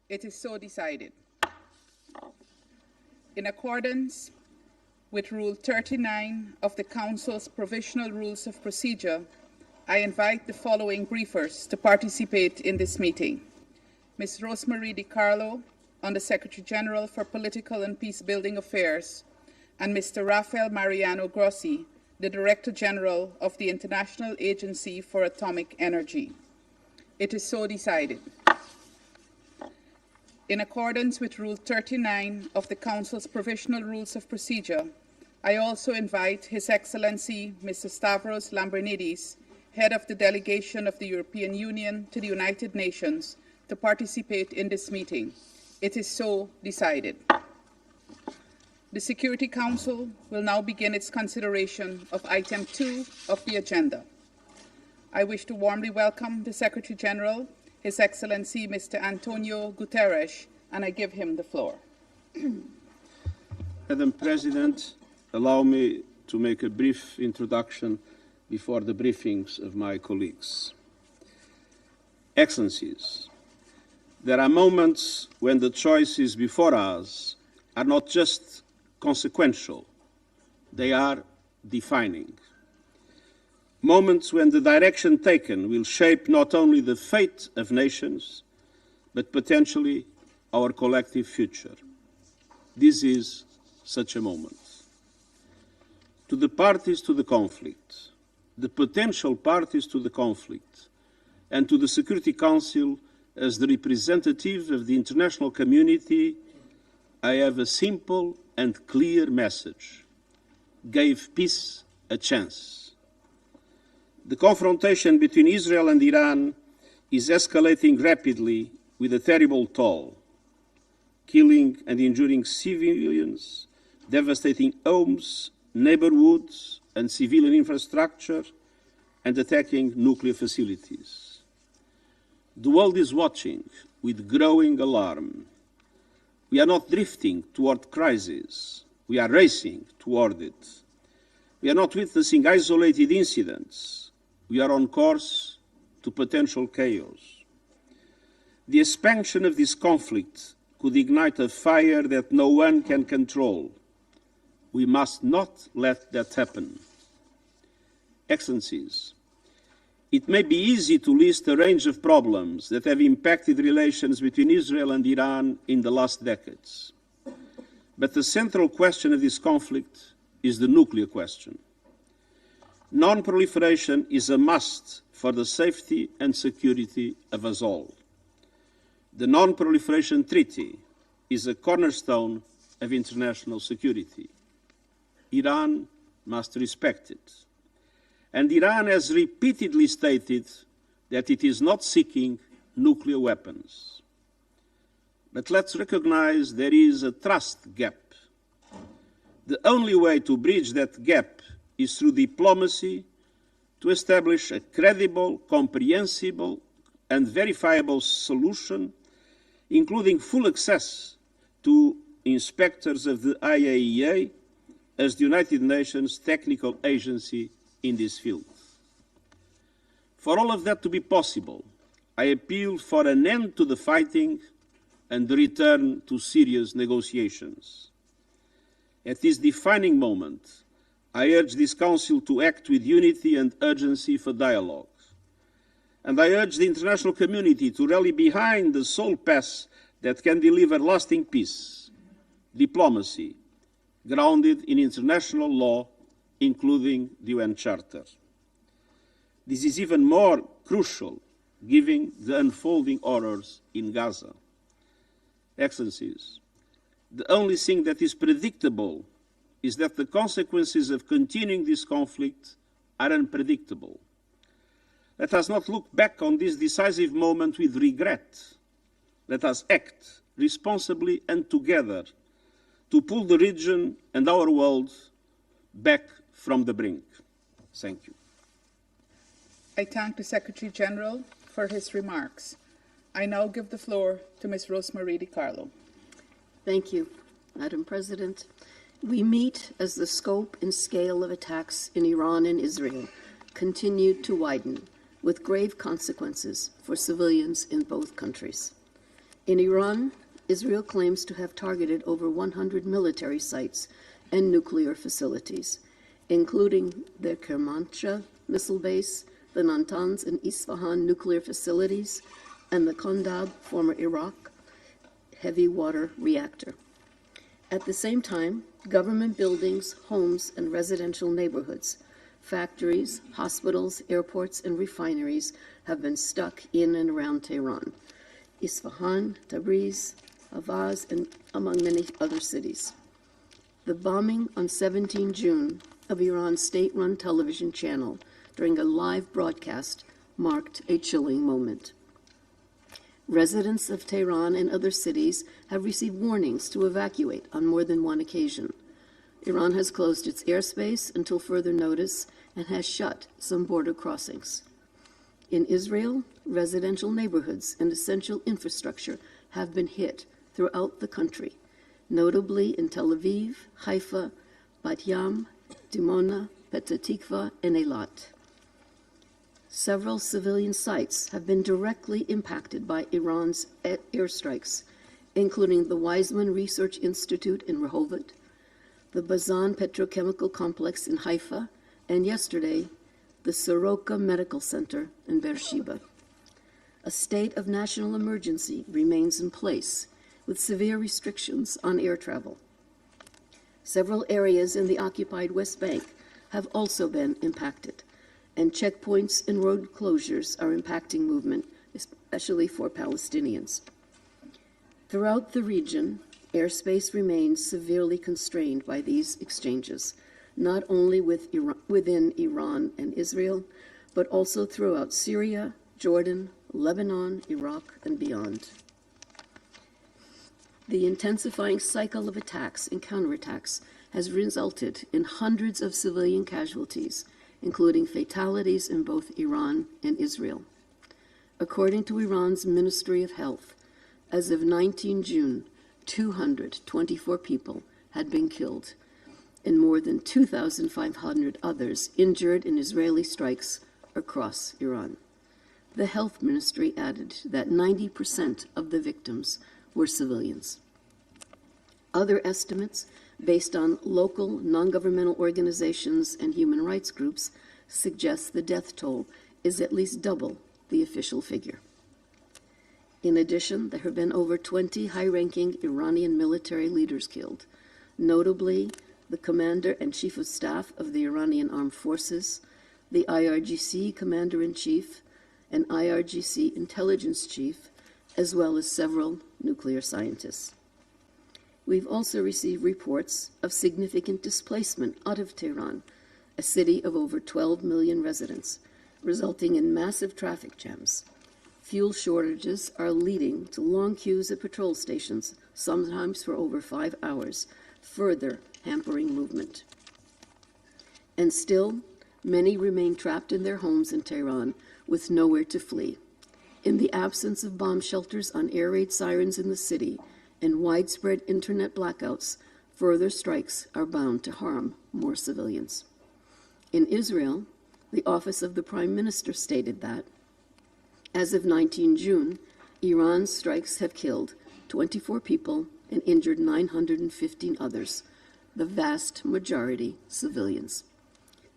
It is so decided. In accordance with Rule 39 of the Council's Provisional Rules of Procedure, I invite the following briefers to participate in this meeting. Ms. Rosemarie DiCarlo, Under Secretary General for Political and Peace-Building Affairs, and Mr. Rafael Mariano Grossi, the Director General of the International Agency for Atomic Energy. It is so decided. In accordance with Rule 39 of the Council's Provisional Rules of Procedure, I also invite His Excellency Mr. Stavros Lambrinidis, Head of the Delegation of the European Union to the United Nations, to participate in this meeting. It is so decided. The Security Council will now begin its consideration of item 2 of the agenda. I wish to warmly welcome the Secretary General, His Excellency Mr. Antonio Guterres, and I give him the floor. Madam President, allow me to make a brief introduction before the briefings of my colleagues. Excellencies, there are moments when the choices before us are not just consequential, they are defining. Moments when the direction taken will shape not only the fate of nations, but potentially our collective future. This is such a moment. To the parties to the conflict, the potential parties to the conflict, and to the Security Council as the representative of the international community, I have a simple and clear message. Give peace a chance. The confrontation between Israel and Iran is escalating rapidly with a terrible toll, killing and injuring civilians, devastating homes, neighborhoods, and civilian infrastructure, and attacking nuclear facilities. The world is watching with growing alarm. We are not drifting toward crisis. We are racing toward it. We are not witnessing isolated incidents. We are on course to potential chaos. The expansion of this conflict could ignite a fire that no one can control. We must not let that happen. Excellencies, it may be easy to list a range of problems that have impacted relations between Israel and Iran in the last decades. But the central question of this conflict is the nuclear question. Non-proliferation is a must for the safety and security of us all. The Non-Proliferation Treaty is a cornerstone of international security. Iran must respect it. And Iran has repeatedly stated that it is not seeking nuclear weapons. But let's recognize there is a trust gap. The only way to bridge that gap is through diplomacy to establish a credible, comprehensible, and verifiable solution, including full access to inspectors of the IAEA as the United Nations technical agency in this field. For all of that to be possible, I appeal for an end to the fighting and the return to serious negotiations. At this defining moment, I urge this Council to act with unity and urgency for dialogue. And I urge the international community to rally behind the sole path that can deliver lasting peace, diplomacy, grounded in international law, including the UN Charter. This is even more crucial given the unfolding horrors in Gaza. Excellencies, the only thing that is predictable is that the consequences of continuing this conflict are unpredictable. Let us not look back on this decisive moment with regret. Let us act responsibly and together to pull the region and our world back from the brink. Thank you. I thank the Secretary General for his remarks. I now give the floor to Ms. Rosemarie DiCarlo. Thank you, Madam President. We meet as the scope and scale of attacks in Iran and Israel continue to widen, with grave consequences for civilians in both countries. In Iran, Israel claims to have targeted over 100 military sites and nuclear facilities, including the Kermanshah missile base, the Natanz and Isfahan nuclear facilities, and the Kondab, former Iraq, heavy water reactor. At the same time, government buildings, homes, and residential neighborhoods, factories, hospitals, airports, and refineries have been stuck in and around Tehran, Isfahan, Tabriz, Avaz, and among many other cities. The bombing on 17 June of Iran's state-run television channel during a live broadcast marked a chilling moment. Residents of Tehran and other cities have received warnings to evacuate on more than one occasion. Iran has closed its airspace until further notice and has shut some border crossings. In Israel, residential neighborhoods and essential infrastructure have been hit throughout the country, notably in Tel Aviv, Haifa, Bat Yam, Dimona, Petah Tikva, and Eilat. Several civilian sites have been directly impacted by Iran's airstrikes, including the Weizmann Research Institute in Rehovot, the Bazan Petrochemical Complex in Haifa, and yesterday, the Soroka Medical Center in Beersheba. A state of national emergency remains in place, with severe restrictions on air travel. Several areas in the occupied West Bank have also been impacted, and checkpoints and road closures are impacting movement, especially for Palestinians. Throughout the region, airspace remains severely constrained by these exchanges, not only within Iran and Israel, but also throughout Syria, Jordan, Lebanon, Iraq, and beyond. The intensifying cycle of attacks and counterattacks has resulted in hundreds of civilian casualties, including fatalities in both Iran and Israel. According to Iran's Ministry of Health, as of 19 June, 224 people had been killed, and more than 2,500 others injured in Israeli strikes across Iran. The health ministry added that 90% of the victims were civilians. Other estimates, based on local non-governmental organizations and human rights groups, suggest the death toll is at least double the official figure. In addition, there have been over 20 high-ranking Iranian military leaders killed, notably the Commander and Chief of Staff of the Iranian Armed Forces, the IRGC Commander-in-Chief, and IRGC Intelligence Chief, as well as several nuclear scientists. We've also received reports of significant displacement out of Tehran, a city of over 12 million residents, resulting in massive traffic jams. Fuel shortages are leading to long queues at patrol stations, sometimes for over 5 hours, further hampering movement. And still, many remain trapped in their homes in Tehran with nowhere to flee. In the absence of bomb shelters on air raid sirens in the city and widespread internet blackouts, further strikes are bound to harm more civilians. In Israel, the Office of the Prime Minister stated that, as of 19 June, Iran's strikes have killed 24 people and injured 915 others, the vast majority civilians.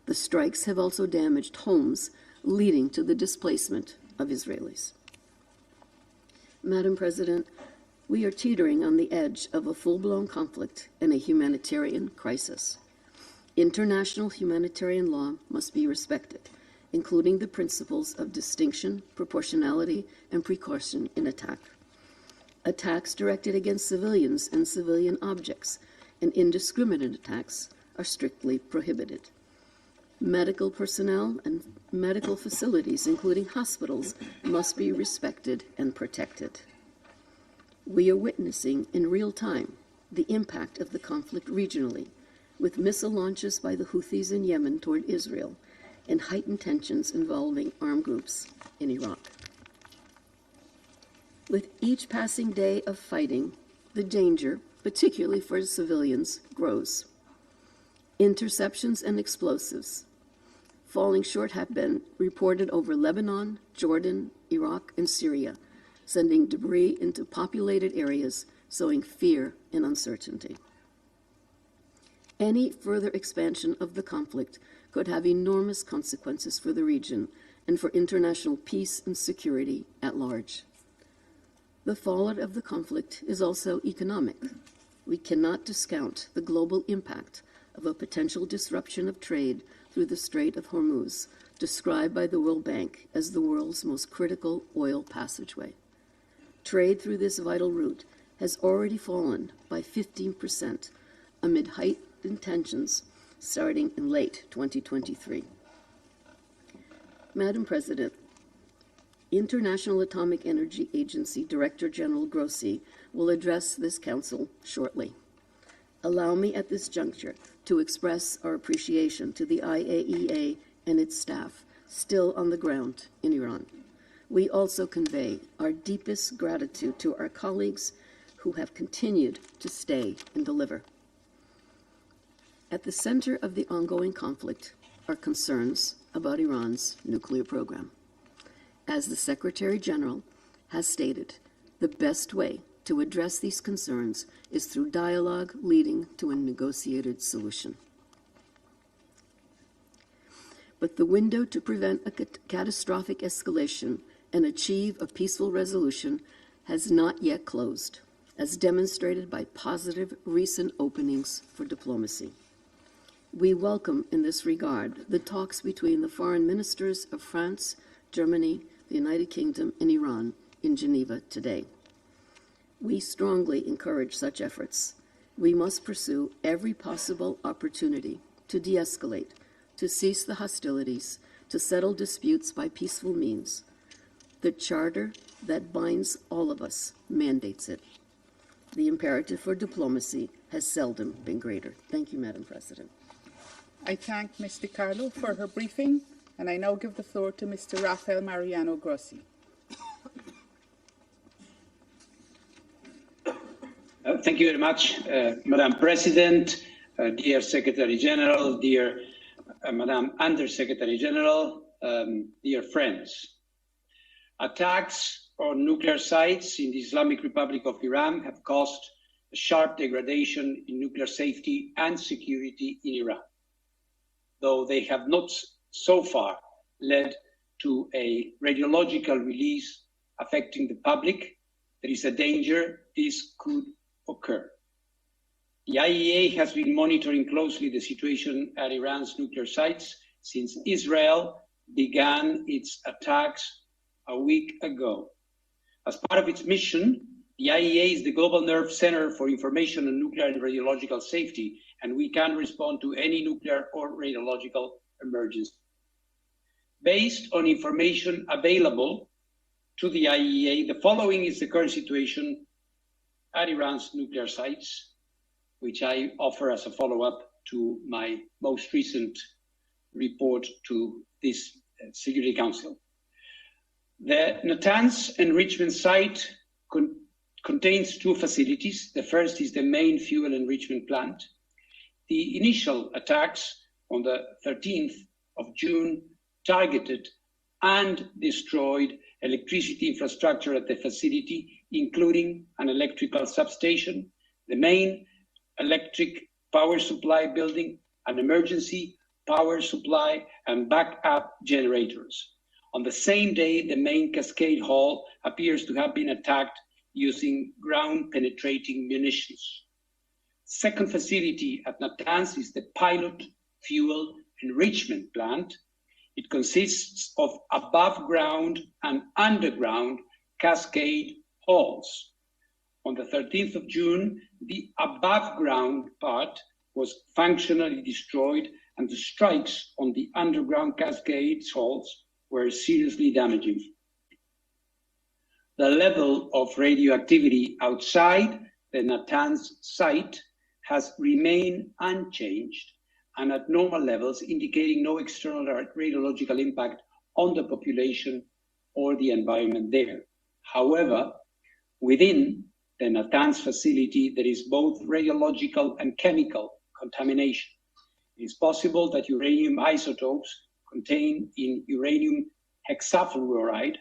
The strikes have also damaged homes, leading to the displacement of Israelis. Madam President, we are teetering on the edge of a full-blown conflict and a humanitarian crisis. International humanitarian law must be respected, including the principles of distinction, proportionality, and precaution in attack. Attacks directed against civilians and civilian objects and indiscriminate attacks are strictly prohibited. Medical personnel and medical facilities, including hospitals, must be respected and protected. We are witnessing in real time the impact of the conflict regionally, with missile launches by the Houthis in Yemen toward Israel and heightened tensions involving armed groups in Iraq. With each passing day of fighting, the danger, particularly for civilians, grows. Interceptions and explosives falling short have been reported over Lebanon, Jordan, Iraq, and Syria, sending debris into populated areas, sowing fear and uncertainty. Any further expansion of the conflict could have enormous consequences for the region and for international peace and security at large. The fallout of the conflict is also economic. We cannot discount the global impact of a potential disruption of trade through the Strait of Hormuz, described by the World Bank as the world's most critical oil passageway. Trade through this vital route has already fallen by 15% amid heightened tensions starting in late 2023. Madam President, International Atomic Energy Agency Director General Grossi will address this council shortly. Allow me at this juncture to express our appreciation to the IAEA and its staff still on the ground in Iran. We also convey our deepest gratitude to our colleagues who have continued to stay and deliver. At the center of the ongoing conflict are concerns about Iran's nuclear program. As the Secretary General has stated, the best way to address these concerns is through dialogue leading to a negotiated solution. But the window to prevent a catastrophic escalation and achieve a peaceful resolution has not yet closed, as demonstrated by positive recent openings for diplomacy. We welcome in this regard the talks between the foreign ministers of France, Germany, the United Kingdom, and Iran in Geneva today. We strongly encourage such efforts. We must pursue every possible opportunity to de-escalate, to cease the hostilities, to settle disputes by peaceful means. The charter that binds all of us mandates it. The imperative for diplomacy has seldom been greater. Thank you, Madam President. I thank Ms. Di Carlo for her briefing, and I now give the floor to Mr. Rafael Mariano Grossi. Thank you very much, Madam President, dear Secretary General, dear Madam Under Secretary General, dear friends. Attacks on nuclear sites in the Islamic Republic of Iran have caused a sharp degradation in nuclear safety and security in Iran. Though they have not so far led to a radiological release affecting the public, there is a danger this could occur. The IAEA has been monitoring closely the situation at Iran's nuclear sites since Israel began its attacks a week ago. As part of its mission, the IAEA is the global nerve center for information on nuclear and radiological safety, and we can respond to any nuclear or radiological emergency. Based on information available to the IAEA, the following is the current situation at Iran's nuclear sites, which I offer as a follow-up to my most recent report to this Security Council. The Natanz enrichment site contains two facilities. The first is the main fuel enrichment plant. The initial attacks on the 13th of June targeted and destroyed electricity infrastructure at the facility, including an electrical substation, the main electric power supply building, an emergency power supply, and backup generators. On the same day, the main cascade hall appears to have been attacked using ground-penetrating munitions. Second facility at Natanz is the pilot fuel enrichment plant. It consists of above-ground and underground cascade halls. On the 13th of June, the above-ground part was functionally destroyed, and the strikes on the underground cascade halls were seriously damaging. The level of radioactivity outside the Natanz site has remained unchanged and at normal levels, indicating no external radiological impact on the population or the environment there. However, within the Natanz facility, there is both radiological and chemical contamination. It is possible that uranium isotopes contained in uranium hexafluoride,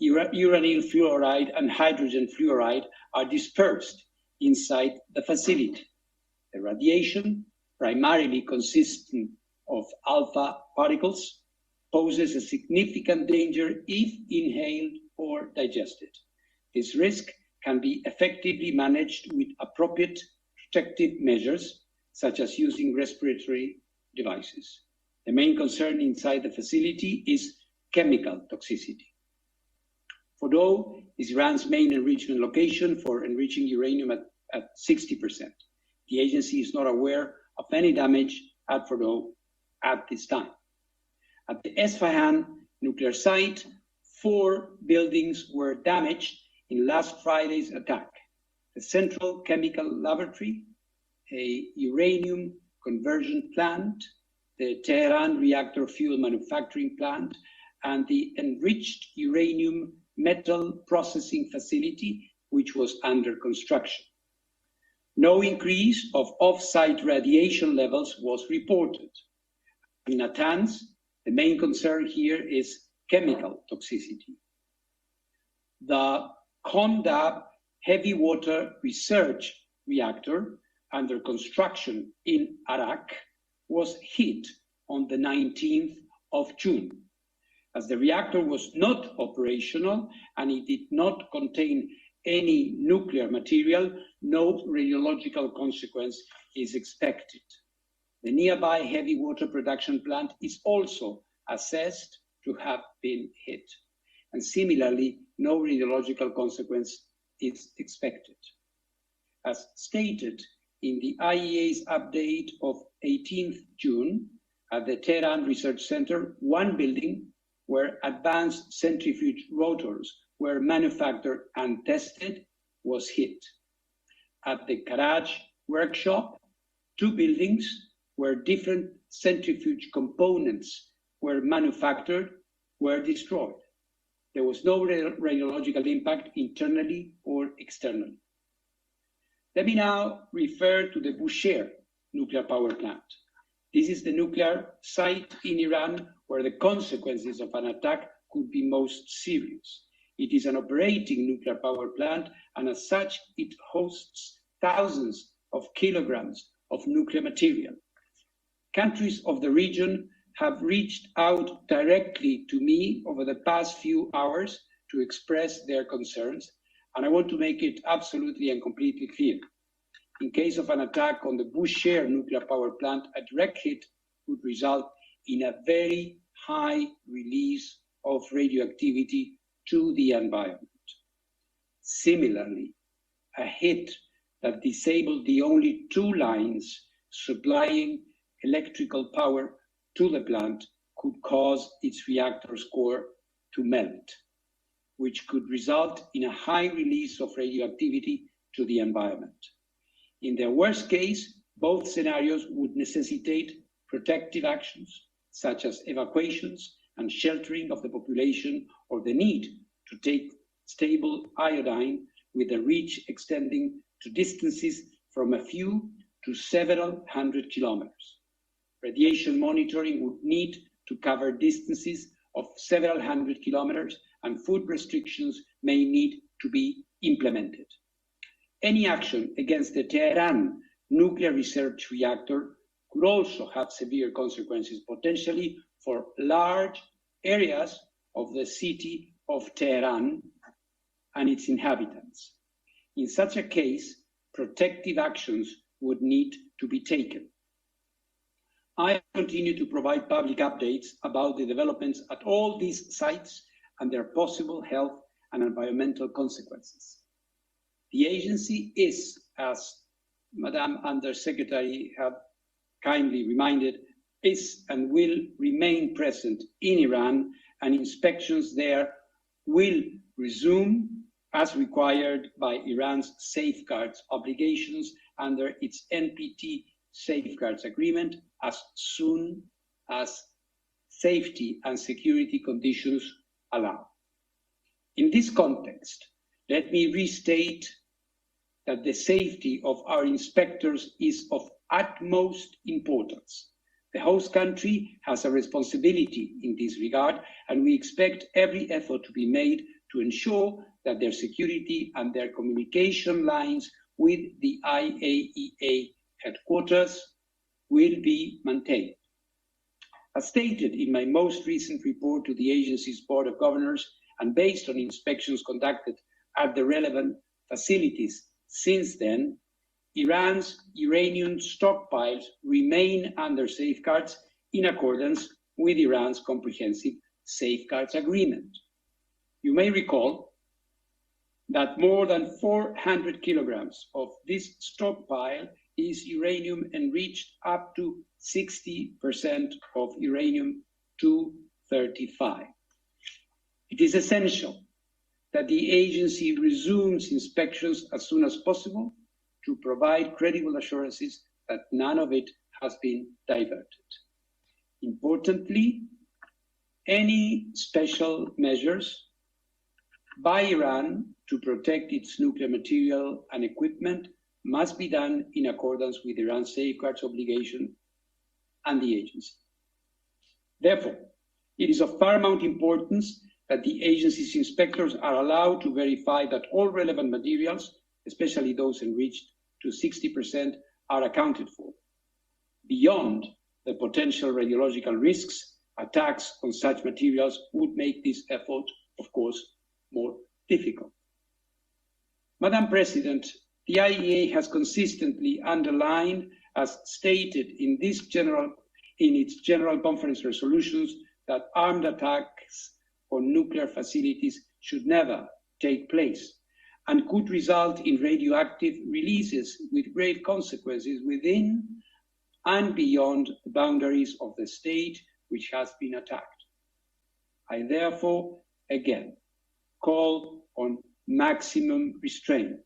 uranyl fluoride and hydrogen fluoride are dispersed inside the facility. The radiation, primarily consisting of alpha particles, poses a significant danger if inhaled or digested. This risk can be effectively managed with appropriate protective measures, such as using respiratory devices. The main concern inside the facility is chemical toxicity. Fordow is Iran's main enrichment location for enriching uranium at 60%. The agency is not aware of any damage at Fordow at this time. At the Esfahan nuclear site, 4 buildings were damaged in last Friday's attack. The Central Chemical Laboratory, a uranium conversion plant, the Tehran reactor fuel manufacturing plant, and the enriched uranium metal processing facility, which was under construction. No increase of off-site radiation levels was reported. In Natanz, the main concern here is chemical toxicity. The Kondab heavy water research reactor under construction in Arak was hit on the 19th of June. As the reactor was not operational and it did not contain any nuclear material, no radiological consequence is expected. The nearby heavy water production plant is also assessed to have been hit. And similarly, no radiological consequence is expected. As stated in the IEA's update of 18th June, at the Tehran Research Center, 1 building where advanced centrifuge rotors were manufactured and tested was hit. At the Karaj workshop, 2 buildings where different centrifuge components were manufactured were destroyed. There was no radiological impact internally or externally. Let me now refer to the Bushehr nuclear power plant. This is the nuclear site in Iran where the consequences of an attack could be most serious. It is an operating nuclear power plant, and as such, it hosts thousands of kilograms of nuclear material. Countries of the region have reached out directly to me over the past few hours to express their concerns, and I want to make it absolutely and completely clear. In case of an attack on the Bushehr nuclear power plant, a direct hit would result in a very high release of radioactivity to the environment. Similarly, a hit that disabled the only 2 lines supplying electrical power to the plant could cause its reactor's core to melt, which could result in a high release of radioactivity to the environment. In the worst case, both scenarios would necessitate protective actions, such as evacuations and sheltering of the population, or the need to take stable iodine with a reach extending to distances from a few to several hundred kilometers. Radiation monitoring would need to cover distances of several hundred kilometers, and food restrictions may need to be implemented. Any action against the Tehran nuclear research reactor could also have severe consequences, potentially for large areas of the city of Tehran and its inhabitants. In such a case, protective actions would need to be taken. I continue to provide public updates about the developments at all these sites and their possible health and environmental consequences. The agency is, as Madam Undersecretary had kindly reminded, is and will remain present in Iran, and inspections there will resume as required by Iran's safeguards obligations under its NPT safeguards agreement as soon as safety and security conditions allow. In this context, let me restate that the safety of our inspectors is of utmost importance. The host country has a responsibility in this regard, and we expect every effort to be made to ensure that their security and their communication lines with the IAEA headquarters will be maintained. As stated in my most recent report to the agency's Board of Governors and based on inspections conducted at the relevant facilities since then, Iran's uranium stockpiles remain under safeguards in accordance with Iran's Comprehensive Safeguards Agreement. You may recall that more than 400 kilograms of this stockpile is uranium enriched up to 60% of uranium-235. It is essential that the agency resumes inspections as soon as possible to provide credible assurances that none of it has been diverted. Importantly, any special measures by Iran to protect its nuclear material and equipment must be done in accordance with Iran's safeguards obligation and the agency. Therefore, it is of paramount importance that the agency's inspectors are allowed to verify that all relevant materials, especially those enriched to 60%, are accounted for. Beyond the potential radiological risks, attacks on such materials would make this effort, of course, more difficult. Madam President, the IAEA has consistently underlined, as stated in its General Conference resolutions, that armed attacks on nuclear facilities should never take place and could result in radioactive releases with grave consequences within and beyond the boundaries of the state which has been attacked. I therefore, again, call on maximum restraint.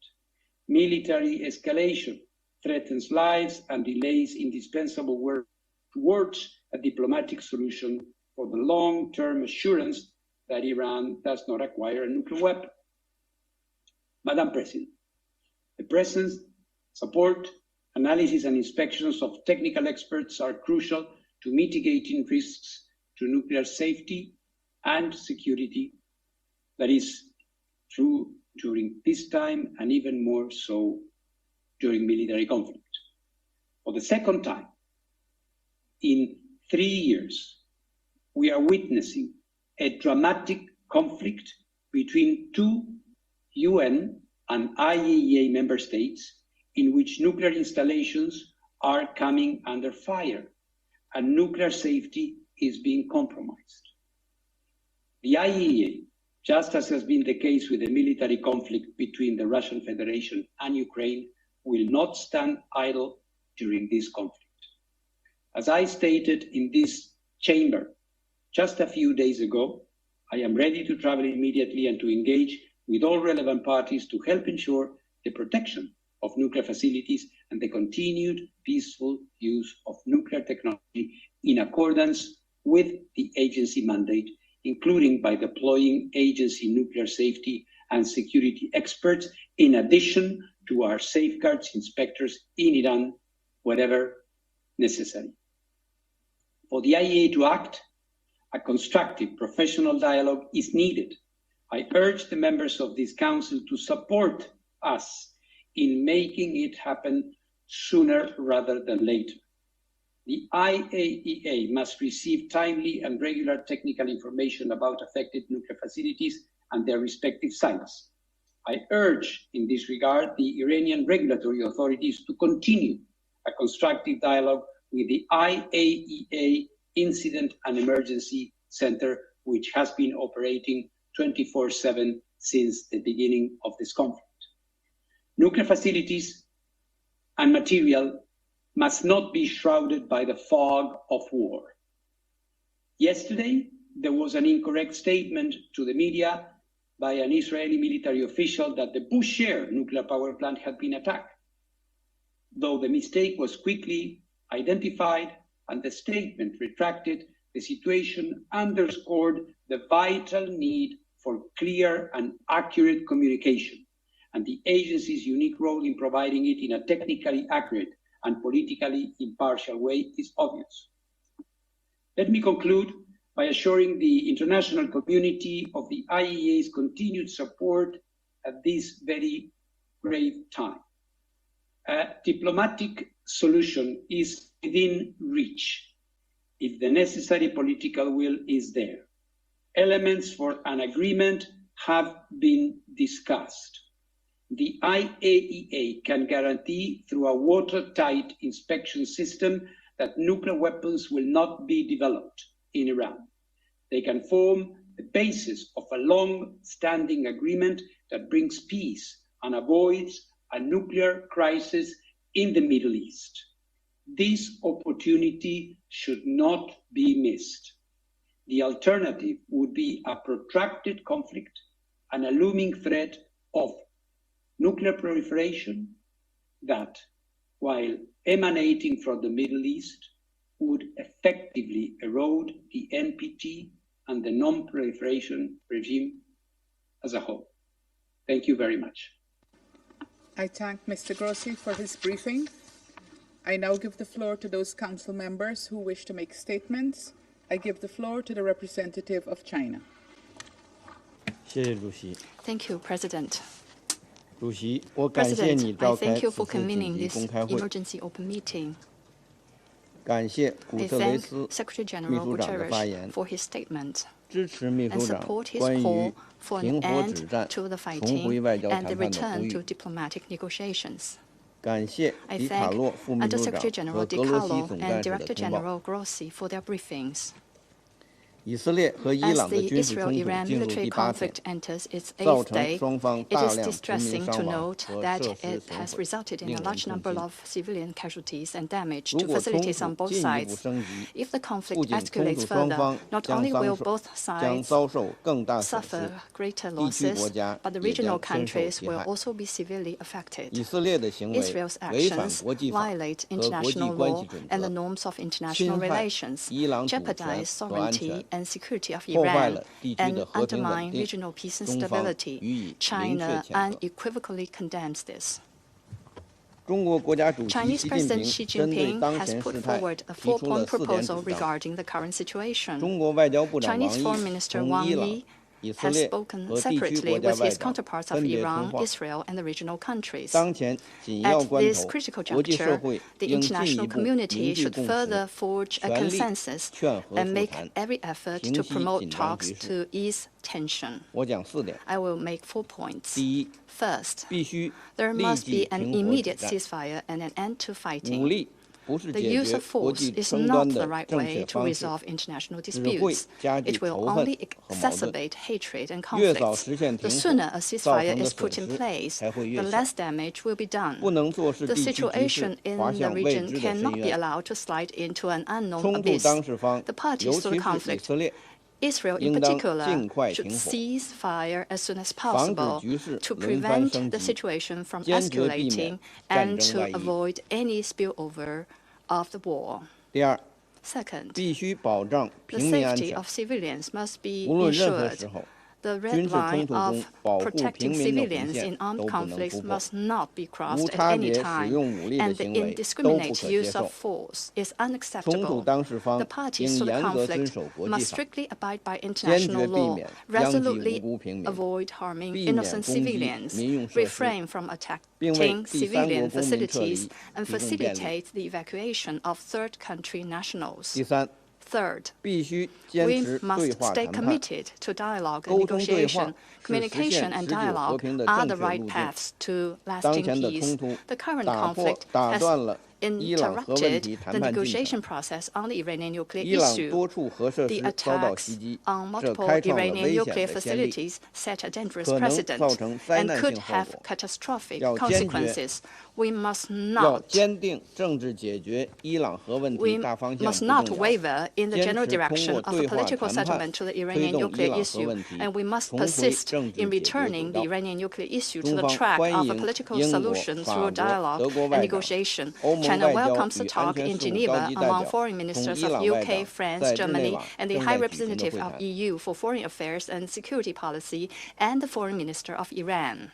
Military escalation threatens lives and delays indispensable work towards a diplomatic solution for the long-term assurance that Iran does not acquire a nuclear weapon. Madam President, the presence, support, analysis and inspections of technical experts are crucial to mitigating risks to nuclear safety and security. That is true during peacetime and even more so during military conflict. For the second time in 3 years, we are witnessing a dramatic conflict between two UN and IAEA member states in which nuclear installations are coming under fire and nuclear safety is being compromised. The IAEA, just as has been the case with the military conflict between the Russian Federation and Ukraine, will not stand idle during this conflict. As I stated in this chamber just a few days ago, I am ready to travel immediately and to engage with all relevant parties to help ensure the protection of nuclear facilities and the continued peaceful use of nuclear technology in accordance with the agency mandate, including by deploying agency nuclear safety and security experts, in addition to our safeguards inspectors in Iran, wherever necessary. For the IAEA to act, a constructive professional dialogue is needed. I urge the members of this council to support us in making it happen sooner rather than later. The IAEA must receive timely and regular technical information about affected nuclear facilities and their respective sites. I urge in this regard the Iranian regulatory authorities to continue a constructive dialogue with the IAEA Incident and Emergency Center, which has been operating 24/7 since the beginning of this conflict. Nuclear facilities and material must not be shrouded by the fog of war. Yesterday, there was an incorrect statement to the media by an Israeli military official that the Bushehr nuclear power plant had been attacked. Though the mistake was quickly identified and the statement retracted, the situation underscored the vital need for clear and accurate communication, and the agency's unique role in providing it in a technically accurate and politically impartial way is obvious. Let me conclude by assuring the international community of the IAEA's continued support at this very grave time. A diplomatic solution is within reach if the necessary political will is there. Elements for an agreement have been discussed. The IAEA can guarantee through a watertight inspection system that nuclear weapons will not be developed in Iran. They can form the basis of a long-standing agreement that brings peace and avoids a nuclear crisis in the Middle East. This opportunity should not be missed. The alternative would be a protracted conflict and a looming threat of nuclear proliferation that, while emanating from the Middle East, would effectively erode the NPT and the non-proliferation regime as a whole. Thank you very much. I thank Mr. Grossi for his briefing. I now give the floor to those council members who wish to make statements. I give the floor to the representative of China. Thank you, President. 主席，我感谢你 President, 召 I 开 thank you 此 for 次紧 convening 急 this 公开会， emergency open meeting. 感谢古 I 特雷 thank 斯 Secretary 秘 General 书长的发 Guterres 言， for his statement 支持秘 and 书长 support his 关于 call for 停 an 火止 end 战、 to the 重回 fighting 外交 and 谈 the 判的呼 return to 吁。 diplomatic negotiations. 感谢 I 迪卡 thank 洛副秘书 Undersecretary 长 General 和 Di 格罗西 Carlo 总 and 干事的 Director 通报。 General Grossi for their briefings. 以色列和伊 As 朗的 the 军事冲突 Israel-Iran 进入 military 第8天， conflict enters its 造 8th 成 day, 双方 it 大 is 量平民 distressing 伤 to 亡 note 和 that 设施 it 损 has 毁， resulted in 令 a 人 large 痛 number 心。 of civilian casualties and damage 如 to 果冲 facilities on 突 both 进一步 sides. 升级， If the 不 conflict 仅冲 escalates 突双 further, 方 not 将 only will 遭 both 将 sides 遭受更大损失， suffer greater 地区国 losses, 家 but the 也 regional 将深受 countries 其 will 害。 also be severely affected. 以色列的行为 Israel's 违反 actions 国际法 violate 和国际 international 关 law 系准 and the 则， norms of international 侵害 relations, 伊朗主权 jeopardize 和安全， sovereignty and security of 破坏 Iran, 了地区 and 的和平稳 undermine 定。 regional peace and 中方 stability. 予以明确 China 谴责。 unequivocally condemns this. 中国国家主席 Chinese 习近 President 平 Xi 针对 Jinping 当 has 前 put 事态 forward a 提出了 4-point 4点 proposal 主张。 regarding the current situation. 中国外交部长 Chinese 王 Foreign 毅 Minister 同 Wang 伊朗、 Yi 以色 has 列 spoken 和地区 separately 国家 with 外 his 长 counterparts of 分别通 Iran, 话。 Israel, and the regional countries. 当前紧要 At 关 this 头， critical 国际社 juncture, 会 the 应进一 international 步凝 community 聚 should 共 further 识， forge a 全力 consensus 劝和 and 促 make 谈， every effort 平 to 息 promote 紧张 talks 局势。 to ease tension. 我讲4点。 I will make 4 points. 第一， First, 必须 there 立 must 即 be an 停火止 immediate 战。 ceasefire and an end to 武 fighting. 力不是 The 解 use 决 of 国 force 际 is 争 not 端 the 的 right 正 way 确 to 方式， resolve international 只会 disputes. 加剧 It will 仇恨 only 和矛盾。 exacerbate hatred and 越早 conflicts. 实现 The 停 sooner 火， a 造 ceasefire 成的 is put 损 in 失 place, 才会 the 越小。 less damage will be done. 不能坐视 The 地区局 situation 势 in 滑 the 向未 region 知的深 cannot be 渊。 allowed to slide into an unknown 冲突当 abyss. 事方， The parties 尤 to 其 the 是以 conflict, 色列， Israel in 应当 particular, 尽快 should 停火， cease fire as soon as 防止 possible 局势 to 轮番 prevent 升 the 级， situation from 坚决避免 escalating 战 and 争 to 外溢。 avoid any spillover of the war. 第二， Second, 必须保障 the 平民安 safety 全， of civilians must be 无论任何 ensured. 时候， The 军 red 事冲 line 突中 of 保护 protecting 平民的红 civilians 线 in armed 都不能突 conflicts 破。 must not be 无 crossed at 差 any 别使 time, 用武力的 and the 行为都不 indiscriminate 可接 use 受 of。force is 冲突 unacceptable. 国 当事方 The parties 应 to the 严格遵 conflict 守国际 must 法， strictly abide by 坚 international 决避 law, 免殃及无 resolutely 辜平民， avoid harming 避免 innocent 攻击 civilians, 民用设施， refrain from 并为 attacking 第三国 civilian 公民撤 facilities, 离 and 提供便利。 facilitate the evacuation of third country nationals. 第三， Third, 必须坚 we 持对 must 话 stay 谈判。 committed to dialogue and 沟通对 negotiation. 话是实 Communication 现 and 持久和 dialogue 平的 are 正 the 确 right 路径。 paths to 当 lasting 前的 peace. 冲突 The current 打 conflict 断 has 了伊朗核问 interrupted 题 the 谈判进 negotiation 程。 process on the Iranian nuclear 伊朗 issue. 多处核设 The 施遭到 attacks 袭击， on 这 multiple 开创了 Iranian 危 nuclear 险的先例， facilities set a dangerous 可能 precedent 造成灾 and 难 could 性后 have 果。 catastrophic 要坚决 consequences. We must 要 not 坚定政治解决伊朗核问 We 题大方向 must 不 not 动摇， waver in the 坚 general 持通 direction 过 of a 对话 political 谈判 settlement to the 推 Iranian 动伊 nuclear 朗核 issue, 问题 and we must 重回 persist 政治 in 解决轨 returning the 道。 Iranian nuclear issue to 中 the 方 track 欢 of a 迎 political 英国、 solution 法 through 国、 dialogue 德国 and 外长、 negotiation. 欧盟 China 外交 welcomes the 与安 talk 全 in 事务高 Geneva 级代 among 表 foreign 同 ministers 伊 of 朗外 UK, 长 France, 在日内 Germany, 瓦 and the 正 High 在举行的 Representative 会 of 谈。 EU for Foreign Affairs and Security Policy and the Foreign Minister of Iran.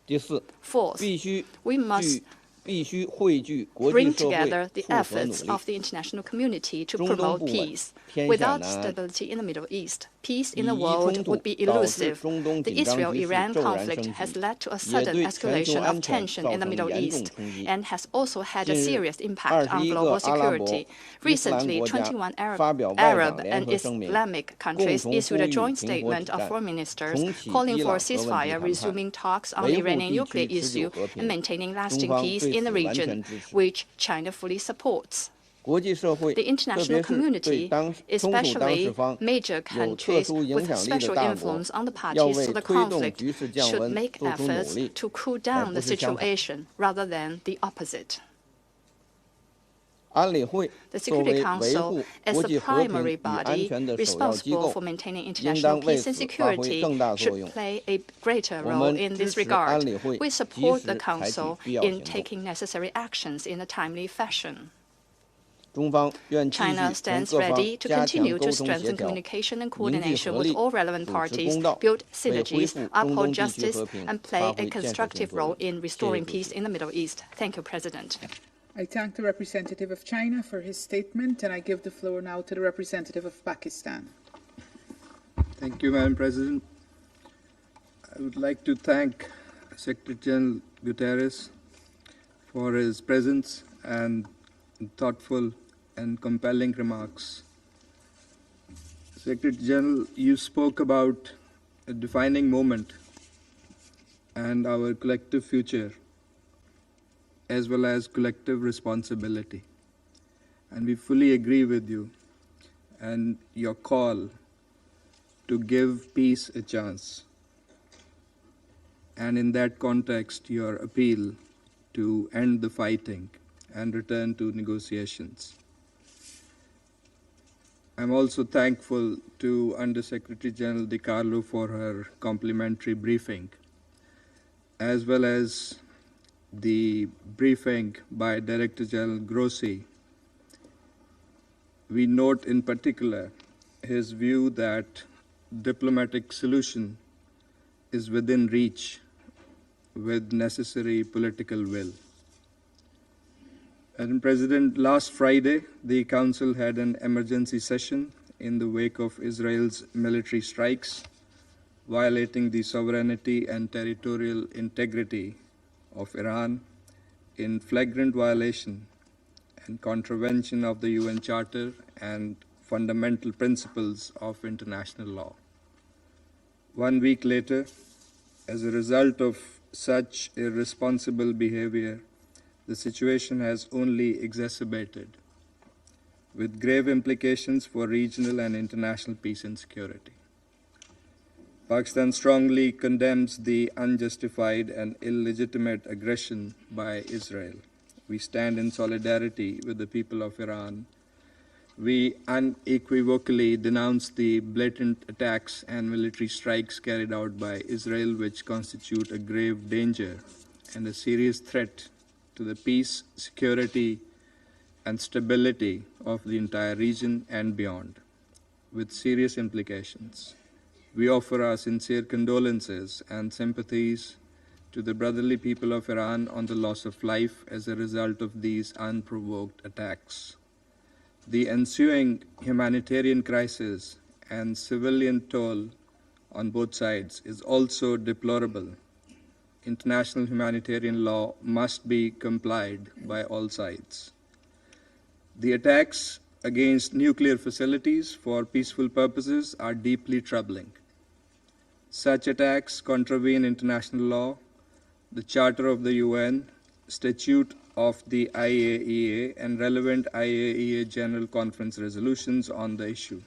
第四， Fourth, 必须 we 据 must 必须汇聚国际 bring 社会 together the 复合努 efforts 力。 of the international community to 中东 promote 不稳 peace. 天下 Without 难安 stability in the Middle East, peace in 以 the 一 world 冲突 would be 导致 elusive. 中东 The 紧张局势 Israel-Iran 骤然 conflict 升 has 级， led to a 也 sudden 对全球 escalation 安 of 全 tension 造 in the 成 Middle 严重 East 冲击。 and has also had a 近日 serious impact on 21 global 个阿拉伯 security. 伊斯兰 Recently, 国家 21 发表外 Arab 长联 and 合声明， Islamic 共 countries 同 issued 呼 a 吁 joint 停火 statement 止 of 战， foreign ministers 重启 calling 伊 for 朗 a 核问题 ceasefire, 谈判， resuming talks on 维 the 护 Iranian 地 nuclear 区持久 issue, 和 and 平。 maintaining 中 lasting 方 peace 对 in the 此完 region, 全支持。 which China fully supports. 国际社会， The 特 international 别是对 community, 冲突当事 especially 方 major 有特 countries 殊影 with 响力的 special 大国， influence on the 要 parties 为 to the 推动 conflict, 局势降 should 温 make 做出努 efforts 力， to cool 而 down 不 the 是相反。 situation rather than the opposite. 安理会 The 作 Security 为维 Council, 护 as 国 the 际和平 primary 与安 body 全的首要机 responsible 构， for maintaining 应 international 当为 peace and 此发挥 security, 更大作 should 用。 play a greater 我 role 们 in 支 this 持安 regard. 理会 We 及 support 时 the 采取 Council 必要 in 行动。 taking necessary actions in a timely fashion. 中方愿继续 China 同 stands 各方 ready to 加强 continue 沟 to 通协 strengthen 调， communication and 凝聚 coordination 合 with 力， all relevant 主持 parties, 公道， build 为恢 synergies, 复中 uphold 东地区 justice, 和平 and 发 play 挥 a 建设性 constructive 作 role 用。 in 谢谢 restoring 主 peace 席。 in the Middle East. Thank you, President. I thank the representative of China for his statement, and I give the floor now to the representative of Pakistan. Thank you, Madam President. I would like to thank Secretary General Guterres for his presence and thoughtful and compelling remarks. Secretary General, you spoke about a defining moment and our collective future, as well as collective responsibility. And we fully agree with you and your call to give peace a chance. And in that context, your appeal to end the fighting and return to negotiations. I'm also thankful to Undersecretary General Di Carlo for her complimentary briefing, as well as the briefing by Director General Grossi. We note in particular his view that diplomatic solution is within reach with necessary political will. Madam President, last Friday, the Council had an emergency session in the wake of Israel's military strikes, violating the sovereignty and territorial integrity of Iran in flagrant violation and contravention of the UN Charter and fundamental principles of international law. 1 week later, as a result of such irresponsible behavior, the situation has only exacerbated, with grave implications for regional and international peace and security. Pakistan strongly condemns the unjustified and illegitimate aggression by Israel. We stand in solidarity with the people of Iran. We unequivocally denounce the blatant attacks and military strikes carried out by Israel, which constitute a grave danger and a serious threat to the peace, security, and stability of the entire region and beyond, with serious implications. We offer our sincere condolences and sympathies to the brotherly people of Iran on the loss of life as a result of these unprovoked attacks. The ensuing humanitarian crisis and civilian toll on both sides is also deplorable. International humanitarian law must be complied by all sides. The attacks against nuclear facilities for peaceful purposes are deeply troubling. Such attacks contravene international law, the Charter of the UN, Statute of the IAEA, and relevant IAEA General Conference resolutions on the issue.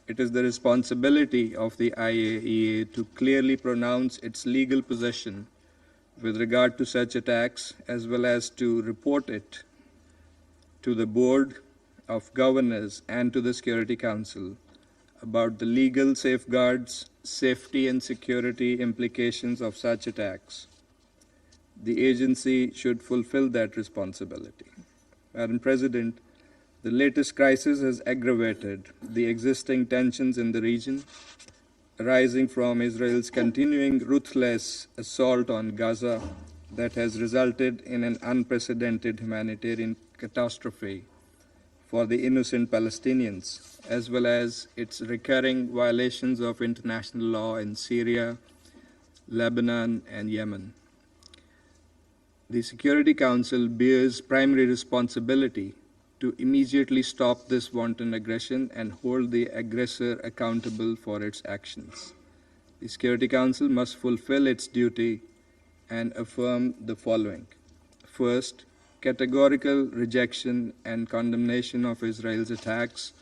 It is the responsibility of the IAEA to clearly pronounce its legal position with regard to such attacks, as well as to report it to the Board of Governors and to the Security Council about the legal safeguards, safety and security implications of such attacks. The agency should fulfill that responsibility. Madam President, the latest crisis has aggravated the existing tensions in the region, arising from Israel's continuing ruthless assault on Gaza that has resulted in an unprecedented humanitarian catastrophe for the innocent Palestinians, as well as its recurring violations of international law in Syria, Lebanon, and Yemen. The Security Council bears primary responsibility to immediately stop this wanton aggression and hold the aggressor accountable for its actions. The Security Council must fulfill its duty and affirm the following. First, categorical rejection and condemnation of Israel's attacks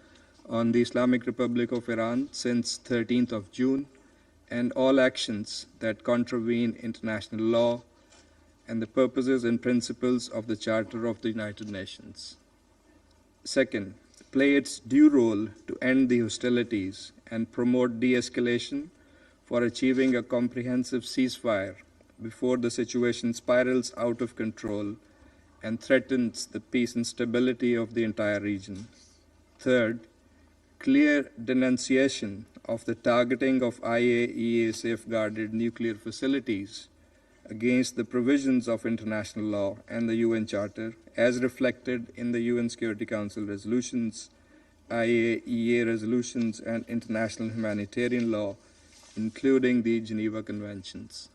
on the Islamic Republic of Iran since 13th of June and all actions that contravene international law and the purposes and principles of the Charter of the United Nations. Second, play its due role to end the hostilities and promote de-escalation for achieving a comprehensive ceasefire before the situation spirals out of control and threatens the peace and stability of the entire region. Third, clear denunciation of the targeting of IAEA safeguarded nuclear facilities against the provisions of international law and the UN Charter as reflected in the UN Security Council resolutions, IAEA resolutions, and international humanitarian law, including the Geneva Conventions.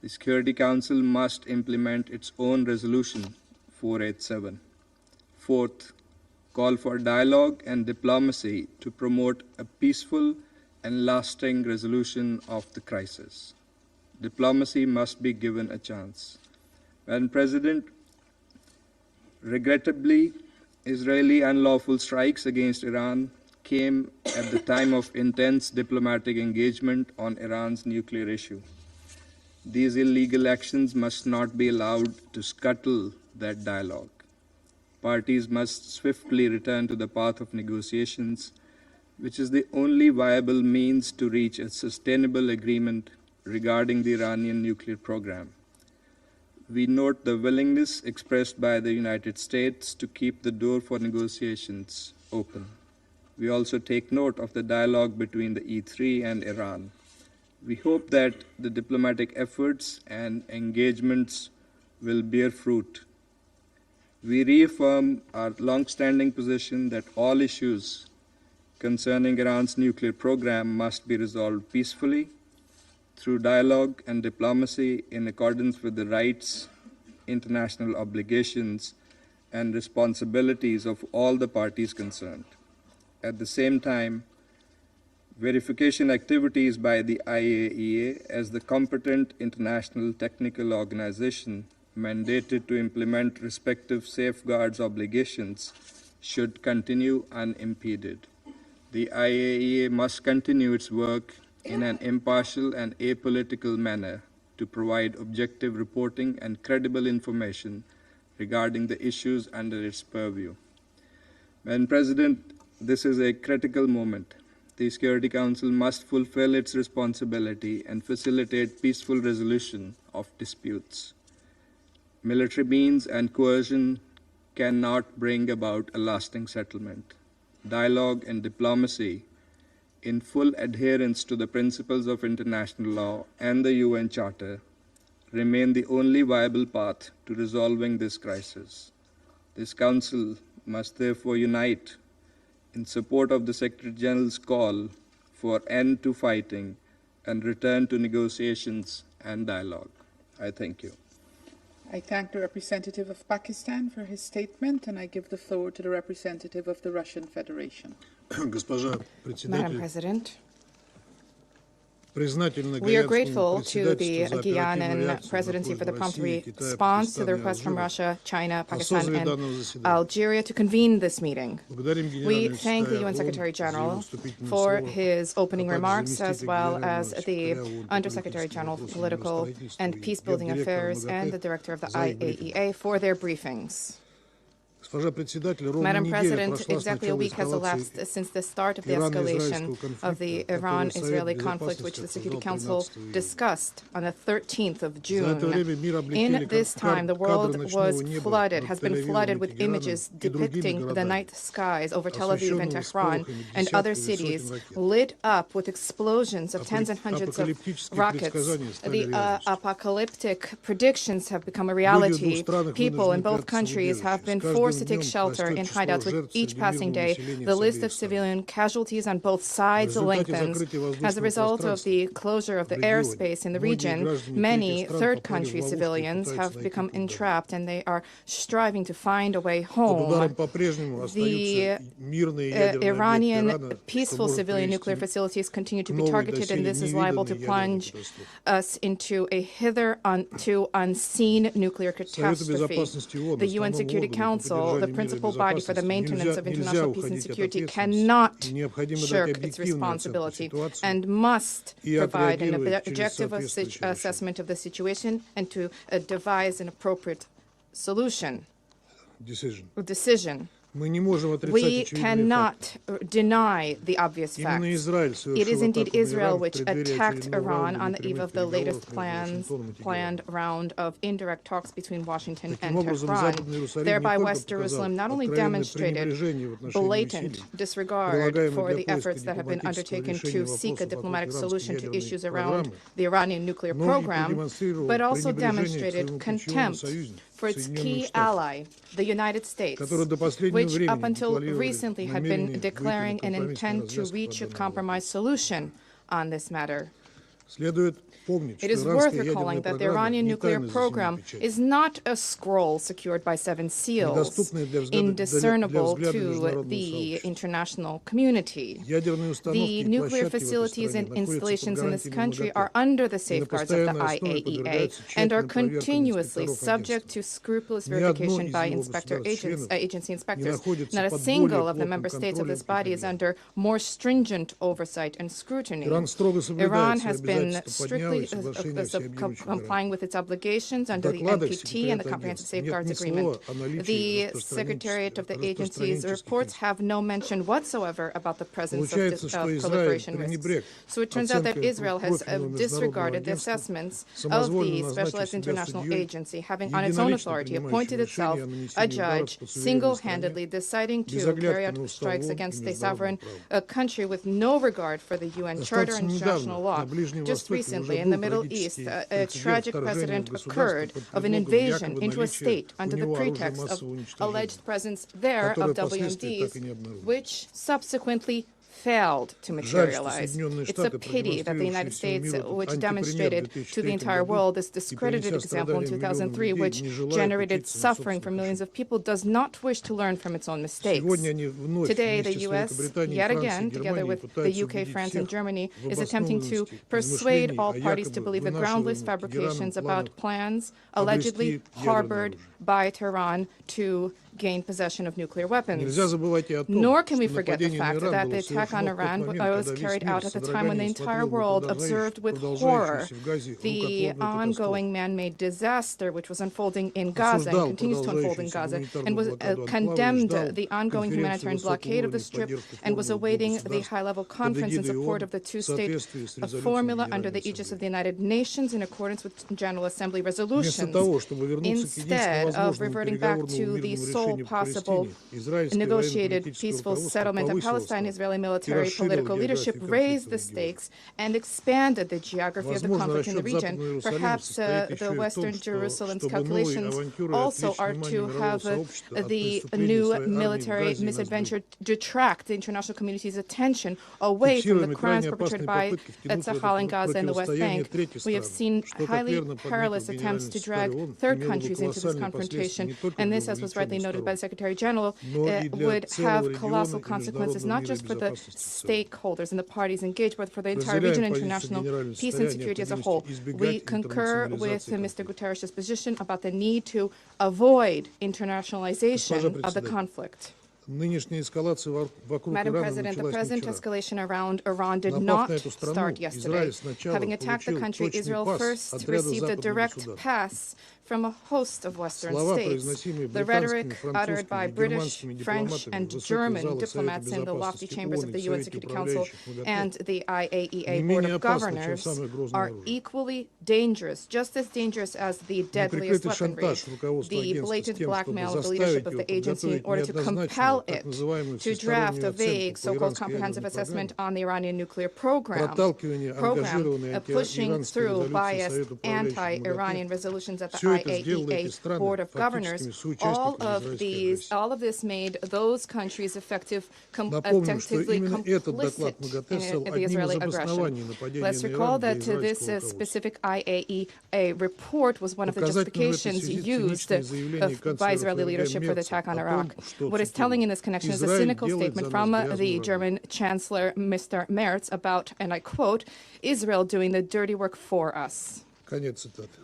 The Security Council must implement its own resolution 487. Fourth, call for dialogue and diplomacy to promote a peaceful and lasting resolution of the crisis. Diplomacy must be given a chance. Madam President, regrettably, Israeli unlawful strikes against Iran came at the time of intense diplomatic engagement on Iran's nuclear issue. These illegal actions must not be allowed to scuttle that dialogue. Parties must swiftly return to the path of negotiations, which is the only viable means to reach a sustainable agreement regarding the Iranian nuclear program. We note the willingness expressed by the United States to keep the door for negotiations open. We also take note of the dialogue between the E3 and Iran. We hope that the diplomatic efforts and engagements will bear fruit. We reaffirm our long-standing position that all issues concerning Iran's nuclear program must be resolved peacefully through dialogue and diplomacy in accordance with the rights, international obligations, and responsibilities of all the parties concerned. At the same time, verification activities by the IAEA as the competent international technical organization mandated to implement respective safeguards obligations should continue unimpeded. The IAEA must continue its work in an impartial and apolitical manner to provide objective reporting and credible information regarding the issues under its purview. Madam President, this is a critical moment. The Security Council must fulfill its responsibility and facilitate peaceful resolution of disputes. Military means and coercion cannot bring about a lasting settlement. Dialogue and diplomacy, in full adherence to the principles of international law and the UN Charter, remain the only viable path to resolving this crisis. This Council must therefore unite in support of the Secretary General's call for end to fighting and return to negotiations and dialogue. I thank you. I thank the representative of Pakistan for his statement, and I give the floor to the representative of the Russian Federation. Madam President, we are grateful to the Guianan presidency for the prompt response to the request from Russia, China, Pakistan, and Algeria to convene this meeting. We thank the UN Secretary General for his opening remarks, as well as the Undersecretary General for Political and Peacebuilding Affairs and the Director of the IAEA for their briefings. Madam President, exactly a week has elapsed since the start of the escalation of the Iran-Israeli conflict, which the Security Council discussed on the 13th of June. In this time, the world has been flooded with images depicting the night skies over Tel Aviv and Tehran and other cities lit up with explosions of tens and hundreds of rockets. The apocalyptic predictions have become a reality. People in both countries have been forced to take shelter in hideouts with each passing day. The list of civilian casualties on both sides lengthens. As a result of the closure of the airspace in the region, many third country civilians have become entrapped and they are striving to find a way home. The Iranian peaceful civilian nuclear facilities continue to be targeted, and this is liable to plunge us into a hitherto unseen nuclear catastrophe. The UN Security Council, the principal body for the maintenance of international peace and security, cannot shirk its responsibility and must provide an objective assessment of the situation and to devise an appropriate decision. We cannot deny the obvious facts. It is indeed Israel which attacked Iran on the eve of the latest planned round of indirect talks between Washington and Tehran. Thereby, West Jerusalem not only demonstrated blatant disregard for the efforts that have been undertaken to seek a diplomatic solution to issues around the Iranian nuclear program, but also demonstrated contempt for its key ally, the United States, which up until recently had been declaring an intent to reach a compromise solution on this matter. It is worth recalling that the Iranian nuclear program is not a scroll secured by 7 seals, indiscernible to the international community. The nuclear facilities and installations in this country are under the safeguards of the IAEA and are continuously subject to scrupulous verification by agency inspectors. Not a single of the member states of this body is under more stringent oversight and scrutiny. Iran has been strictly complying with its obligations under the NPT and the Comprehensive Safeguards Agreement. The Secretariat of the agency's reports have no mention whatsoever about the presence of proliferation risks. So it turns out that Israel has disregarded the assessments of the Specialized International Agency, having on its own authority appointed itself a judge, single-handedly deciding to carry out strikes against a sovereign country with no regard for the UN Charter and international law. Just recently, in the Middle East, a tragic precedent occurred of an invasion into a state under the pretext of alleged presence there of WMDs, which subsequently failed to materialize. It's a pity that the United States, which demonstrated to the entire world this discredited example in 2003, which generated suffering for millions of people, does not wish to learn from its own mistakes. Today, the U.S., yet again, together with the UK, France, and Germany, is attempting to persuade all parties to believe the groundless fabrications about plans allegedly harbored by Tehran to gain possession of nuclear weapons. Nor can we forget the fact that the attack on Iran was carried out at the time when the entire world observed with horror the ongoing man-made disaster which was unfolding in Gaza and continues to unfold in Gaza, and was condemned the ongoing humanitarian blockade of the Strip and was awaiting the high-level conference in support of the two-state formula under the aegis of the United Nations in accordance with General Assembly resolutions. Instead of reverting back to the sole possible negotiated peaceful settlement of Palestine, Israeli military political leadership raised the stakes and expanded the geography of the conflict in the region. Perhaps the Western Jerusalem's calculations also are to have the new military misadventure detract the international community's attention away from the crimes perpetrated by Tzahal in Gaza and the West Bank. We have seen highly perilous attempts to drag third countries into this confrontation, and this, as was rightly noted by the Secretary General, would have colossal consequences not just for the stakeholders and the parties engaged, but for the entire region and international peace and security as a whole. We concur with Mr. Guterres' position about the need to avoid internationalization of the conflict. Madam President, the present escalation around Iran did not start yesterday. Having attacked the country, Israel first received a direct pass from a host of Western states. The rhetoric uttered by British, French, and German diplomats in the lofty chambers of the UN Security Council and the IAEA Board of Governors are equally dangerous, just as dangerous as the deadliest weaponry, the blatant blackmail of the leadership of the agency in order to compel it to draft a vague so-called comprehensive assessment on the Iranian nuclear program, pushing through biased anti-Iranian resolutions at the IAEA Board of Governors. All of this made those countries effectively complicit in the Israeli aggression. Let's recall that this specific IAEA report was one of the justifications used by Israeli leadership for the attack on Iraq. What is telling in this connection is a cynical statement from the German Chancellor, Mr. Merz, about, and I quote, Israel doing the dirty work for us.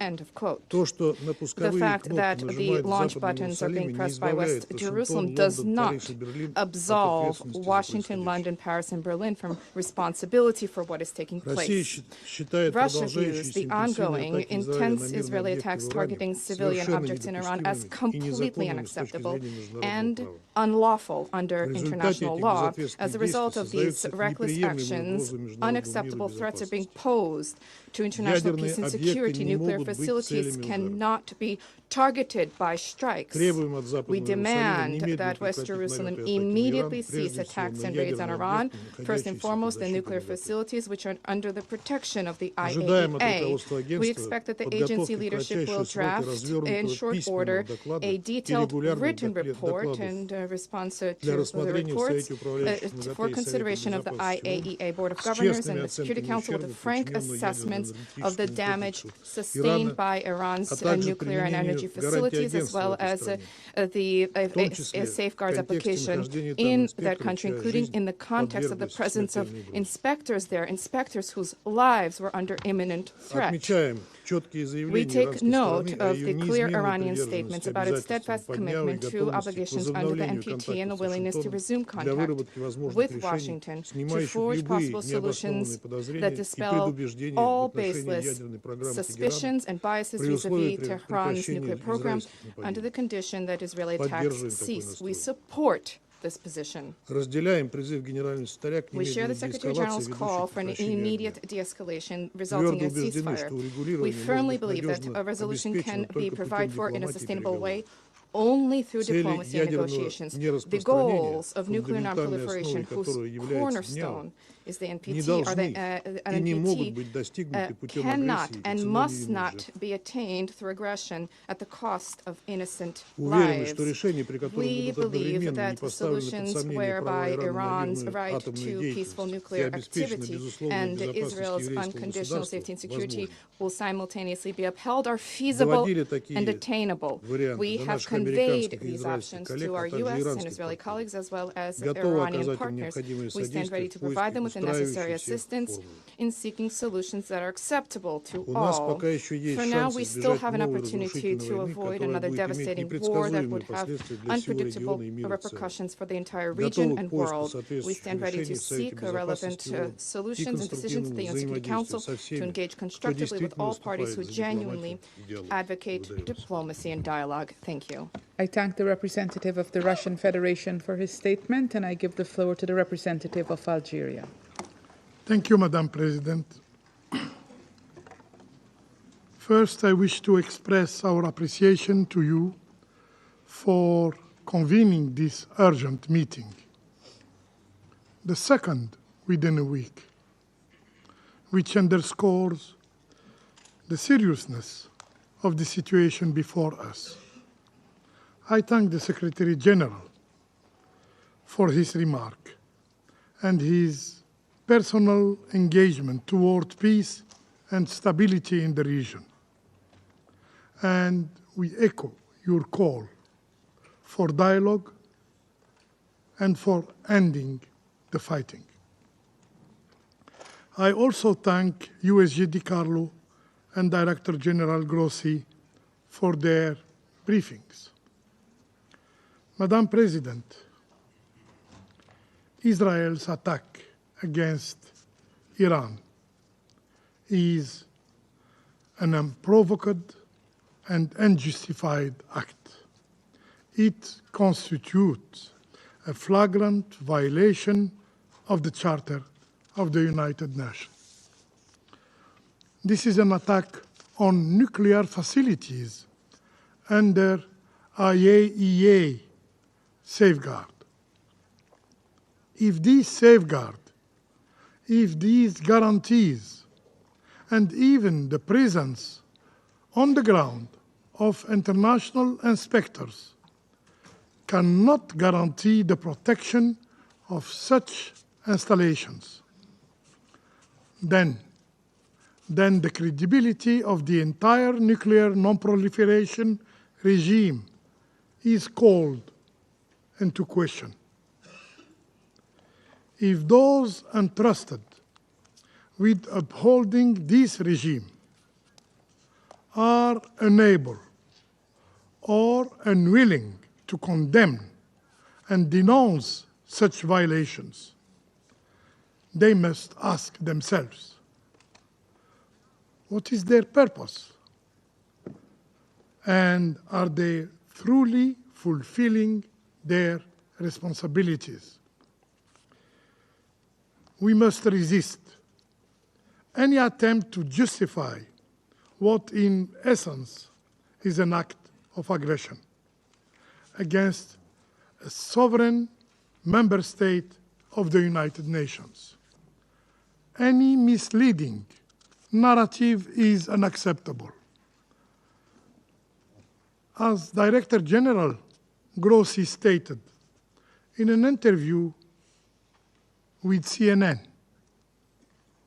End of quote. The fact that the launch buttons are being pressed by West Jerusalem does not absolve Washington, London, Paris, and Berlin from responsibility for what is taking place. Russia views the ongoing intense Israeli attacks targeting civilian objects in Iran as completely unacceptable and unlawful under international law. As a result of these reckless actions, unacceptable threats are being posed to international peace and security. Nuclear facilities cannot be targeted by strikes. We demand that West Jerusalem immediately cease attacks and raids on Iran, first and foremost the nuclear facilities which are under the protection of the IAEA. We expect that the agency leadership will draft in short order a detailed written report in response to the reports for consideration of the IAEA Board of Governors and the Security Council with a frank assessment of the damage sustained by Iran's nuclear and energy facilities, as well as the safeguards application in that country, including in the context of the presence of inspectors there, inspectors whose lives were under imminent threat. We take note of the clear Iranian statements about its steadfast commitment to obligations under the NPT and a willingness to resume contact with Washington to forge possible solutions that dispel all baseless suspicions and biases vis-à-vis Tehran's nuclear program under the condition that Israeli attacks cease. We support this position. We share the Secretary General's call for an immediate de-escalation resulting in a ceasefire. We firmly believe that a resolution can be provided for in a sustainable way only through diplomacy and negotiations. The goals of nuclear non-proliferation, whose cornerstone is the NPT, cannot and must not be attained through aggression at the cost of innocent lives. We believe that solutions whereby Iran's right to peaceful nuclear activity and Israel's unconditional safety and security will simultaneously be upheld are feasible and attainable. We have conveyed these options to our U.S. and Israeli colleagues as well as Iranian partners. We stand ready to provide them with the necessary assistance in seeking solutions that are acceptable to all. For now, we still have an opportunity to avoid another devastating war that would have unpredictable repercussions for the entire region and world. We stand ready to seek relevant solutions and decisions at the UN Security Council to engage constructively with all parties who genuinely advocate diplomacy and dialogue. Thank you. I thank the representative of the Russian Federation for his statement, and I give the floor to the representative of Algeria. Thank you, Madam President. First, I wish to express our appreciation to you for convening this urgent meeting, the second within a week, which underscores the seriousness of the situation before us. I thank the Secretary General for his remark and his personal engagement toward peace and stability in the region. And we echo your call for dialogue and for ending the fighting. I also thank USG DiCarlo and Director General Grossi for their briefings. Madam President, Israel's attack against Iran is an unprovoked and unjustified act. It constitutes a flagrant violation of the Charter of the United Nations. This is an attack on nuclear facilities under IAEA safeguard. If these guarantees, and even the presence on the ground of international inspectors cannot guarantee the protection of such installations, then the credibility of the entire nuclear non-proliferation regime is called into question. If those entrusted with upholding this regime are unable or unwilling to condemn and denounce such violations, they must ask themselves, what is their purpose? And are they truly fulfilling their responsibilities? We must resist any attempt to justify what in essence is an act of aggression against a sovereign member state of the United Nations. Any misleading narrative is unacceptable. As Director General Grossi stated in an interview with CNN,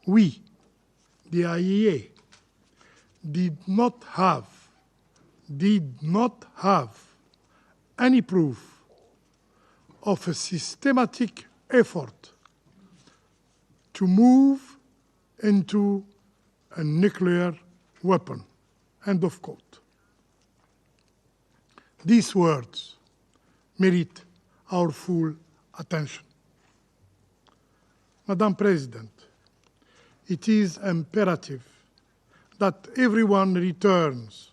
we, the IAEA, did not have any proof of a systematic effort to move into a nuclear weapon. End of quote. These words merit our full attention. Madam President, it is imperative that everyone returns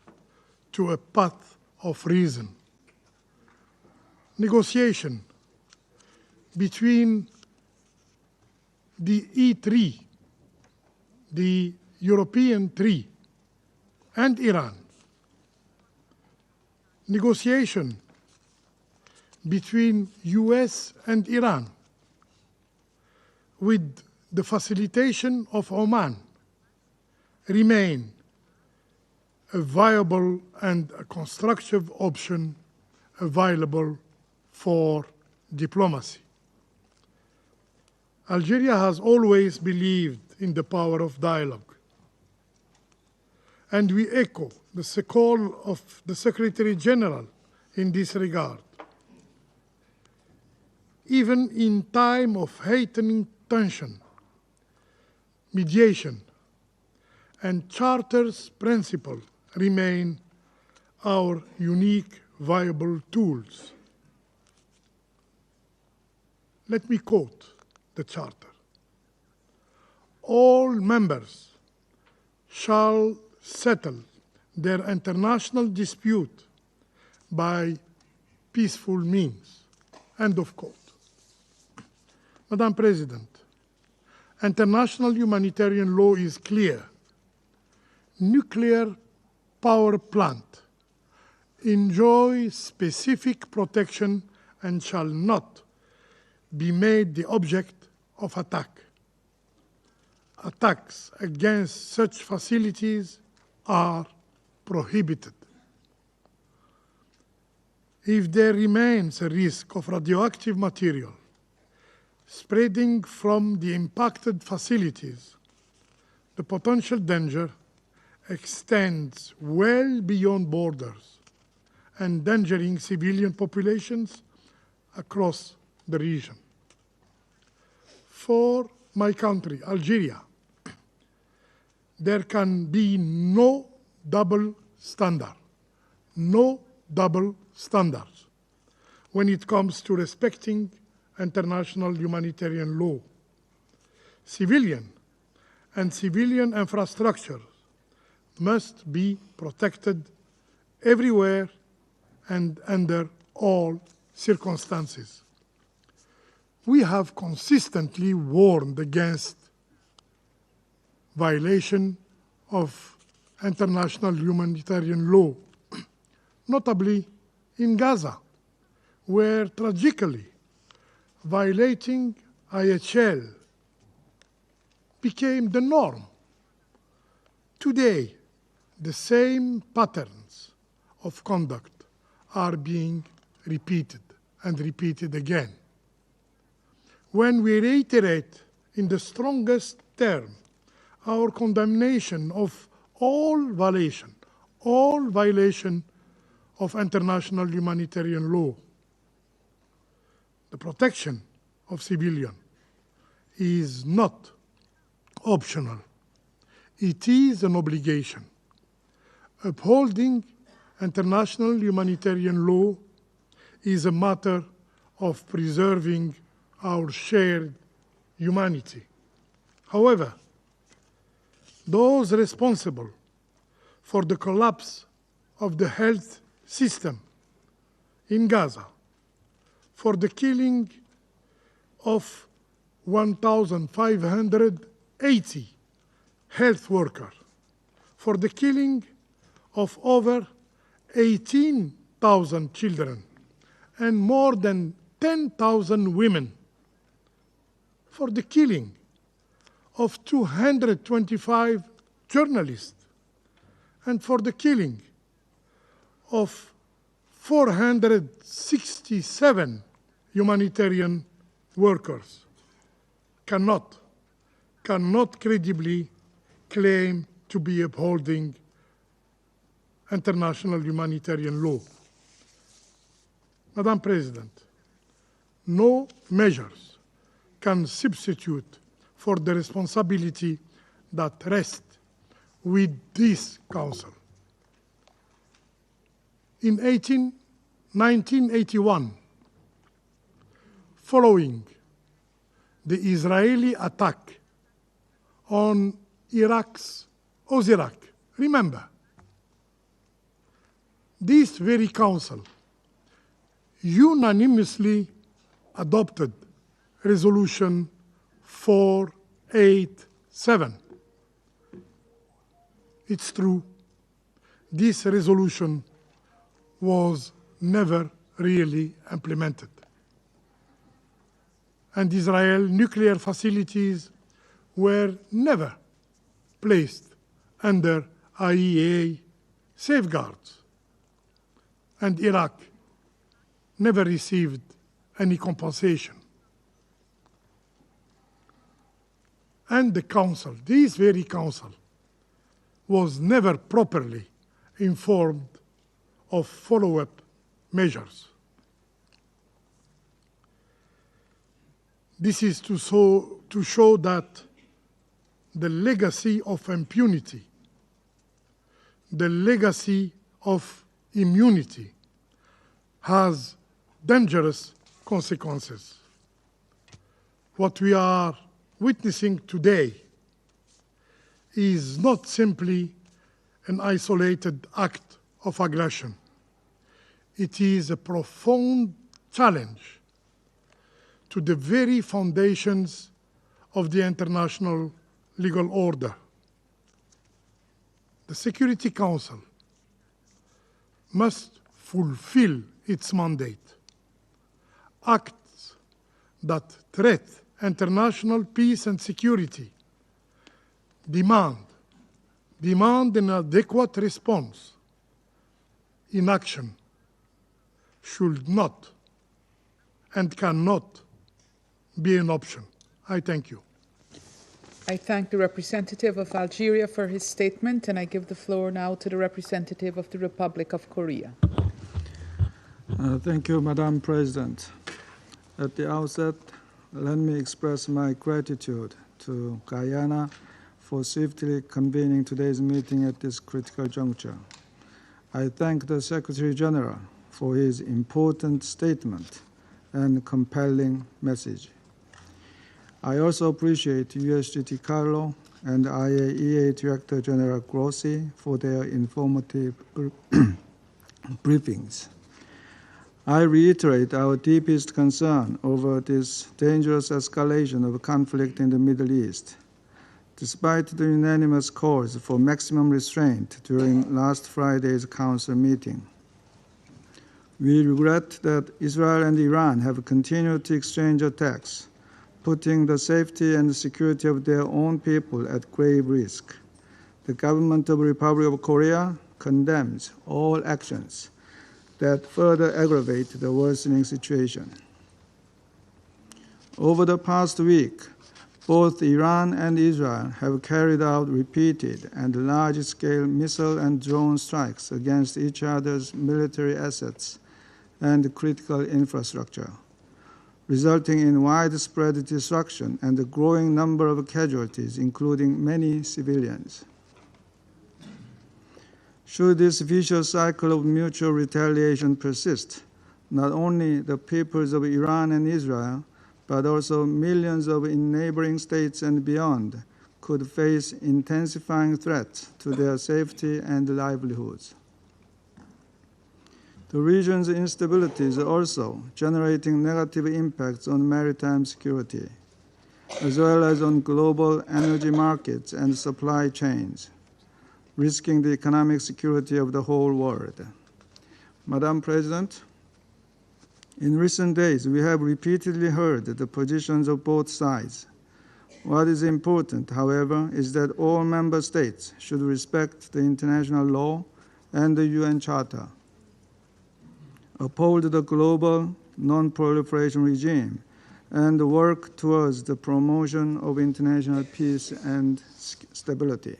to a path of reason. Negotiation between the E3, the European three, and Iran. Negotiation between US and Iran with the facilitation of Oman remain a viable and a constructive option available for diplomacy. Algeria has always believed in the power of dialogue, and we echo the call of the Secretary General in this regard. Even in time of heightening tension, mediation and Charter's principle remain our unique, viable tools. Let me quote the Charter. All members shall settle their international dispute by peaceful means. End of quote. Madam President, international humanitarian law is clear. Nuclear power plant enjoy specific protection and shall not be made the object of attack. Attacks against such facilities are prohibited. If there remains a risk of radioactive material spreading from the impacted facilities, the potential danger extends well beyond borders, endangering civilian populations across the region. For my country, Algeria, there can be no double standard, no double standards when it comes to respecting international humanitarian law. Civilian and civilian infrastructure must be protected everywhere and under all circumstances. We have consistently warned against violation of international humanitarian law, notably in Gaza, where tragically violating IHL became the norm. Today, the same patterns of conduct are being repeated and repeated again. When we reiterate in the strongest term our condemnation of all violation of international humanitarian law, the protection of civilians is not optional. It is an obligation. Upholding international humanitarian law is a matter of preserving our shared humanity. However, those responsible for the collapse of the health system in Gaza, for the killing of 1,580 health workers, for the killing of over 18,000 children and more than 10,000 women, for the killing of 225 journalists, and for the killing of 467 humanitarian workers, cannot credibly claim to be upholding international humanitarian law. Madam President, no measures can substitute for the responsibility that rests with this Council. In 1981, following the Israeli attack on Iraq, remember, this very Council unanimously adopted Resolution 487. It's true, this resolution was never really implemented. And Israel's nuclear facilities were never placed under IAEA safeguards. And Iraq never received any compensation. And the Council, this very Council, was never properly informed of follow-up measures. This is to show that the legacy of impunity, the legacy of immunity, has dangerous consequences. What we are witnessing today is not simply an isolated act of aggression. It is a profound challenge to the very foundations of the international legal order. The Security Council must fulfill its mandate. Acts that threaten international peace and security demand an adequate response. Inaction should not and cannot be an option. I thank you. I thank the representative of Algeria for his statement, and I give the floor now to the representative of the Republic of Korea. Thank you, Madam President. At the outset, let me express my gratitude to Guyana for swiftly convening today's meeting at this critical juncture. I thank the Secretary General for his important statement and compelling message. I also appreciate USGT Carlo and IAEA Director General Grossi for their informative briefings. I reiterate our deepest concern over this dangerous escalation of conflict in the Middle East. Despite the unanimous calls for maximum restraint during last Friday's Council meeting, we regret that Israel and Iran have continued to exchange attacks, putting the safety and security of their own people at grave risk. The government of the Republic of Korea condemns all actions that further aggravate the worsening situation. Over the past week, both Iran and Israel have carried out repeated and large-scale missile and drone strikes against each other's military assets and critical infrastructure, resulting in widespread destruction and a growing number of casualties, including many civilians. Should this vicious cycle of mutual retaliation persist, not only the peoples of Iran and Israel, but also millions in neighboring states and beyond could face intensifying threats to their safety and livelihoods. The region's instability is also generating negative impacts on maritime security, as well as on global energy markets and supply chains, risking the economic security of the whole world. Madam President, in recent days, we have repeatedly heard the positions of both sides. What is important, however, is that all member states should respect the international law and the UN Charter, uphold the global non-proliferation regime, and work towards the promotion of international peace and stability.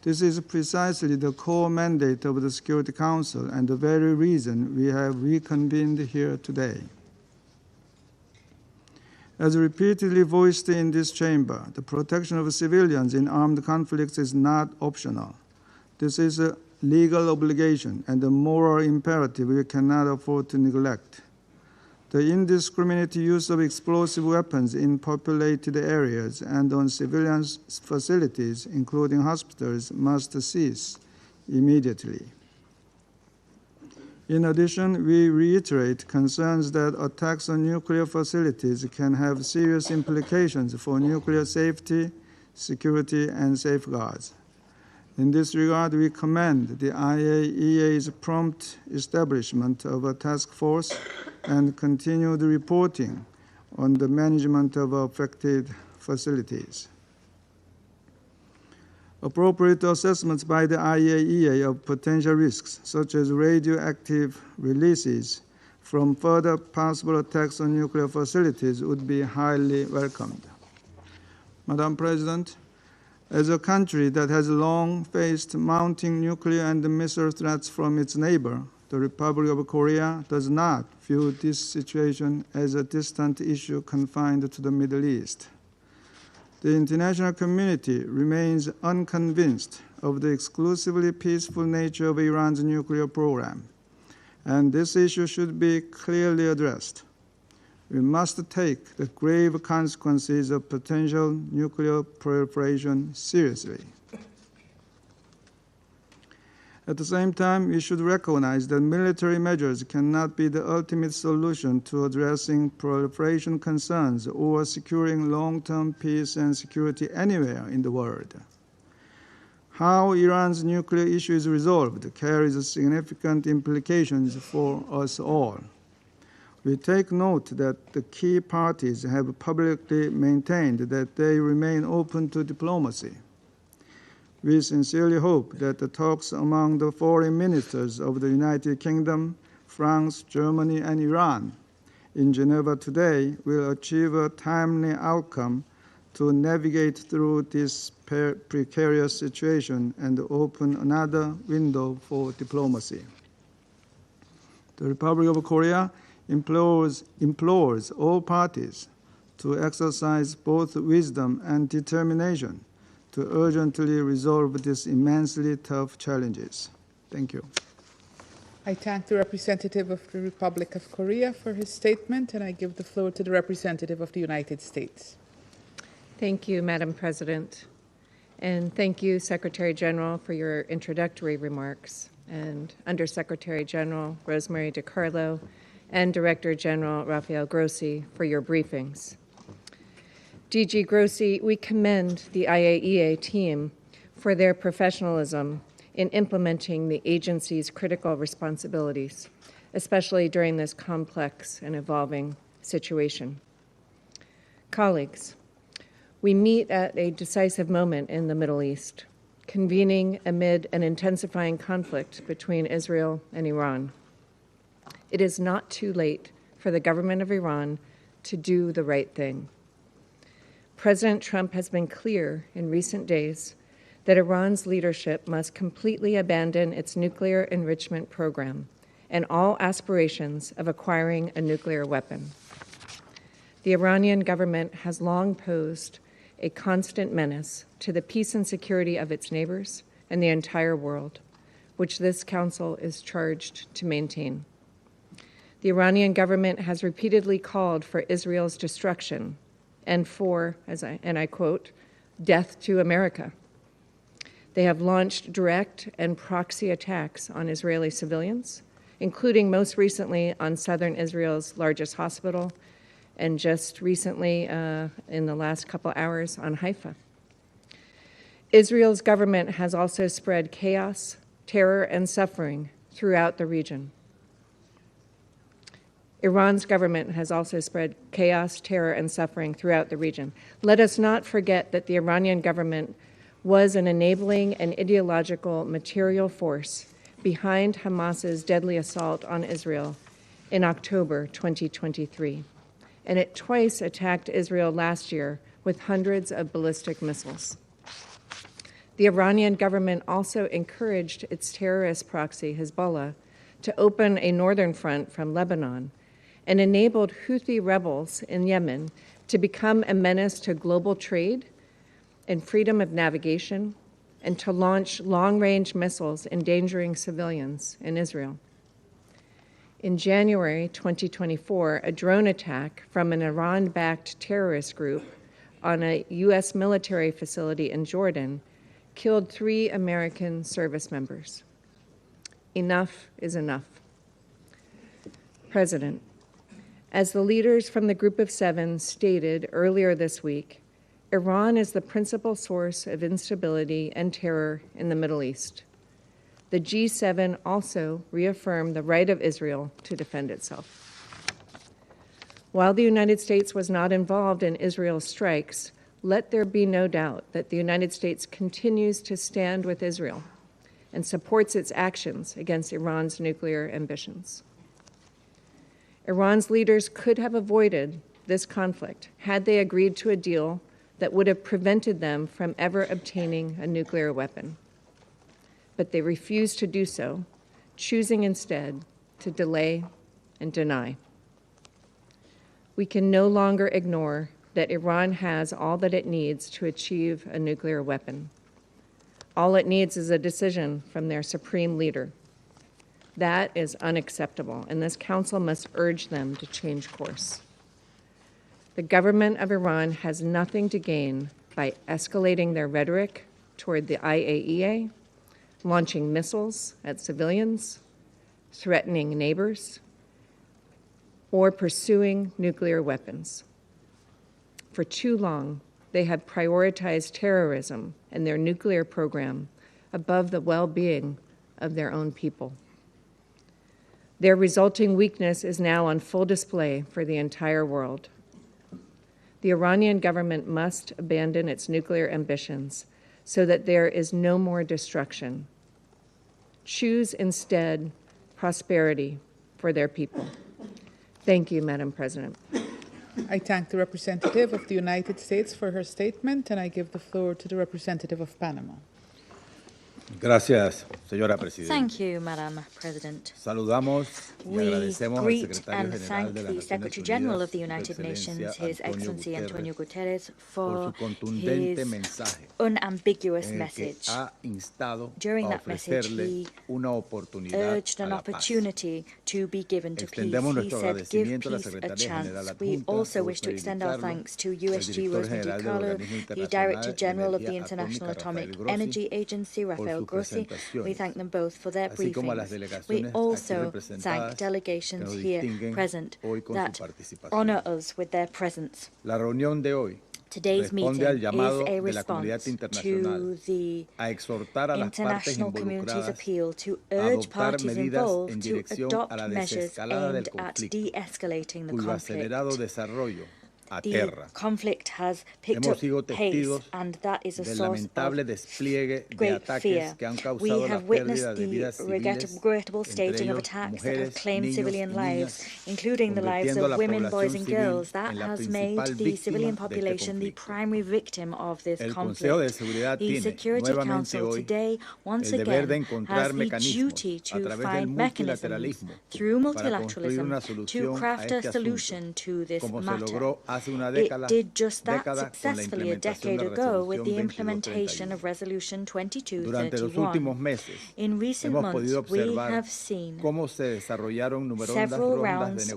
This is precisely the core mandate of the Security Council and the very reason we have reconvened here today. As repeatedly voiced in this chamber, the protection of civilians in armed conflicts is not optional. This is a legal obligation and a moral imperative we cannot afford to neglect. The indiscriminate use of explosive weapons in populated areas and on civilian facilities, including hospitals, must cease immediately. In addition, we reiterate concerns that attacks on nuclear facilities can have serious implications for nuclear safety, security, and safeguards. In this regard, we commend the IAEA's prompt establishment of a task force and continued reporting on the management of affected facilities. Appropriate assessments by the IAEA of potential risks, such as radioactive releases from further possible attacks on nuclear facilities, would be highly welcomed. Madam President, as a country that has long faced mounting nuclear and missile threats from its neighbor, the Republic of Korea does not view this situation as a distant issue confined to the Middle East. The international community remains unconvinced of the exclusively peaceful nature of Iran's nuclear program, and this issue should be clearly addressed. We must take the grave consequences of potential nuclear proliferation seriously. At the same time, we should recognize that military measures cannot be the ultimate solution to addressing proliferation concerns or securing long-term peace and security anywhere in the world. How Iran's nuclear issue is resolved carries significant implications for us all. We take note that the key parties have publicly maintained that they remain open to diplomacy. We sincerely hope that the talks among the foreign ministers of the United Kingdom, France, Germany, and Iran in Geneva today will achieve a timely outcome to navigate through this precarious situation and open another window for diplomacy. The Republic of Korea implores all parties to exercise both wisdom and determination to urgently resolve these immensely tough challenges. Thank you. I thank the representative of the Republic of Korea for his statement, and I give the floor to the representative of the United States. Thank you, Madam President. And thank you, Secretary General, for your introductory remarks. and Undersecretary General Rosemary DiCarlo and Director General Rafael Grossi for your briefings. DG Grossi, we commend the IAEA team for their professionalism in implementing the agency's critical responsibilities, especially during this complex and evolving situation. Colleagues, we meet at a decisive moment in the Middle East, convening amid an intensifying conflict between Israel and Iran. It is not too late for the government of Iran to do the right thing. President Trump has been clear in recent days that Iran's leadership must completely abandon its nuclear enrichment program and all aspirations of acquiring a nuclear weapon. The Iranian government has long posed a constant menace to the peace and security of its neighbors and the entire world, which this council is charged to maintain. The Iranian government has repeatedly called for Israel's destruction and for, and I quote, death to America. They have launched direct and proxy attacks on Israeli civilians, including most recently on southern Israel's largest hospital, and just recently, in the last couple hours, on Haifa. Israel's government has also spread chaos, terror, and suffering throughout the region. Iran's government has also spread chaos, terror, and suffering throughout the region. Let us not forget that the Iranian government was an enabling and ideological material force behind Hamas's deadly assault on Israel in October 2023. And it twice attacked Israel last year with hundreds of ballistic missiles. The Iranian government also encouraged its terrorist proxy, Hezbollah, to open a northern front from Lebanon and enabled Houthi rebels in Yemen to become a menace to global trade and freedom of navigation, and to launch long-range missiles endangering civilians in Israel. In January 2024, a drone attack from an Iran-backed terrorist group on a U.S. military facility in Jordan killed 3 American service members. Enough is enough. President, as the leaders from the Group of 7 stated earlier this week, Iran is the principal source of instability and terror in the Middle East. The G7 also reaffirmed the right of Israel to defend itself. While the United States was not involved in Israel's strikes, let there be no doubt that the United States continues to stand with Israel and supports its actions against Iran's nuclear ambitions. Iran's leaders could have avoided this conflict had they agreed to a deal that would have prevented them from ever obtaining a nuclear weapon. But they refused to do so, choosing instead to delay and deny. We can no longer ignore that Iran has all that it needs to achieve a nuclear weapon. All it needs is a decision from their supreme leader. That is unacceptable, and this council must urge them to change course. The government of Iran has nothing to gain by escalating their rhetoric toward the IAEA, launching missiles at civilians, threatening neighbors, or pursuing nuclear weapons. For too long, they have prioritized terrorism and their nuclear program above the well-being of their own people. Their resulting weakness is now on full display for the entire world. The Iranian government must abandon its nuclear ambitions so that there is no more destruction. Choose instead prosperity for their people. Thank you, Madam President. I thank the representative of the United States for her statement, and I give the floor to the representative of Panama. Gracias, señora Presidenta. Thank you, Madam President. Saludamos y We agradecemos al greet secretario and general thank de las the Naciones Secretary General Unidas, of the United Su Nations, Excelencia His Excellency Antonio Guterres, por for su contundente his mensaje unambiguous en el que message. ha instado During a that message, ofrecerle he una oportunidad urged a an la paz. opportunity to be given to peace. Extendemos He nuestro said, give agradecimiento a la peace a Secretaría chance. General We Adjunta, also wish to Rosemary extend our DiCarlo, thanks to el USG Director Rosemary General del DiCarlo, Organismo the Director Internacional de General of the Energía International Atómica, Atomic Rafael Grossi, Energy Agency, por Rafael Rafael sus Grossi. We presentaciones, thank them both for their así como a las briefings. We delegaciones aquí also representadas thank que delegations nos here distinguen present hoy con su that participación. honor us with their presence. La reunión de hoy Today's responde meeting al is llamado a de la comunidad response internacional to the a exhortar a las partes international community's involucradas appeal to a urge adoptar parties medidas en involved to dirección adopt a la measures desescalada del aimed at conflicto, de-escalating the cuyo conflict. acelerado desarrollo The aterra. conflict has picked Hemos up sido pace, testigos and that is a del source lamentable of despliegue de great ataques fear. que han We causado la have pérdida witnessed de the vidas civiles, regrettable entre staging of ellos attacks that have mujeres, claimed niños civilian y lives, niñas, including the lives convirtiendo a of la women, boys población and civil girls. That en la has made principal the civilian víctima de este population the conflicto. primary victim of this El Consejo de conflict. Seguridad The tiene Security nuevamente Council hoy today, once el deber de again, encontrar has the mecanismos duty a to través del find mechanisms multilateralismo through para construir multilateralism una to solución a craft a este solution asunto, to this como se matter. logró hace una It década did just that con la successfully a implementación decade de la ago with Resolución the implementation 2231. of Resolution Durante los últimos 2231. meses In recent hemos podido months, we observar have seen cómo se desarrollaron numerosas several rondas de rounds of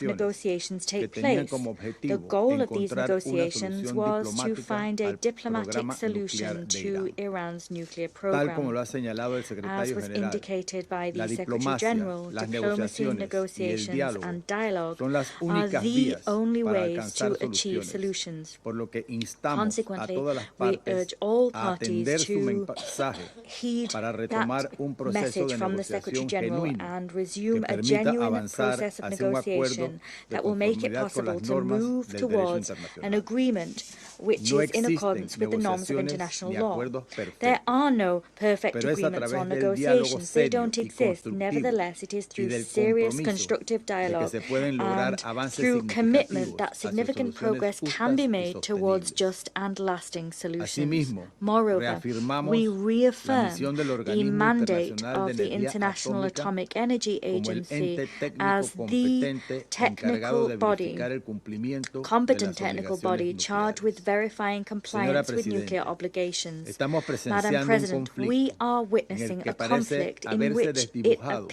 negociaciones negotiations que take tenían place. como The objetivo goal of these encontrar una negotiations solución was to diplomática find a al diplomatic programa solution nuclear de to Irán. Iran's nuclear Tal como program. lo ha señalado el As secretario was general, indicated by la the Secretary diplomacia, General, las diplomacy, negociaciones y el negotiations, diálogo and dialogue son las are únicas the vías only para ways alcanzar to achieve soluciones, solutions. por lo que instamos a Consequently, todas las we partes urge all a atender parties su to mensaje heed para that retomar un proceso message de from the Secretary negociación General genuino and que resume a permita genuine avanzar process of hacia un acuerdo negotiation de that will make it conformidad con possible las to normas move del derecho towards an internacional. agreement which No is in existen accordance with the norms of negociaciones international ni law. acuerdos There perfectos, are no perfect pero es a agreements través or del diálogo negotiations. They serio don't y exist. constructivo Nevertheless, it is y through del serious, compromiso constructive de que dialogue se pueden lograr and avances through commitment significativos that hacia significant soluciones progress can justas be y made towards sostenibles. just and lasting solutions. Asimismo, Moreover, reafirmamos we la reaffirm misión del the Organismo mandate Internacional de of the Energía International Atómica Atomic Energy como el Agency ente técnico as the competente encargado technical de body, verificar el cumplimiento de competent las technical obligaciones body charged with nucleares. verifying Señora compliance with nuclear Presidenta, obligations. estamos Madam presenciando un President, we conflicto are en el witnessing que a parece conflict in haberse which it desdibujado la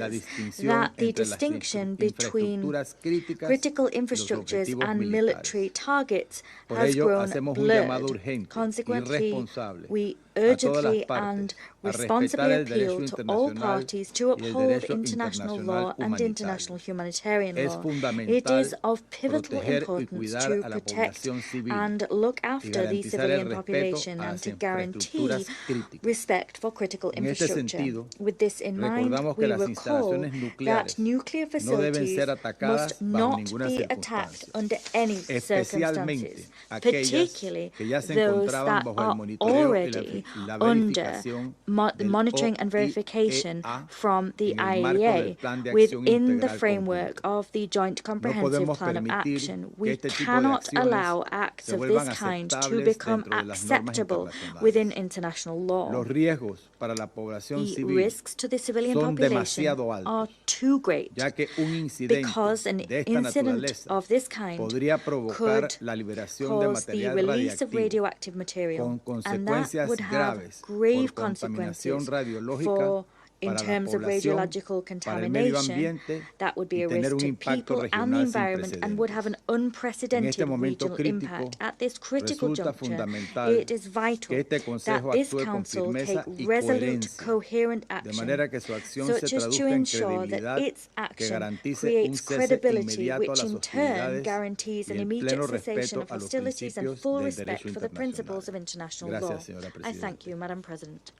appears distinción that the entre las distinction between infraestructuras críticas critical y los infrastructures objetivos and military militares. targets Por has ello, grown hacemos un llamado blurred. urgente y Consequently, responsable we a todas las urgently partes and a respetar responsibly el appeal derecho to all internacional parties to y el uphold derecho international internacional law and humanitario. international humanitarian Es law. It fundamental is of pivotal proteger y importance cuidar to a la protect población civil and look y after the garantizar el civilian respeto population a and las to guarantee infraestructuras críticas. respect for critical En este infrastructure. sentido, With this in mind, recordamos que we las recall instalaciones that nucleares nuclear no deben facilities ser atacadas must bajo not ninguna be attacked circunstancia, under any especialmente circumstances, aquellas particularly que ya se those encontraban that bajo el are monitoreo y already la under verificación the del monitoring and verification OIEA from the en el marco del IAEA Plan de Acción within the Integral framework Conjunto. of the Joint No Comprehensive podemos Plan of permitir Action. que We este tipo de cannot acciones allow acts se of vuelvan this kind to aceptables become dentro de las normas acceptable internacionales. within international law. Los riesgos para la población The civil risks to the civilian son population demasiado are altos, too great ya que un incidente because an de esta incident naturaleza of this kind podría provocar could la liberación de cause the material release of radiactivo radioactive material, con and that consecuencias would have graves grave por contaminación consequences radiológica for in para la terms of población, radiological para el medio contamination. ambiente That would be y a tener risk un to impacto people and the regional sin environment and would have an precedentes. En unprecedented este momento regional crítico, impact. At this critical resulta juncture, fundamental it is vital que este that Consejo this actúe con Council take firmeza y resolute, coherencia, coherent de action, manera que su acción such se as to traduzca en ensure that credibilidad its que action garantice un creates cese credibility, inmediato a which las in turn hostilidades guarantees y an el immediate pleno cessation respeto of a los hostilities and principios full del respect derecho for the principles of internacional. international law. Gracias, señora I thank Presidenta. you, Madam President.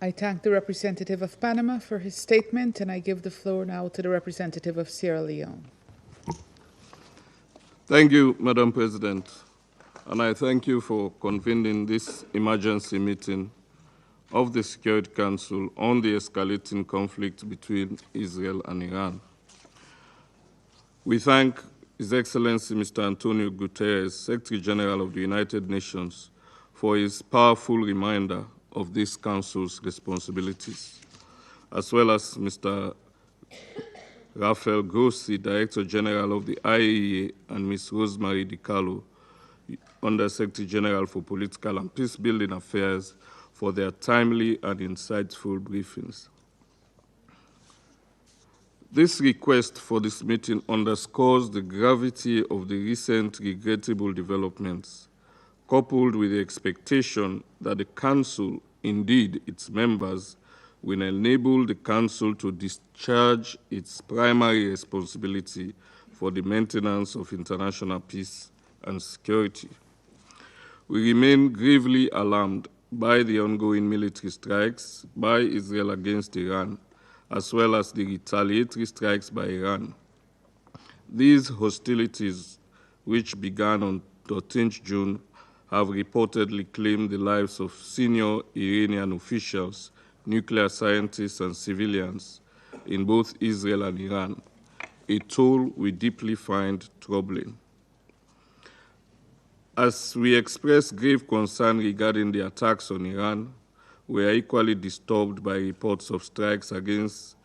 I thank the representative of Panama for his statement, and I give the floor now to the representative of Sierra Leone. Thank you, Madam President, and I thank you for convening this emergency meeting of the Security Council on the escalating conflict between Israel and Iran. We thank His Excellency Mr. Antonio Guterres, Secretary General of the United Nations, for his powerful reminder of this Council's responsibilities, as well as Mr. Rafael Grossi, Director General of the IAEA, and Ms. Rosemary DiCarlo, Under Secretary General for Political and Peacebuilding Affairs, for their timely and insightful briefings. This request for this meeting underscores the gravity of the recent regrettable developments, coupled with the expectation that the Council, indeed its members, will enable the Council to discharge its primary responsibility for the maintenance of international peace and security. We remain gravely alarmed by the ongoing military strikes by Israel against Iran, as well as the retaliatory strikes by Iran. These hostilities, which began on 13th June, have reportedly claimed the lives of senior Iranian officials, nuclear scientists, and civilians in both Israel and Iran, a toll we deeply find troubling. As we express grave concern regarding the attacks on Iran, we are equally disturbed by reports of strikes against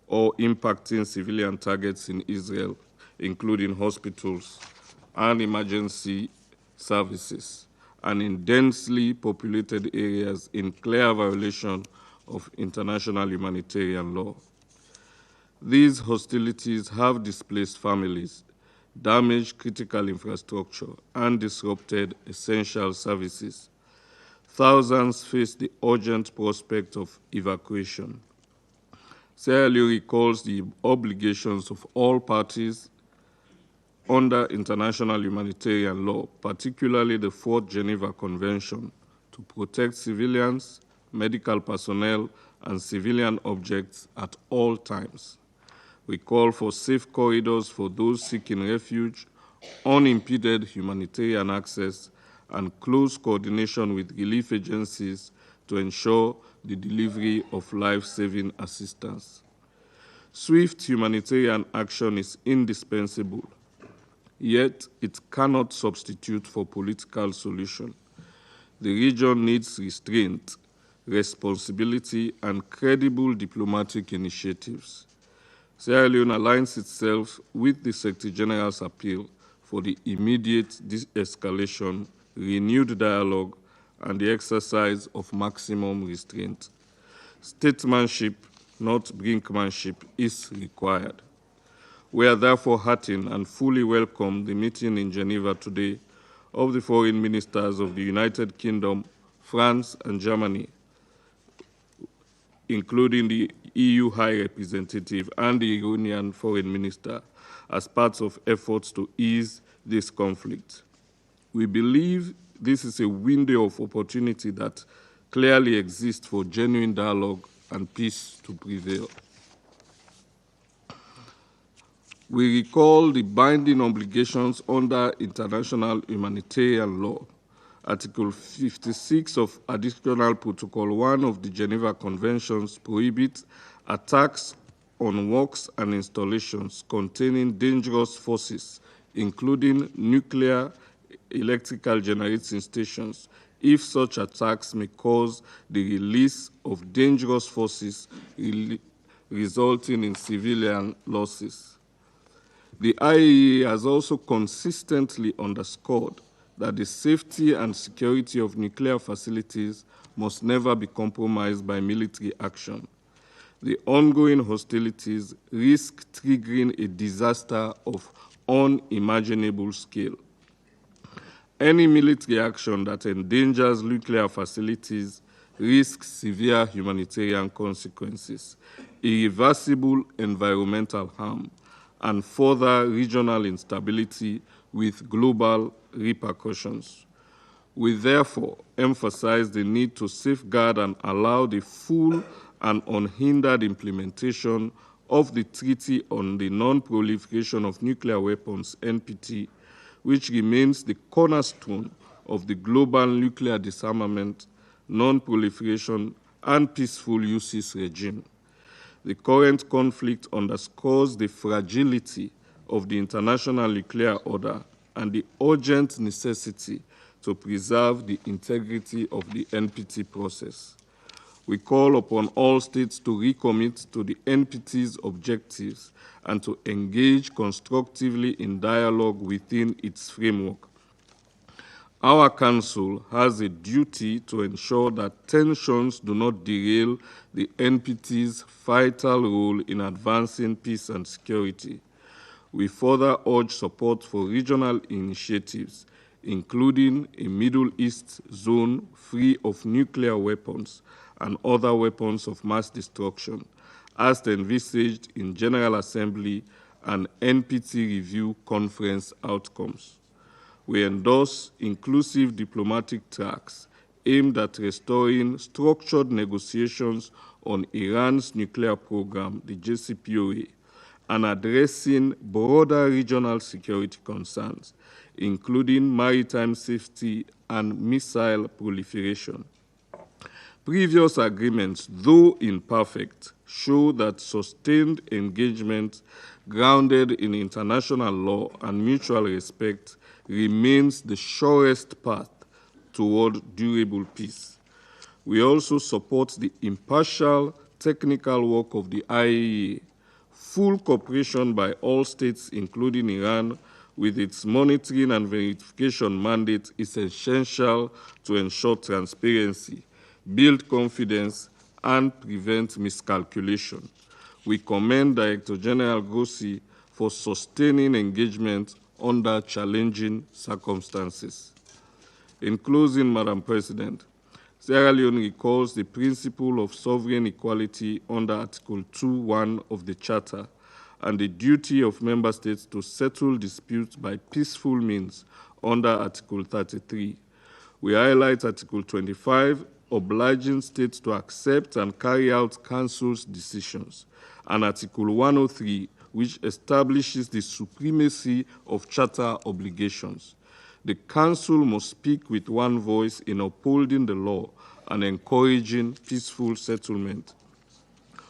or impacting civilian targets in Israel, including hospitals and emergency services, and in densely populated areas in clear violation of international humanitarian law. These hostilities have displaced families, damaged critical infrastructure, and disrupted essential services. Thousands face the urgent prospect of evacuation. Sierra Leone recalls the obligations of all parties under international humanitarian law, particularly the Fourth Geneva Convention, to protect civilians, medical personnel, and civilian objects at all times. We call for safe corridors for those seeking refuge, unimpeded humanitarian access, and close coordination with relief agencies to ensure the delivery of life-saving assistance. Swift humanitarian action is indispensable, yet it cannot substitute for political solution. The region needs restraint, responsibility, and credible diplomatic initiatives. Sierra Leone aligns itself with the Secretary General's appeal for the immediate de-escalation, renewed dialogue, and the exercise of maximum restraint. Statesmanship, not brinkmanship, is required. We are therefore heartened and fully welcome the meeting in Geneva today of the foreign ministers of the United Kingdom, France, and Germany, including the EU High Representative and the Iranian Foreign Minister, as part of efforts to ease this conflict. We believe this is a window of opportunity that clearly exists for genuine dialogue and peace to prevail. We recall the binding obligations under international humanitarian law. Article 56 of Additional Protocol 1 of the Geneva Conventions prohibits attacks on works and installations containing dangerous forces, including nuclear, electrical generating stations, if such attacks may cause the release of dangerous forces resulting in civilian losses. The IAEA has also consistently underscored that the safety and security of nuclear facilities must never be compromised by military action. The ongoing hostilities risk triggering a disaster of unimaginable scale. Any military action that endangers nuclear facilities risks severe humanitarian consequences, irreversible environmental harm, and further regional instability with global repercussions. We therefore emphasize the need to safeguard and allow the full and unhindered implementation of the Treaty on the Non-Proliferation of Nuclear Weapons, NPT, which remains the cornerstone of the global nuclear disarmament, non-proliferation, and peaceful uses regime. The current conflict underscores the fragility of the international nuclear order and the urgent necessity to preserve the integrity of the NPT process. We call upon all states to recommit to the NPT's objectives and to engage constructively in dialogue within its framework. Our Council has a duty to ensure that tensions do not derail the NPT's vital role in advancing peace and security. We further urge support for regional initiatives including a Middle East zone free of nuclear weapons and other weapons of mass destruction, as envisaged in General Assembly and NPT review conference outcomes. We endorse inclusive diplomatic tracks aimed at restoring structured negotiations on Iran's nuclear program, the JCPOA, and addressing broader regional security concerns, including maritime safety and missile proliferation. Previous agreements, though imperfect, show that sustained engagement grounded in international law and mutual respect remains the surest path toward durable peace. We also support the impartial technical work of the IAEA. Full cooperation by all states, including Iran, with its monitoring and verification mandate is essential to ensure transparency, build confidence, and prevent miscalculation. We commend Director General Grossi for sustaining engagement under challenging circumstances. In closing, Madam President, Sierra Leone recalls the principle of sovereign equality under Article 2.1 of the Charter and the duty of member states to settle disputes by peaceful means under Article 33. We highlight Article 25, obliging states to accept and carry out Council's decisions, and Article 103, which establishes the supremacy of Charter obligations. The Council must speak with one voice in upholding the law and encouraging peaceful settlement.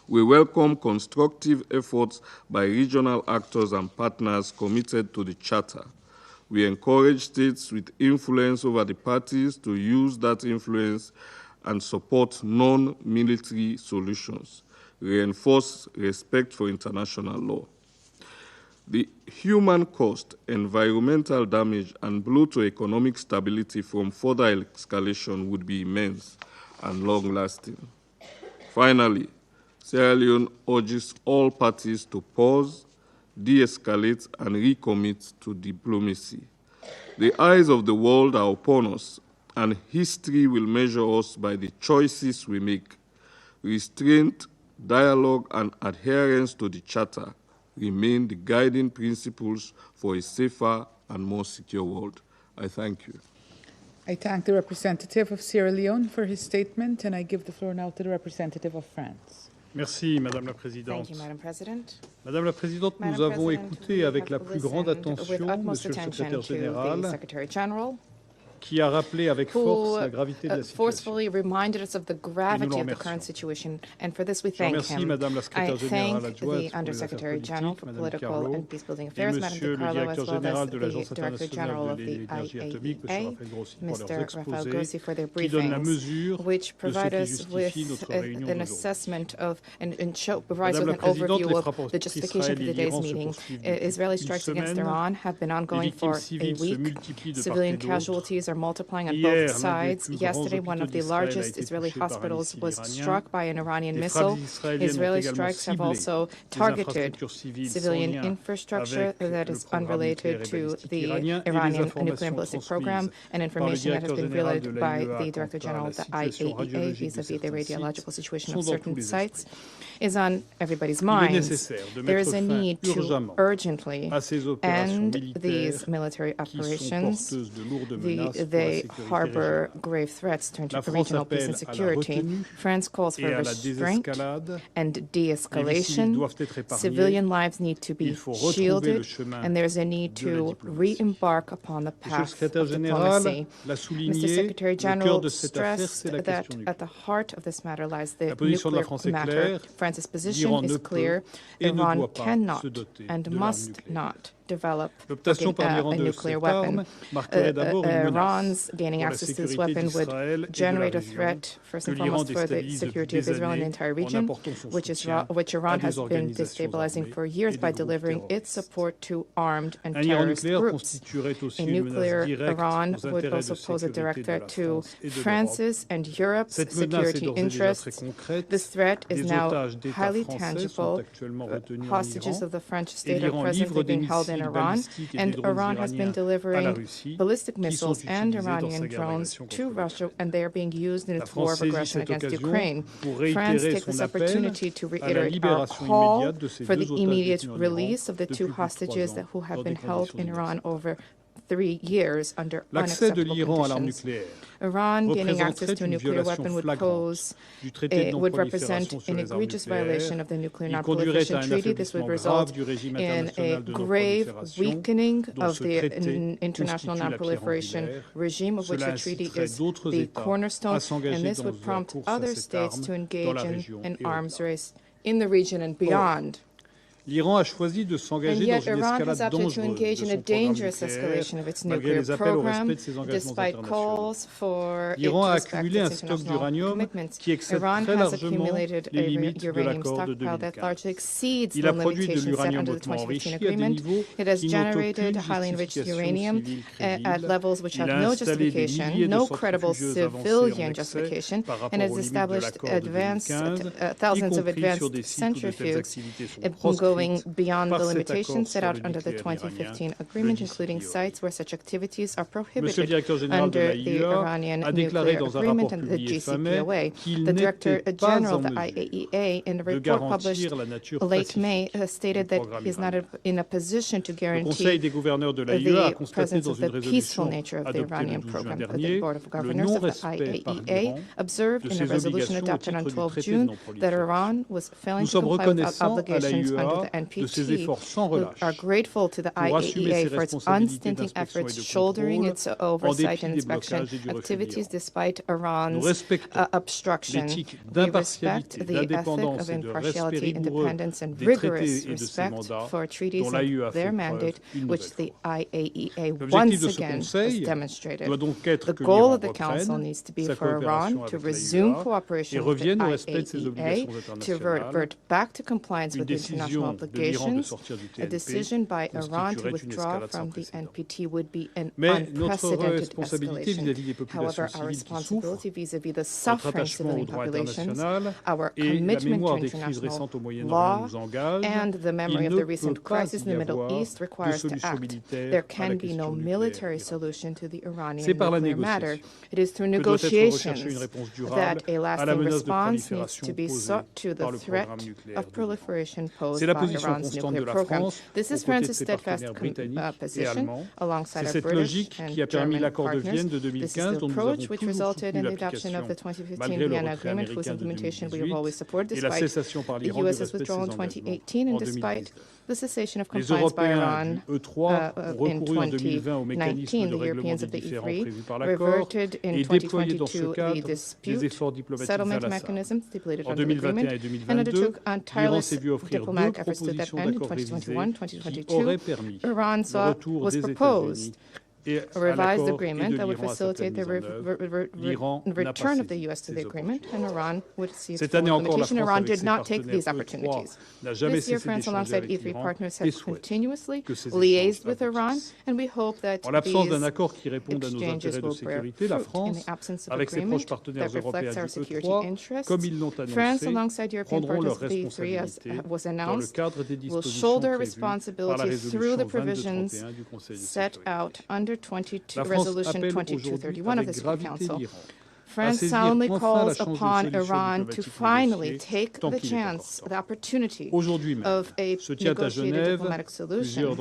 We welcome constructive efforts by regional actors and partners committed to the Charter. We encourage states with influence over the parties to use that influence and support non-military solutions, reinforce respect for international law. The human cost, environmental damage, and blow to economic stability from further escalation would be immense and long-lasting. Finally, Sierra Leone urges all parties to pause, de-escalate, and recommit to diplomacy. The eyes of the world are upon us, and history will measure us by the choices we make. Restraint, dialogue, and adherence to the Charter remain the guiding principles for a safer and more secure world. I thank you. I thank the representative of Sierra Leone for his statement, and I give the floor now to the representative of France. Merci, Madame la Présidente. Thank you, Madam President. Madame la Présidente, nous avons écouté avec la plus grande attention Monsieur le Secrétaire Général, qui a rappelé avec force la gravité de la situation. Forcefully reminded us of the gravity of the current situation, and for this we thank him. I thank the Undersecretary General for Political and Peacebuilding Affairs, Madame Di Carlo, as well as the Director General of the IAEA, Mr. Rafael Grossi, for their briefings, which provide us with an assessment of and provides us an overview of the justification for today's meeting. Israeli strikes against Iran have been ongoing for a week. Civilian casualties are multiplying on both sides. Yesterday, one of the largest Israeli hospitals was struck by an Iranian missile. Israeli strikes have also targeted civilian infrastructure that is unrelated to the Iranian nuclear and ballistic program, and information that has been relayed by the Director General of the IAEA vis-à-vis the radiological situation of certain sites is on everybody's minds. There is a need to urgently end these military operations. They harbor grave threats to regional peace and security. France calls for restraint and de-escalation. Civilian lives need to be shielded, and there's a need to re-embark upon the path of diplomacy. Mr. Secretary General stressed that at the heart of this matter lies the nuclear matter. France's position is clear. Iran cannot and must not develop a nuclear weapon. Iran's gaining access to this weapon would generate a threat, first and foremost, for the security of Israel and the entire region, which Iran has been destabilizing for years by delivering its support to armed and terrorist groups. A nuclear Iran would also pose a direct threat to France's and Europe's security interests. This threat is now highly tangible. Hostages of the French state are presently being held in within Iran, and Iran has been delivering ballistic missiles and Iranian drones to Russia, and they are being used in its war of aggression against Ukraine. France takes this opportunity to reiterate our call for the immediate release of the two hostages who have been held in Iran over 3 years under unacceptable conditions. Iran gaining access to a nuclear weapon would represent an egregious violation of the Nuclear Non-Proliferation Treaty. This would result in a grave weakening of the international non-proliferation regime, of which the treaty is the cornerstone, and this would prompt other states to engage in an arms race in the region and beyond. L'Iran a choisi de s'engager dans une escalade dangereuse de son programme nucléaire, malgré les appels au respect de ses engagements internationaux. L'Iran a accumulé un stock d'uranium qui excède très largement les limites de l'accord de 2015. Il a produit de l'uranium hautement enrichi à des niveaux qui n'ont aucune justification civile crédible. Il a installé des milliers de centrifugeuses avancées par rapport aux limites de l'accord de 2015, y compris sur des sites où de telles activités sont proscrites going beyond the limitations set out under the 2015 agreement, including sites where such activities are prohibited under the Iranian nuclear agreement and the JCPOA. The Director General of the IAEA, in a report published late May, stated that he is not in a position to guarantee the presence of the peaceful nature of the Iranian program. The Board of Governors of the IAEA observed in a resolution adopted on 12 June that Iran was failing to comply with obligations under the NPT. We are grateful to the IAEA for its unstinting efforts shouldering its oversight and inspection activities despite Iran's obstruction. We respect the ethic of impartiality, independence, and rigorous respect for treaties and their mandate, which the IAEA once again has demonstrated. The goal of the Council needs to be for Iran to resume cooperation with the IAEA, to revert back to compliance with international obligations. A decision by Iran to withdraw from the NPT would be an unprecedented escalation. However, our responsibility vis-à-vis the suffering civilian populations, our commitment to international law, and the memory of the recent crisis in the Middle East requires to act. There can be no military solution to the Iranian nuclear matter. It is through negotiations that a lasting response needs to be sought to the threat of proliferation posed by Iran's nuclear program. This is France's steadfast position alongside our British and German partners. This is the approach which resulted in the adoption of the 2015 Vienna Agreement, whose implementation we have always supported despite the U.S.'s withdrawal in 2018 and despite the cessation of compliance by Iran in 2019. The Europeans of the E3 reverted in 2022 the dispute settlement mechanism stipulated under the agreement and undertook tireless diplomatic efforts to that end in 2021, 2022. Iran was proposed a revised agreement that would facilitate the return of the U.S. to the agreement, and Iran would see its full implementation. Iran did not take these opportunities. This year, France, alongside E3 partners, has continuously liaised with Iran, and we hope that these exchanges will bear fruit. In the absence of agreement that reflects our security interests, France, alongside European partners of the E3, as was announced, will shoulder responsibility through the provisions set out under Resolution 2231 of the Security Council. France soundly calls upon Iran to finally take the chance, the opportunity of a negotiated diplomatic solution.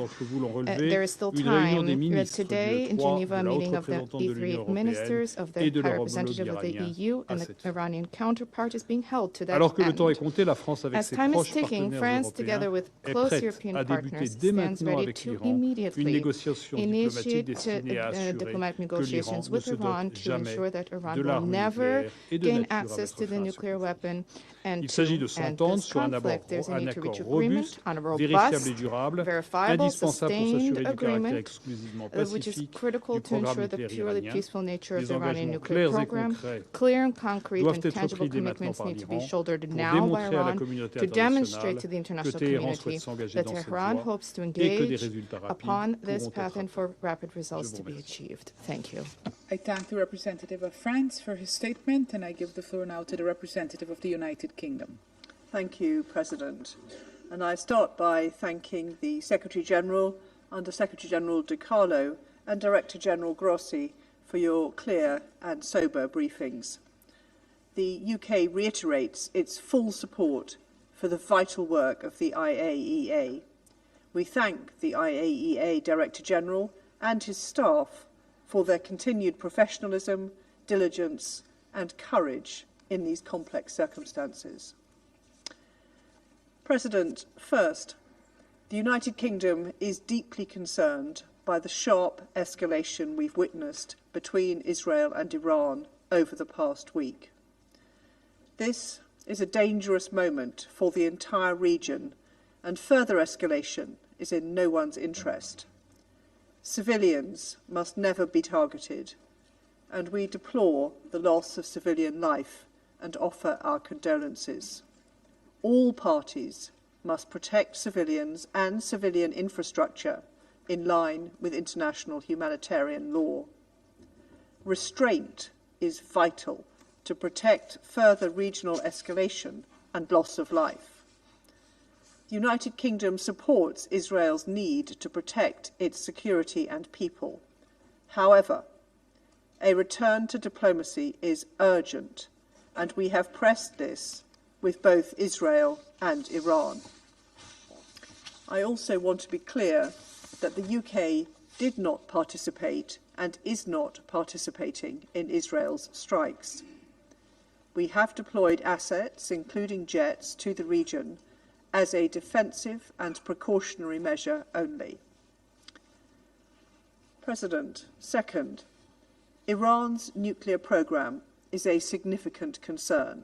There is still time. Today in Geneva, a meeting of the E3 ministers, of the High Representative of the EU and the Iranian counterpart is being held to that end. As time is ticking, France, together with close European partners, stands ready to immediately initiate diplomatic negotiations with Iran to ensure that Iran will never gain access to the nuclear weapon and to end this conflict. There's a need to reach agreement on a robust, verifiable, sustained agreement, which is critical to ensure the purely peaceful nature of the Iranian nuclear program. Clear and concrete and tangible commitments need to be shouldered now by Iran to demonstrate to the international community that Tehran hopes to engage upon this path and for rapid results to be achieved. Thank you. I thank the representative of France for his statement, and I give the floor now to the representative of the United Kingdom. Thank you, President. And I start by thanking the Secretary-General Under Secretary General De Carlo and Director General Grossi for your clear and sober briefings. The UK reiterates its full support for the vital work of the IAEA. We thank the IAEA Director General and his staff for their continued professionalism, diligence and courage in these complex circumstances. President, first, the United Kingdom is deeply concerned by the sharp escalation we've witnessed between Israel and Iran over the past week. This is a dangerous moment for the entire region, and further escalation is in no one's interest. Civilians must never be targeted, and we deplore the loss of civilian life and offer our condolences. All parties must protect civilians and civilian infrastructure in line with international humanitarian law. Restraint is vital to protect further regional escalation and loss of life. The United Kingdom supports Israel's need to protect its security and people. However, a return to diplomacy is urgent, and we have pressed this with both Israel and Iran. I also want to be clear that the UK did not participate and is not participating in Israel's strikes. We have deployed assets, including jets, to the region as a defensive and precautionary measure only. President, second, Iran's nuclear program is a significant concern.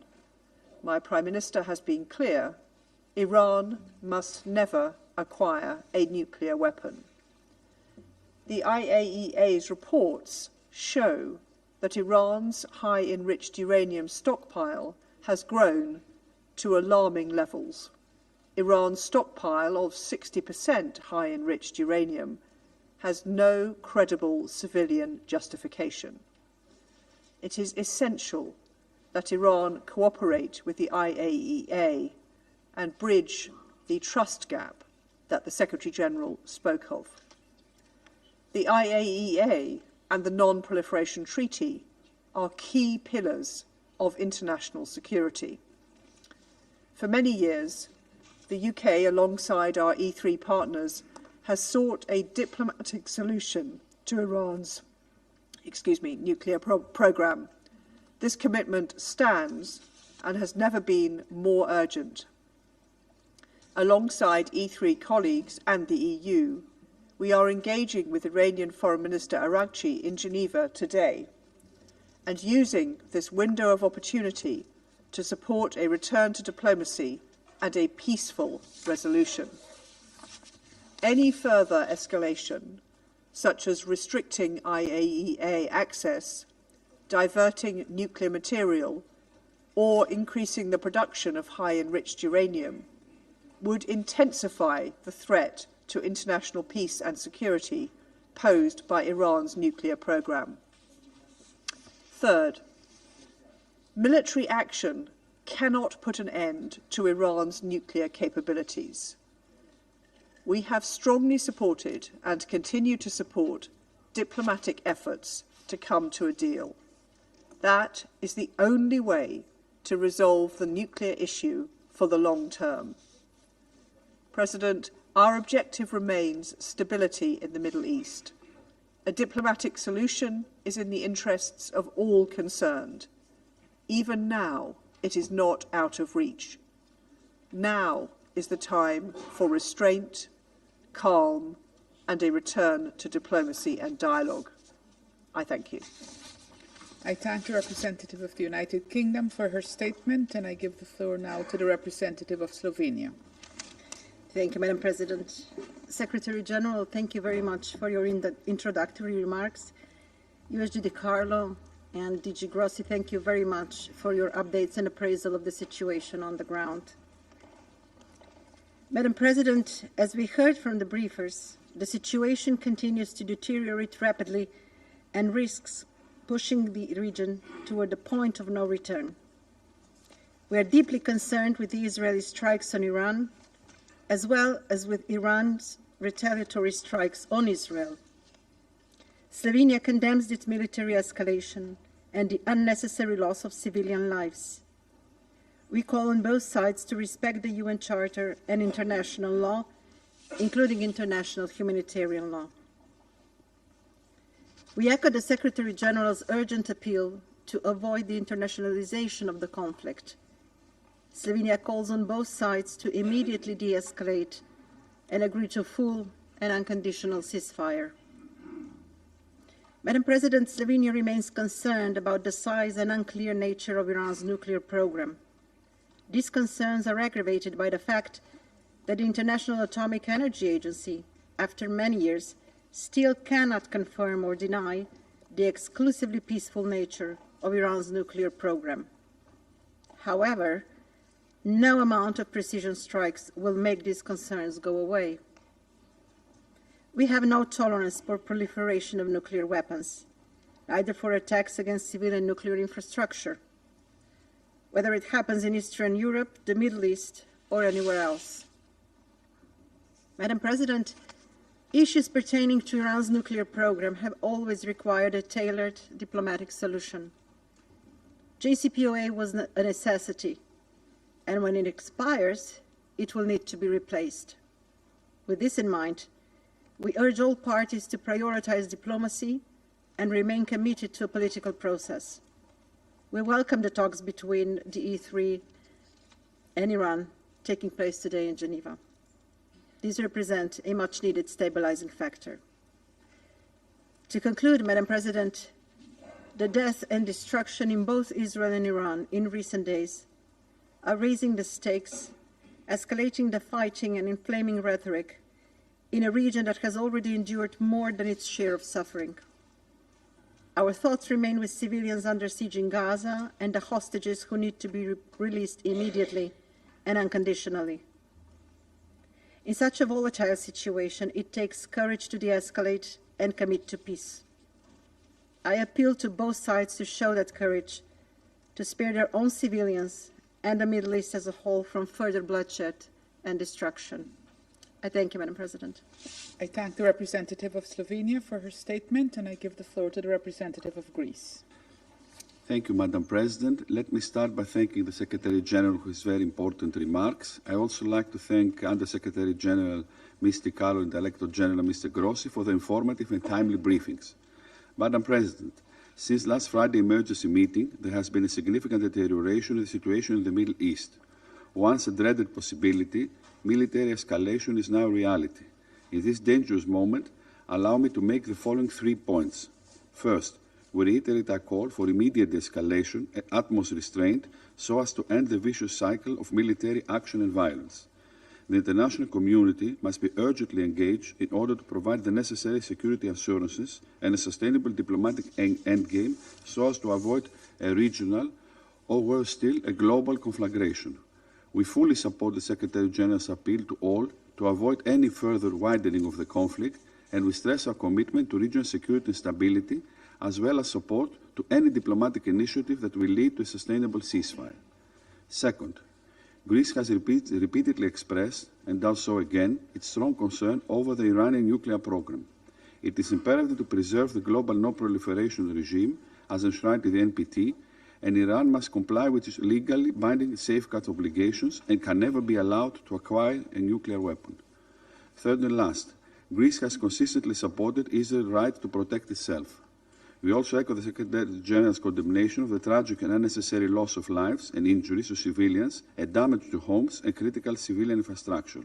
My Prime Minister has been clear, Iran must never acquire a nuclear weapon. The IAEA's reports show that Iran's high-enriched uranium stockpile has grown to alarming levels. Iran's stockpile of 60% high-enriched uranium has no credible civilian justification. It is essential that Iran cooperate with the IAEA and bridge the trust gap that the Secretary-General spoke of. The IAEA and the Non-Proliferation Treaty are key pillars of international security. For many years, the UK, alongside our E3 partners, has sought a diplomatic solution to Iran's nuclear program. This commitment stands and has never been more urgent. Alongside E3 colleagues and the EU, we are engaging with Iranian Foreign Minister Araghchi in Geneva today and using this window of opportunity to support a return to diplomacy and a peaceful resolution. Any further escalation, such as restricting IAEA access, diverting nuclear material, or increasing the production of high-enriched uranium, would intensify the threat to international peace and security posed by Iran's nuclear program. Third, military action cannot put an end to Iran's nuclear capabilities. We have strongly supported and continue to support diplomatic efforts to come to a deal. That is the only way to resolve the nuclear issue for the long term. President, our objective remains stability in the Middle East. A diplomatic solution is in the interests of all concerned. Even now, it is not out of reach. Now is the time for restraint, calm, and a return to diplomacy and dialogue. I thank you. I thank the representative of the United Kingdom for her statement, and I give the floor now to the representative of Slovenia. Thank you, Madam President. Secretary General, thank you very much for your introductory remarks. USG De Carlo and DG Grossi, thank you very much for your updates and appraisal of the situation on the ground. Madam President, as we heard from the briefers, the situation continues to deteriorate rapidly and risks pushing the region toward the point of no return. We are deeply concerned with the Israeli strikes on Iran, as well as with Iran's retaliatory strikes on Israel. Slovenia condemns its military escalation and the unnecessary loss of civilian lives. We call on both sides to respect the UN Charter and international law, including international humanitarian law. We echo the Secretary General's urgent appeal to avoid the internationalization of the conflict. Slovenia calls on both sides to immediately de-escalate and agree to full and unconditional ceasefire. Madam President, Slovenia remains concerned about the size and unclear nature of Iran's nuclear program. These concerns are aggravated by the fact that the International Atomic Energy Agency, after many years, still cannot confirm or deny the exclusively peaceful nature of Iran's nuclear program. However, no amount of precision strikes will make these concerns go away. We have no tolerance for proliferation of nuclear weapons, either for attacks against civilian nuclear infrastructure, whether it happens in Eastern Europe, the Middle East, or anywhere else. Madam President, issues pertaining to Iran's nuclear program have always required a tailored diplomatic solution. JCPOA was a necessity, and when it expires, it will need to be replaced. With this in mind, we urge all parties to prioritize diplomacy and remain committed to a political process. We welcome the talks between the E3 and Iran taking place today in Geneva. These represent a much-needed stabilizing factor. To conclude, Madam President, the death and destruction in both Israel and Iran in recent days are raising the stakes, escalating the fighting and inflaming rhetoric in a region that has already endured more than its share of suffering. Our thoughts remain with civilians under siege in Gaza and the hostages who need to be released immediately and unconditionally. In such a volatile situation, it takes courage to de-escalate and commit to peace. I appeal to both sides to show that courage, to spare their own civilians and the Middle East as a whole from further bloodshed and destruction. I thank you, Madam President. I thank the representative of Slovenia for her statement, and I give the floor to the representative of Greece. Thank you, Madam President. Let me start by thanking the Secretary General for his very important remarks. I also like to thank Under Secretary General Mr. Carlo and Director General Mr. Grossi for the informative and timely briefings. Madam President, since last Friday's emergency meeting, there has been a significant deterioration of the situation in the Middle East. Once a dreaded possibility, military escalation is now a reality. In this dangerous moment, allow me to make the following 3 points. First, we reiterate our call for immediate de-escalation and utmost restraint so as to end the vicious cycle of military action and violence. The international community must be urgently engaged in order to provide the necessary security assurances and a sustainable diplomatic endgame so as to avoid a regional or, worse still, a global conflagration. We fully support the Secretary General's appeal to all to avoid any further widening of the conflict, and we stress our commitment to regional security and stability, as well as support to any diplomatic initiative that will lead to a sustainable ceasefire. Second, Greece has repeatedly expressed, and does so again, its strong concern over the Iranian nuclear program. It is imperative to preserve the global non-proliferation regime as enshrined in the NPT, and Iran must comply with its legally binding safeguards obligations and can never be allowed to acquire a nuclear weapon. Third and last, Greece has consistently supported Israel's right to protect itself. We also echo the Secretary General's condemnation of the tragic and unnecessary loss of lives and injuries to civilians and damage to homes and critical civilian infrastructure.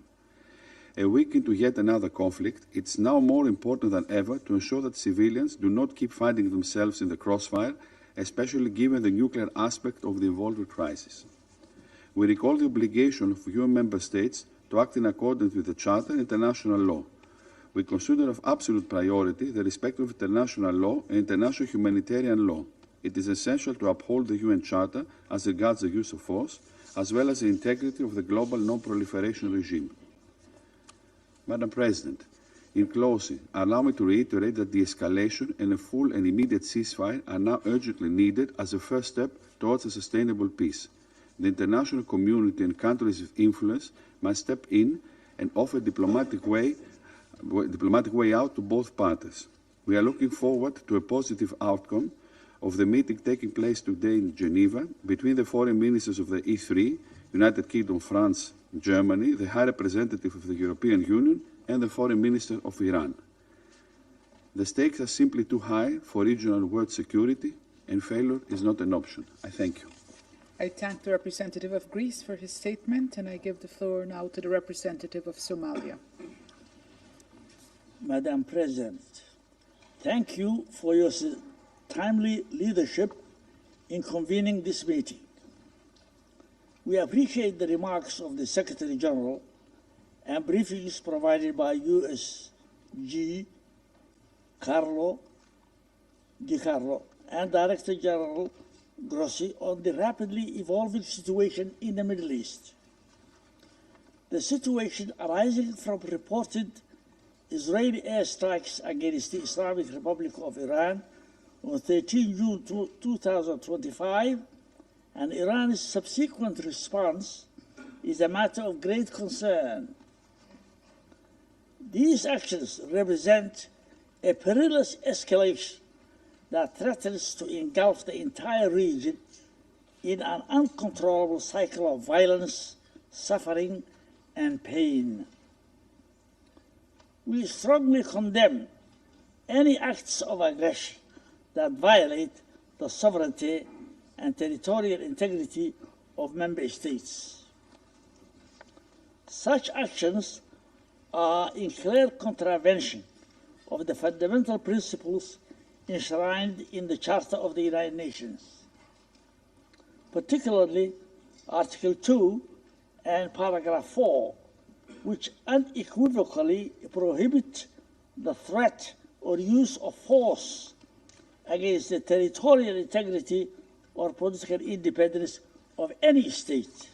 A week into yet another conflict, it's now more important than ever to ensure that civilians do not keep finding themselves in the crossfire, especially given the nuclear aspect of the involved crisis. We recall the obligation of UN member states to act in accordance with the Charter and international law. We consider of absolute priority the respect of international law and international humanitarian law. It is essential to uphold the UN Charter as regards the use of force, as well as the integrity of the global non-proliferation regime. Madam President, in closing, allow me to reiterate that de-escalation and a full and immediate ceasefire are now urgently needed as a first step towards a sustainable peace. The international community and countries of influence must step in and offer a diplomatic way way out to both parties. We are looking forward to a positive outcome of the meeting taking place today in Geneva between the foreign ministers of the E3, United Kingdom, France, Germany, the High Representative of the European Union, and the Foreign Minister of Iran. The stakes are simply too high for regional world security, and failure is not an option. I thank you. I thank the representative of Greece for his statement, and I give the floor now to the representative of Somalia. Madam President, thank you for your timely leadership in convening this meeting. We appreciate the remarks of the Secretary General and briefings provided by USG Di Carlo and Director General Grossi on the rapidly evolving situation in the Middle East. The situation arising from reported Israeli airstrikes against the Islamic Republic of Iran on 13 June 2025 and Iran's subsequent response is a matter of great concern. These actions represent a perilous escalation that threatens to engulf the entire region in an uncontrollable cycle of violence, suffering, and pain. We strongly condemn any acts of aggression that violate the sovereignty and territorial integrity of member states. Such actions are in clear contravention of the fundamental principles enshrined in the Charter of the United Nations, particularly Article 2 and Paragraph 4, which unequivocally prohibit the threat or use of force against the territorial integrity or political independence of any state.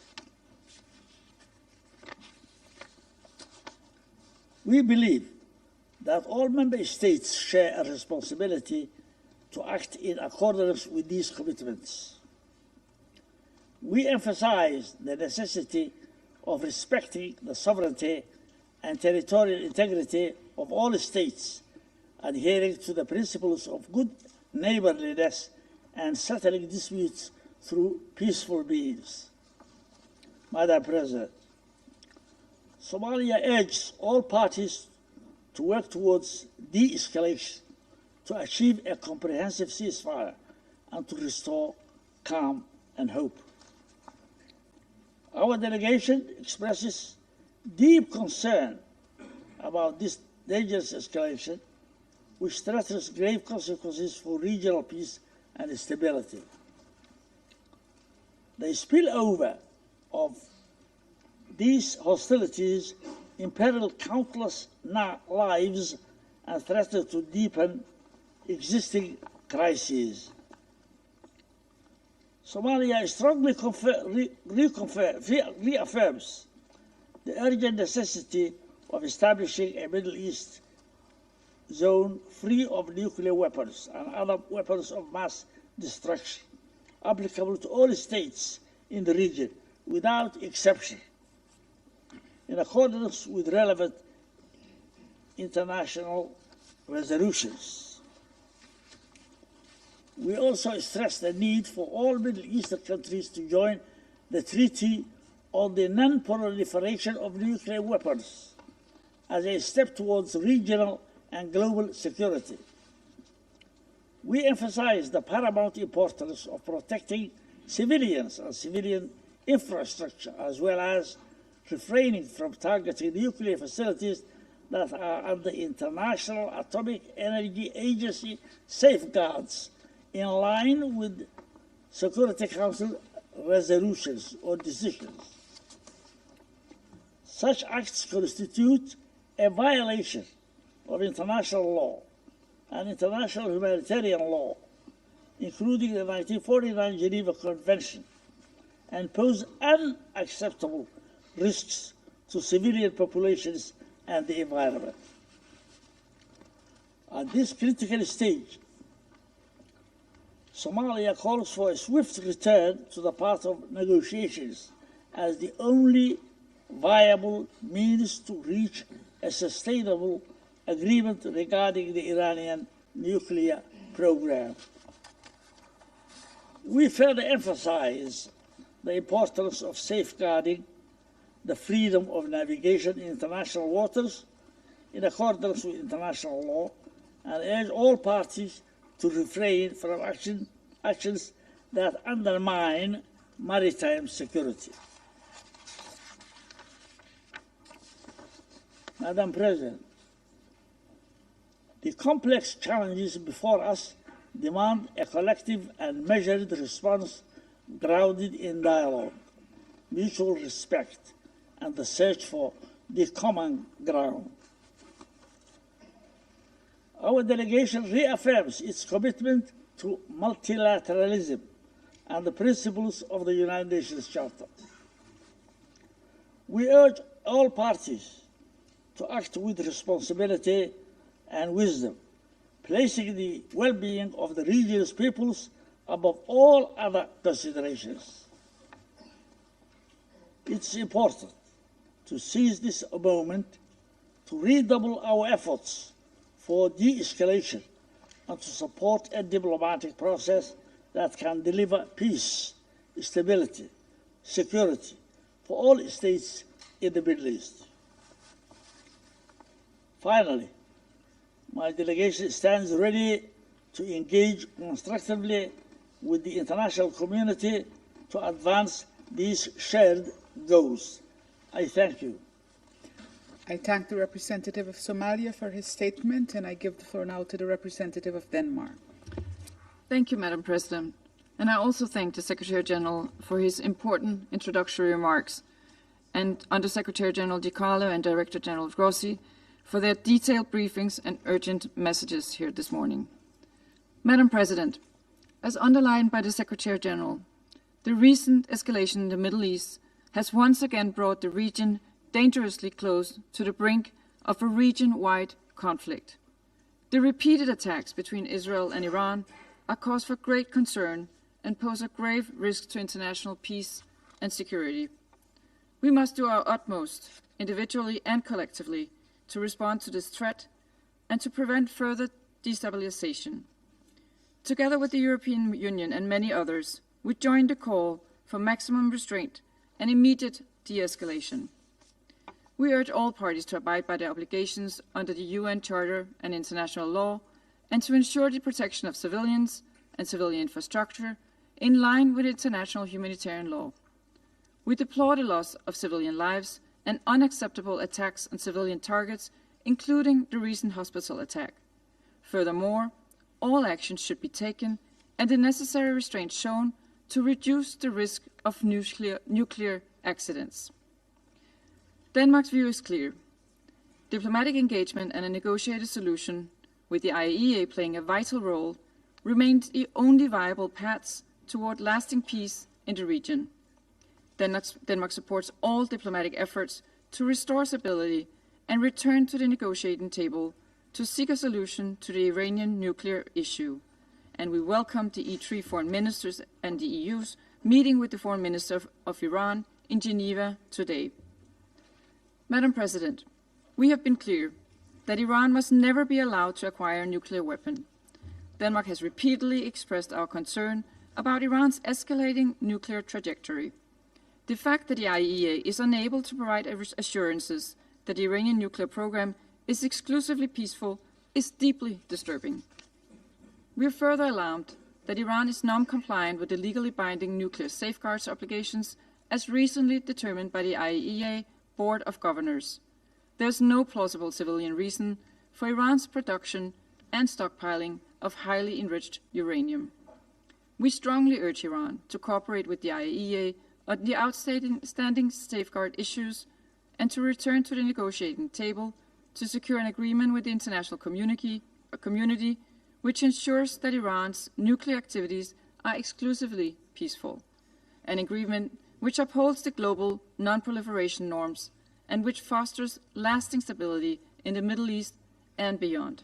We believe that all member states share a responsibility to act in accordance with these commitments. We emphasize the necessity of respecting the sovereignty and territorial integrity of all states, adhering to the principles of good neighborliness and settling disputes through peaceful means. Madam President, Somalia urges all parties to work towards de-escalation, to achieve a comprehensive ceasefire, and to restore calm and hope. Our delegation expresses deep concern about this dangerous escalation, which threatens grave consequences for regional peace and stability. The spillover of these hostilities imperil countless lives and threaten to deepen existing crises. Somalia strongly reaffirms the urgent necessity of establishing a Middle East zone free of nuclear weapons and other weapons of mass destruction, applicable to all states in the region without exception, in accordance with relevant international resolutions. We also stress the need for all Middle Eastern countries to join the Treaty on the Non-Proliferation of Nuclear Weapons as a step towards regional and global security. We emphasize the paramount importance of protecting civilians and civilian infrastructure, as well as refraining from targeting nuclear facilities that are under International Atomic Energy Agency safeguards in line with Security Council resolutions or decisions. Such acts constitute a violation of international law and international humanitarian law, including the 1949 Geneva Convention, and pose unacceptable risks to civilian populations and the environment. At this critical stage, Somalia calls for a swift return to the path of negotiations as the only viable means to reach a sustainable agreement regarding the Iranian nuclear program. We further emphasize the importance of safeguarding the freedom of navigation in international waters in accordance with international law and urge all parties to refrain from actions that undermine maritime security. Madam President, the complex challenges before us demand a collective and measured response grounded in dialogue, mutual respect, and the search for the common ground. Our delegation reaffirms its commitment to multilateralism and the principles of the United Nations Charter. We urge all parties to act with responsibility and wisdom, placing the well-being of the region's peoples above all other considerations. It's important to seize this moment to redouble our efforts for de-escalation and to support a diplomatic process that can deliver peace, stability, security for all states in the Middle East. Finally, my delegation stands ready to engage constructively with the international community to advance these shared goals. I thank you. I thank the representative of Somalia for his statement, and I give the floor now to the representative of Denmark. Thank you, Madam President. And I also thank the Secretary General for his important introductory remarks, and Under-Secretary General Di Carlo and Director General Grossi for their detailed briefings and urgent messages here this morning. Madam President, as underlined by the Secretary General, the recent escalation in the Middle East has once again brought the region dangerously close to the brink of a region-wide conflict. The repeated attacks between Israel and Iran are cause for great concern and pose a grave risk to international peace and security. We must do our utmost, individually and collectively, to respond to this threat and to prevent further destabilization. Together with the European Union and many others, we join the call for maximum restraint and immediate de-escalation. We urge all parties to abide by their obligations under the UN Charter and international law and to ensure the protection of civilians and civilian infrastructure in line with international humanitarian law. We deplore the loss of civilian lives and unacceptable attacks on civilian targets, including the recent hospital attack. Furthermore, all actions should be taken and the necessary restraint shown to reduce the risk of nuclear accidents. Denmark's view is clear. Diplomatic engagement and a negotiated solution, with the IAEA playing a vital role, remains the only viable paths toward lasting peace in the region. Denmark supports all diplomatic efforts to restore stability and return to the negotiating table to seek a solution to the Iranian nuclear issue. And we welcome the E3 foreign ministers and the EU's meeting with the foreign minister of Iran in Geneva today. Madam President, we have been clear that Iran must never be allowed to acquire a nuclear weapon. Denmark has repeatedly expressed our concern about Iran's escalating nuclear trajectory. The fact that the IAEA is unable to provide assurances that the Iranian nuclear program is exclusively peaceful is deeply disturbing. We are further alarmed that Iran is non-compliant with the legally binding nuclear safeguards obligations as recently determined by the IAEA Board of Governors. There is no plausible civilian reason for Iran's production and stockpiling of highly enriched uranium. We strongly urge Iran to cooperate with the IAEA on the outstanding safeguard issues and to return to the negotiating table to secure an agreement with the international community which ensures that Iran's nuclear activities are exclusively peaceful, an agreement which upholds the global non-proliferation norms and which fosters lasting stability in the Middle East and beyond.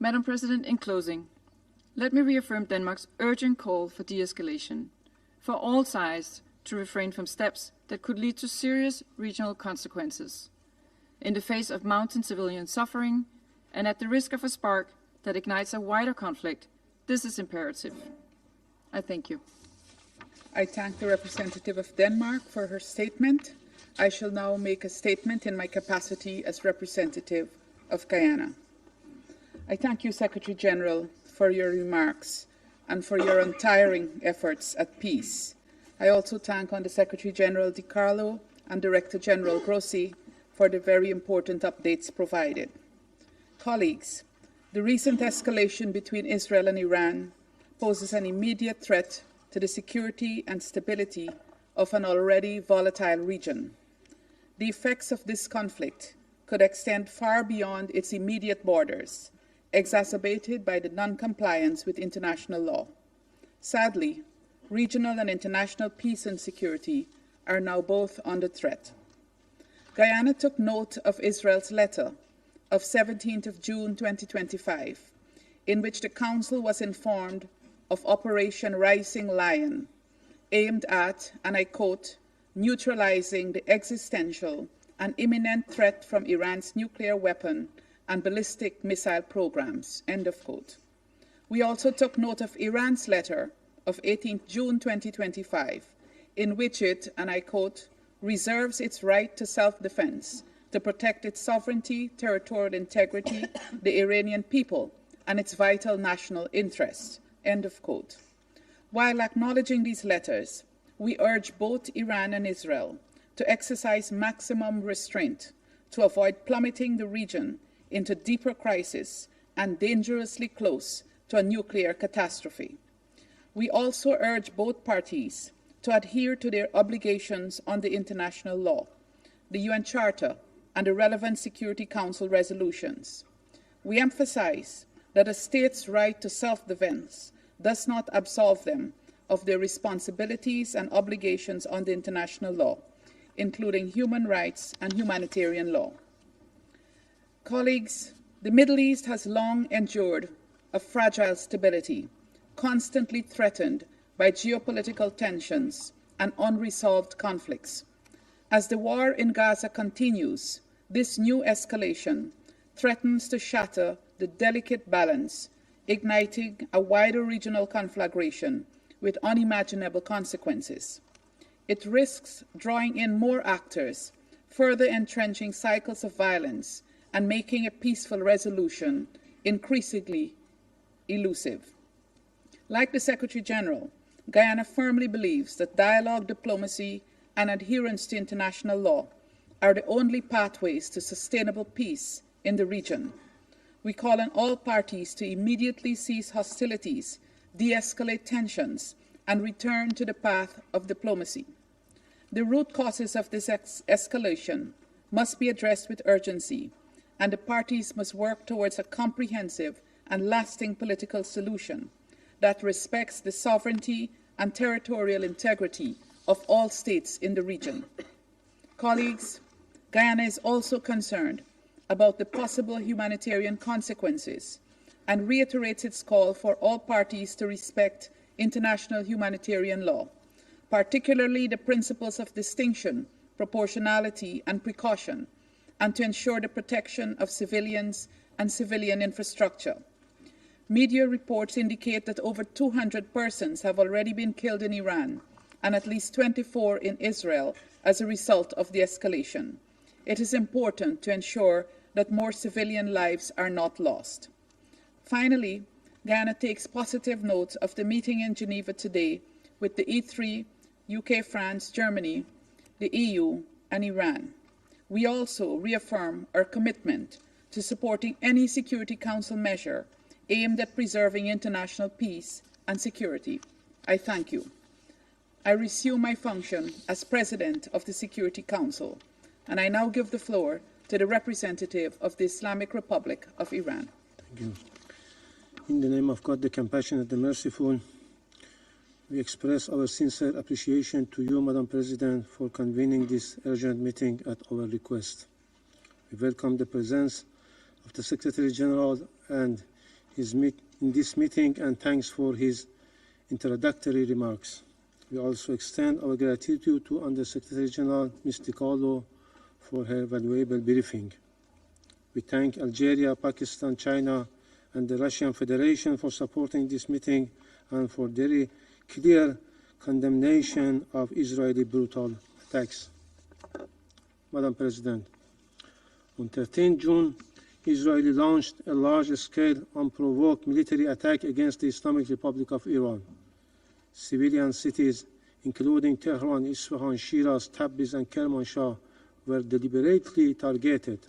Madam President, in closing, let me reaffirm Denmark's urgent call for de-escalation, for all sides to refrain from steps that could lead to serious regional consequences. In the face of mounting civilian suffering and at the risk of a spark that ignites a wider conflict, this is imperative. I thank you. I thank the representative of Denmark for her statement. I shall now make a statement in my capacity as representative of Guyana. I thank you, Secretary General, for your remarks and for your untiring efforts at peace. I also thank Under Secretary General Di Carlo and Director General Grossi for the very important updates provided. Colleagues, the recent escalation between Israel and Iran poses an immediate threat to the security and stability of an already volatile region. The effects of this conflict could extend far beyond its immediate borders, exacerbated by the non-compliance with international law. Sadly, regional and international peace and security are now both under threat. Guyana took note of Israel's letter of 17th of June 2025, in which the Council was informed of Operation Rising Lion, aimed at, and I quote, neutralizing the existential and imminent threat from Iran's nuclear weapon and ballistic missile programs, end of quote. We also took note of Iran's letter of 18th June 2025, in which it, and I quote, reserves its right to self-defense, to protect its sovereignty, territorial integrity, the Iranian people, and its vital national interests, end of quote. While acknowledging these letters, we urge both Iran and Israel to exercise maximum restraint to avoid plummeting the region into deeper crisis and dangerously close to a nuclear catastrophe. We also urge both parties to adhere to their obligations under international law, the UN Charter, and the relevant Security Council resolutions. We emphasize that a state's right to self-defense does not absolve them of their responsibilities and obligations under international law, including human rights and humanitarian law. Colleagues, the Middle East has long endured a fragile stability, constantly threatened by geopolitical tensions and unresolved conflicts. As the war in Gaza continues, this new escalation threatens to shatter the delicate balance, igniting a wider regional conflagration with unimaginable consequences. It risks drawing in more actors, further entrenching cycles of violence, and making a peaceful resolution increasingly elusive. Like the Secretary General, Guyana firmly believes that dialogue, diplomacy, and adherence to international law are the only pathways to sustainable peace in the region. We call on all parties to immediately cease hostilities, de-escalate tensions, and return to the path of diplomacy. The root causes of this escalation must be addressed with urgency, and the parties must work towards a comprehensive and lasting political solution that respects the sovereignty and territorial integrity of all states in the region. Colleagues, Guyana is also concerned about the possible humanitarian consequences and reiterates its call for all parties to respect international humanitarian law, particularly the principles of distinction, proportionality, and precaution, and to ensure the protection of civilians and civilian infrastructure. Media reports indicate that over 200 persons have already been killed in Iran and at least 24 in Israel as a result of the escalation. It is important to ensure that more civilian lives are not lost. Finally, Guyana takes positive note of the meeting in Geneva today with the E3, UK, France, Germany, the EU, and Iran. We also reaffirm our commitment to supporting any Security Council measure aimed at preserving international peace and security. I thank you. I resume my function as President of the Security Council, and I now give the floor to the representative of the Islamic Republic of Iran. Thank you. In the name of God, the compassionate, the merciful, we express our sincere appreciation to you, Madam President, for convening this urgent meeting at our request. We welcome the presence of the Secretary General and in this meeting, and thanks for his introductory remarks. We also extend our gratitude to Under Secretary General Ms. Di Carlo for her valuable briefing. We thank Algeria, Pakistan, China, and the Russian Federation for supporting this meeting and for their clear condemnation of Israeli brutal attacks. Madam President, on 13 June, Israel launched a large-scale, unprovoked military attack against the Islamic Republic of Iran. Civilian cities, including Tehran, Isfahan, Shiraz, Tabriz, and Kermanshah, were deliberately targeted.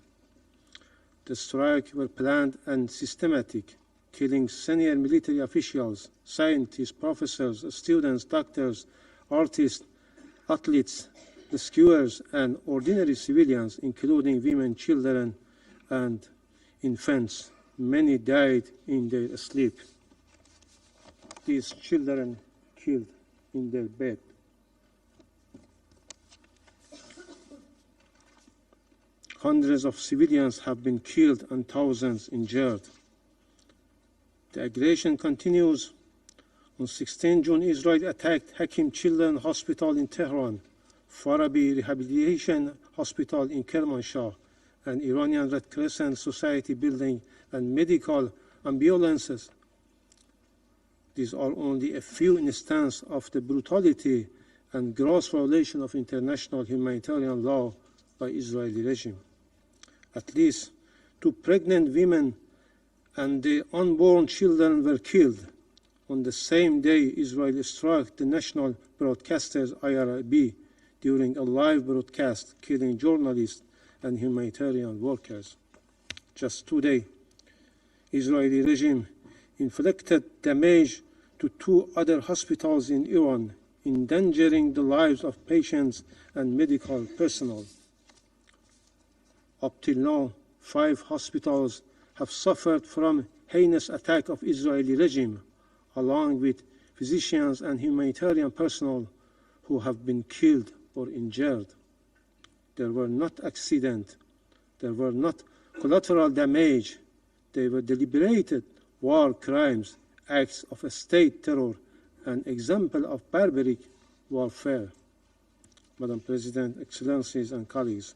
The strikes were planned and systematic, killing senior military officials, scientists, professors, students, doctors, artists, athletes, rescuers, and ordinary civilians, including women, children, and infants. Many died in their sleep. These children killed in their bed. Hundreds of civilians have been killed and thousands injured. The aggression continues. On 16 June, Israel attacked Hakim Children's Hospital in Tehran, Farabi Rehabilitation Hospital in Kermanshah, and Iranian Red Crescent Society building and medical ambulances. These are only a few instances of the brutality and gross violation of international humanitarian law by Israeli regime. At least 2 pregnant women and their unborn children were killed. On the same day, Israel struck the national broadcasters IRIB during a live broadcast, killing journalists and humanitarian workers. Just today, Israeli regime inflicted damage to 2 other hospitals in Iran, endangering the lives of patients and medical personnel. Up till now, 5 hospitals have suffered from heinous attack of Israeli regime, along with physicians and humanitarian personnel who have been killed or injured. There were not accidents, there were not collateral damage, they were deliberated war crimes, acts of a state terror, and example of barbaric warfare. Madam President, Excellencies and colleagues,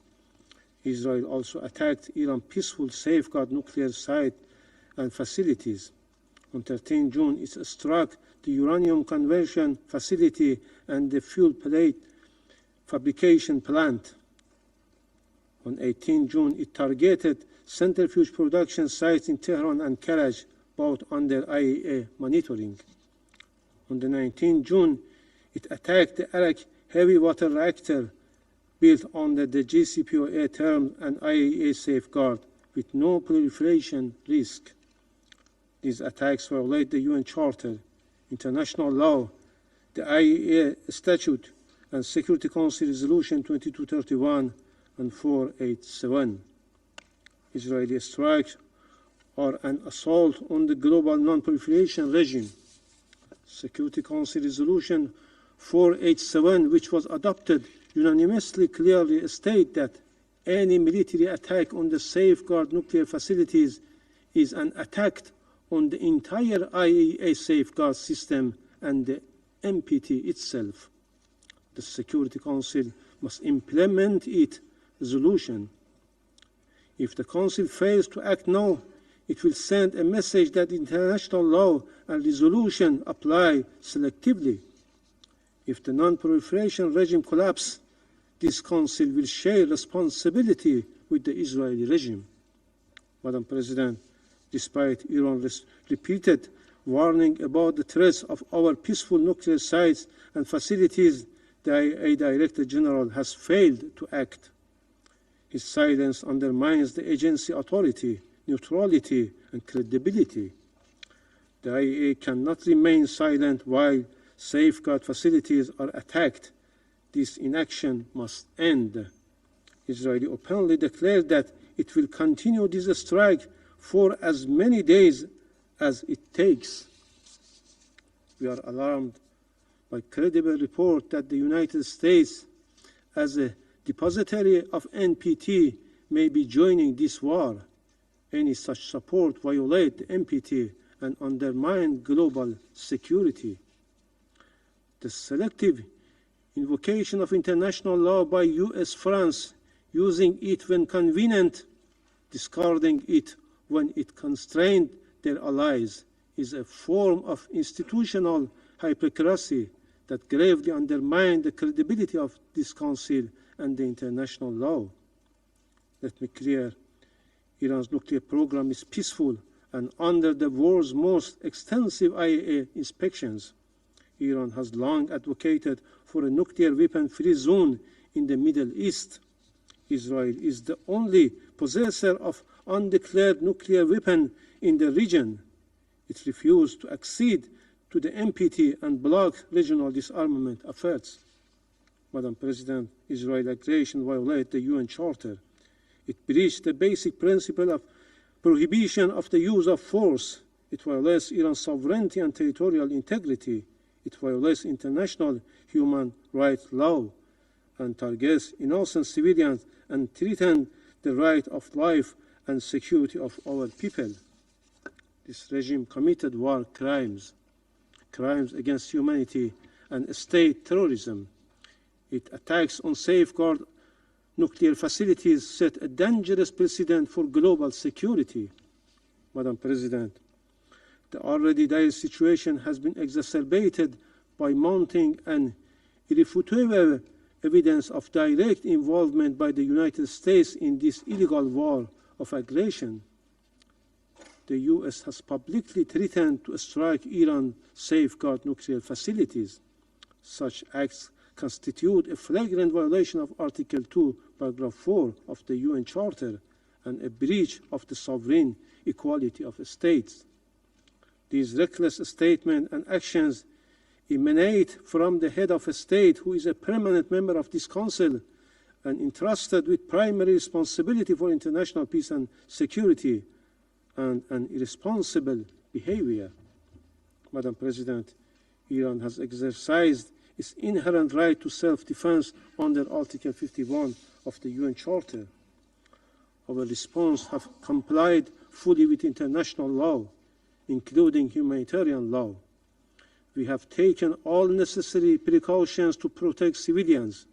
Israel also attacked Iran's peaceful safeguard nuclear site and facilities. On 13 June, it struck the uranium conversion facility and the fuel plate fabrication plant. On 18 June, it targeted centrifuge production sites in Tehran and Karaj, both under IAEA monitoring. On the 19th June, it attacked the Arak heavy water reactor built under the JCPOA terms and IAEA safeguard with no proliferation risk. These attacks violate the UN Charter, international law, the IAEA Statute, and Security Council Resolution 2231 and 487. Israeli strikes are an assault on the global non-proliferation regime. Security Council Resolution 487, which was adopted unanimously, clearly states that any military attack on the safeguard nuclear facilities is an attack on the entire IAEA safeguard system and the NPT itself. The Security Council must implement its resolution. If the Council fails to act now, it will send a message that international law and resolution apply selectively. If the non-proliferation regime collapses, this Council will share responsibility with the Israeli regime. Madam President, despite Iran's repeated warning about the threats of our peaceful nuclear sites and facilities, the IAEA Director General has failed to act. His silence undermines the agency's authority, neutrality, and credibility. The IAEA cannot remain silent while safeguard facilities are attacked. This inaction must end. Israel openly declared that it will continue this strike for as many days as it takes. We are alarmed by credible report that the United States, as a depositary of NPT, may be joining this war. Any such support violates the NPT and undermines global security. The selective invocation of international law by US, France, using it when convenient, Discarding it when it constrained their allies is a form of institutional hypocrisy that gravely undermines the credibility of this Council and the international law. Let me be clear, Iran's nuclear program is peaceful and under the world's most extensive IAEA inspections. Iran has long advocated for a nuclear weapon-free zone in the Middle East. Israel is the only possessor of undeclared nuclear weapon in the region. It refused to accede to the NPT and block regional disarmament efforts. Madam President, Israel's aggression violates the UN Charter. It breached the basic principle of prohibition of the use of force. It violates Iran's sovereignty and territorial integrity. It violates international human rights law and targets innocent civilians and threatens the right of life and security of our people. This regime committed war crimes, crimes against humanity and state terrorism. It attacks on safeguard nuclear facilities, set a dangerous precedent for global security. Madam President, the already dire situation has been exacerbated by mounting and irrefutable evidence of direct involvement by the United States in this illegal war of aggression. The US has publicly threatened to strike Iran's safeguard nuclear facilities. Such acts constitute a flagrant violation of Article 2, Paragraph 4 of the UN Charter and a breach of the sovereign equality of states. These reckless statements and actions emanate from the head of a state who is a permanent member of this Council and entrusted with primary responsibility for international peace and security, and an irresponsible behavior. Madam President, Iran has exercised its inherent right to self-defense under Article 51 of the UN Charter. Our response has complied fully with international law, including humanitarian law. We have taken all necessary precautions to protect civilians.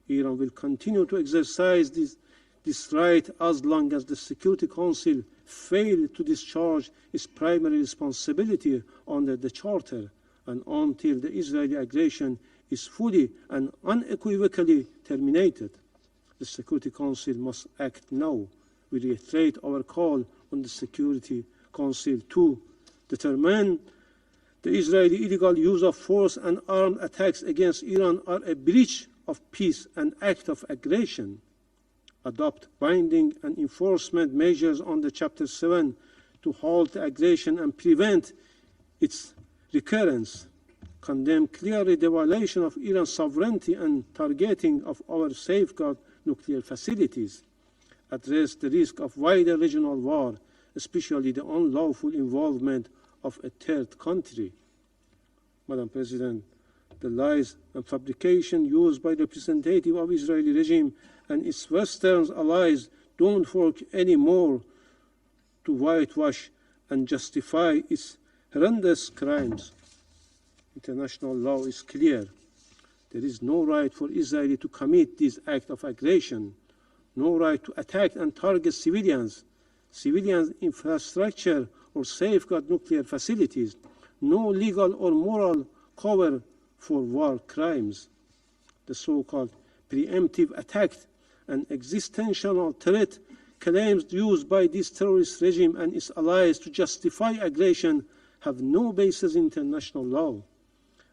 Iran will continue to exercise this right as long as the Security Council fails to discharge its primary responsibility under the Charter and until the Israeli aggression is fully and unequivocally terminated. The Security Council must act now. We reiterate our call on the Security Council to determine the Israeli illegal use of force and armed attacks against Iran are a breach of peace and act of aggression. Adopt binding and enforcement measures under Chapter 7 to halt the aggression and prevent its recurrence. Condemn clearly the violation of Iran's sovereignty and targeting of our safeguard nuclear facilities. Address the risk of wider regional war, especially the unlawful involvement of a third country. Madam President, the lies and fabrication used by representatives of Israeli regime and its Western allies don't work anymore to whitewash and justify its horrendous crimes. International law is clear. There is no right for Israel to commit this act of aggression, no right to attack and target civilian infrastructure or safeguard nuclear facilities, no legal or moral cover for war crimes. The so-called preemptive attack and existential threat claims used by this terrorist regime and its allies to justify aggression have no basis in international law,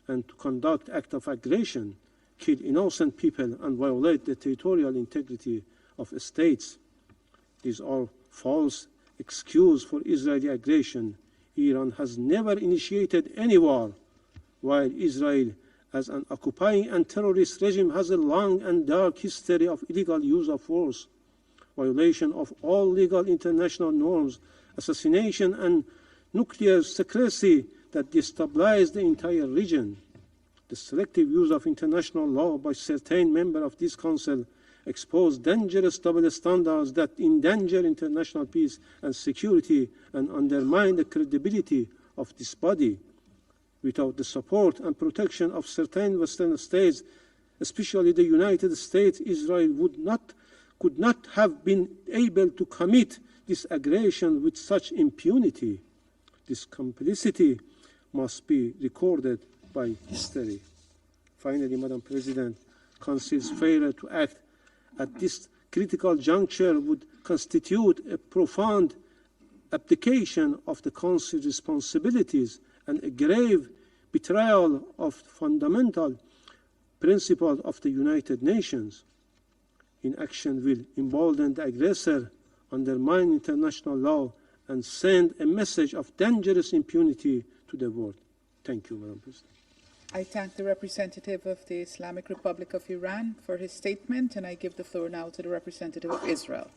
and to conduct acts of aggression, kill innocent people, and violate the territorial integrity of states. These are false excuses for Israeli aggression. Iran has never initiated any war, while Israel, as an occupying and terrorist regime, has a long and dark history of illegal use of force, violation of all legal international norms, assassination, and nuclear secrecy that destabilize the entire region. The selective use of international law by certain members of this Council expose dangerous double standards that endanger international peace and security and undermine the credibility of this body. Without the support and protection of certain Western states, especially the United States, Israel would not could not have been able to commit this aggression with such impunity. This complicity must be recorded by history. Finally, Madam President, Council's failure to act at this critical juncture would constitute a profound abdication of the Council's responsibilities and a grave betrayal of fundamental principles of the United Nations. Inaction will embolden the aggressor, undermine international law, and send a message of dangerous impunity to the world. Thank you, Madam President. I thank the representative of the Islamic Republic of Iran for his statement, and I give the floor now to the representative of Israel.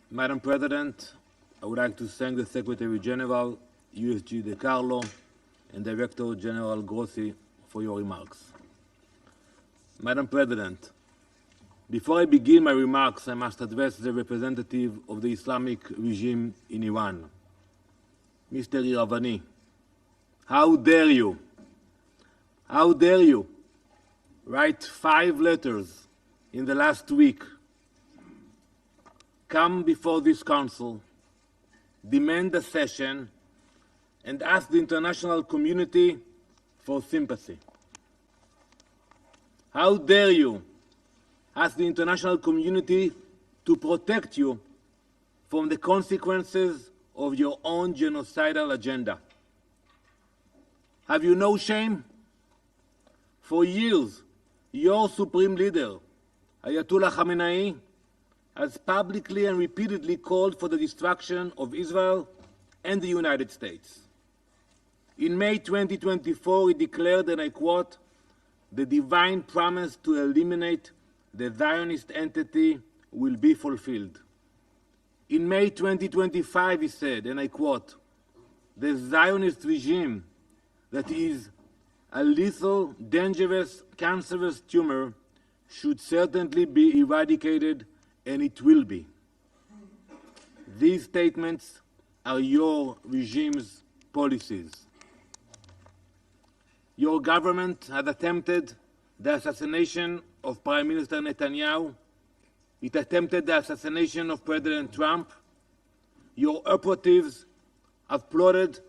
Madam President, I would like to thank the Secretary General, USG De Carlo, and Director General Grossi for your remarks. Madam President, before I begin my remarks, I must address the representative of the Islamic regime in Iran. Mr. Iravani, how dare you? How dare you write 5 letters in the last week, come before this Council, demand a session, and ask the international community for sympathy? How dare you ask the international community to protect you from the consequences of your own genocidal agenda? Have you no shame? For years, your supreme leader, Ayatollah Khamenei, has publicly and repeatedly called for the destruction of Israel and the United States. In May 2024, he declared, and I quote, "The divine promise to eliminate the Zionist entity will be fulfilled." In May 2025, he said, and I quote, "The Zionist regime that is a lethal, dangerous, cancerous tumor should certainly be eradicated, and it will be." These statements are your regime's policies. Your government has attempted the assassination of Prime Minister Netanyahu. It attempted the assassination of President Trump. Your operatives have plotted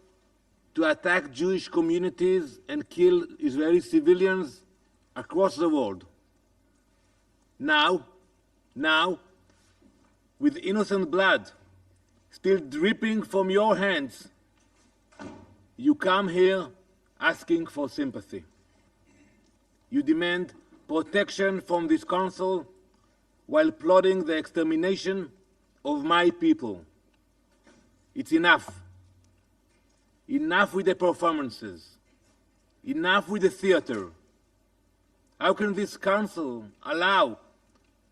to attack Jewish communities and kill Israeli civilians across the world. Now, with innocent blood still dripping from your hands, you come here asking for sympathy. You demand protection from this Council while plotting the extermination of my people. It's enough. Enough with the performances. Enough with the theater. How can this Council allow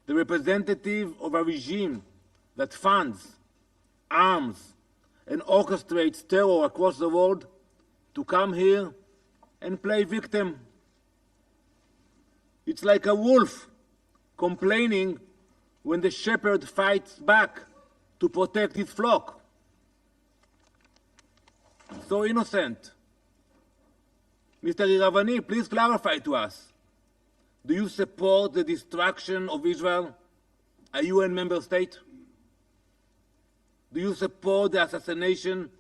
the representative of a regime that funds, arms, and orchestrates terror across the world to come here and play victim? It's like a wolf complaining when the shepherd fights back to protect his flock. So innocent. Mr. Iravani, please clarify to us. Do you support the destruction of Israel, a UN member state? Do you support the assassination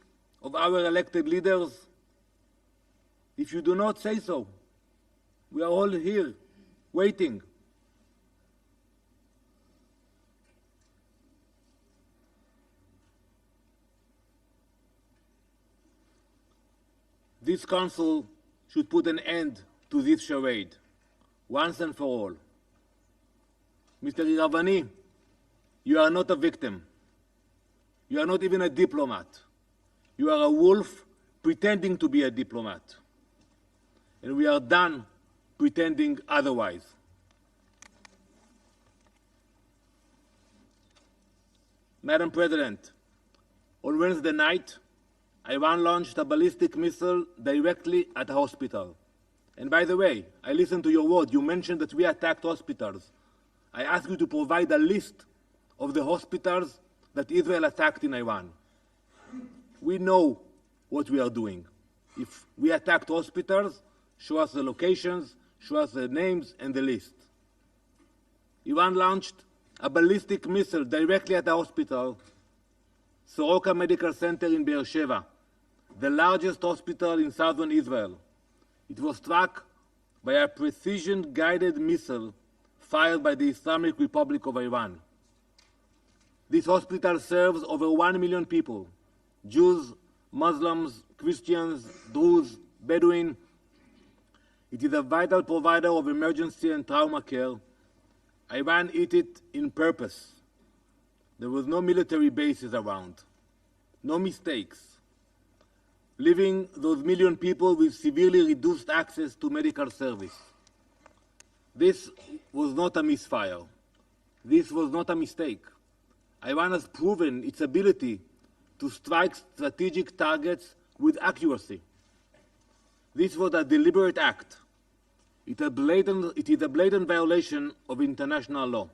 of our elected leaders? If you do not, say so. We are all here, waiting. This Council should put an end to this charade, once and for all. Mr. Iravani, you are not a victim. You are not even a diplomat. You are a wolf pretending to be a diplomat. And we are done pretending otherwise. Madam President, on Wednesday night, Iran launched a ballistic missile directly at a hospital. And by the way, I listened to your word. You mentioned that we attacked hospitals. I ask you to provide a list of the hospitals that Israel attacked in Iran. We know what we are doing. If we attacked hospitals, show us the locations, show us the names and the list. Iran launched a ballistic missile directly at the hospital, Soroka Medical Center in Beersheba, the largest hospital in southern Israel. It was struck by a precision-guided missile fired by the Islamic Republic of Iran. This hospital serves over 1 million people, Jews, Muslims, Christians, Druze, Bedouin. It is a vital provider of emergency and trauma care. Iran hit it in purpose. There was no military bases around, no mistakes, leaving those million people with severely reduced access to medical service. This was not a misfire. This was not a mistake. Iran has proven its ability to strike strategic targets with accuracy. This was a deliberate act. It is a blatant violation of international law,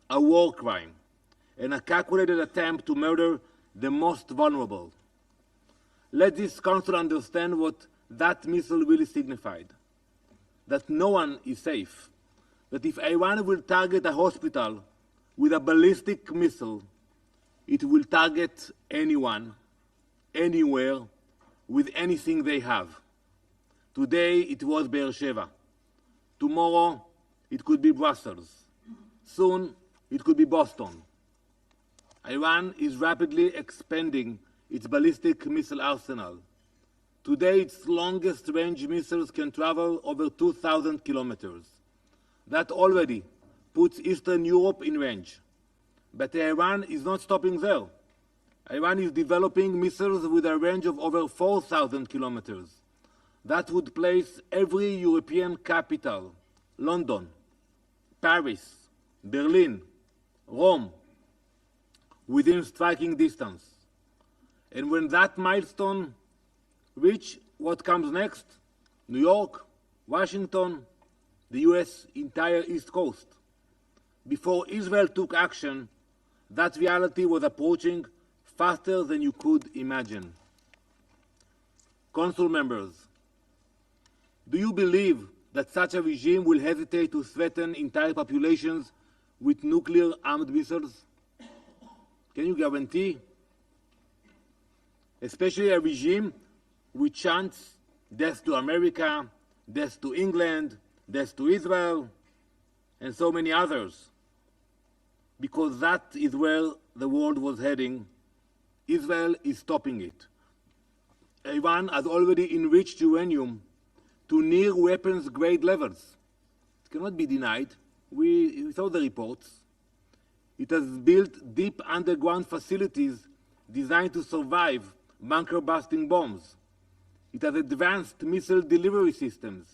a war crime, and a calculated attempt to murder the most vulnerable. Let this Council understand what that missile really signified, that no one is safe, that if Iran will target a hospital with a ballistic missile, it will target anyone, anywhere, with anything they have. Today it was Beersheba. Tomorrow it could be Brussels. Soon it could be Boston. Iran is rapidly expanding its ballistic missile arsenal. Today its longest range missiles can travel over 2,000 kilometers. That already puts Eastern Europe in range. But Iran is not stopping there. Iran is developing missiles with a range of over 4,000 kilometers. That would place every European capital, London, Paris, Berlin, Rome, within striking distance. And when that milestone reaches, what comes next? New York, Washington, the US entire East Coast. Before Israel took action, that reality was approaching faster than you could imagine. Council members, do you believe that such a regime will hesitate to threaten entire populations with nuclear-armed missiles? Can you guarantee? Especially a regime which chants death to America, death to England, death to Israel, and so many others. Because that is where the world was heading. Israel is stopping it. Iran has already enriched uranium to near weapons-grade levels. It cannot be denied. We saw the reports. It has built deep underground facilities designed to survive bunker-busting bombs. It has advanced missile delivery systems.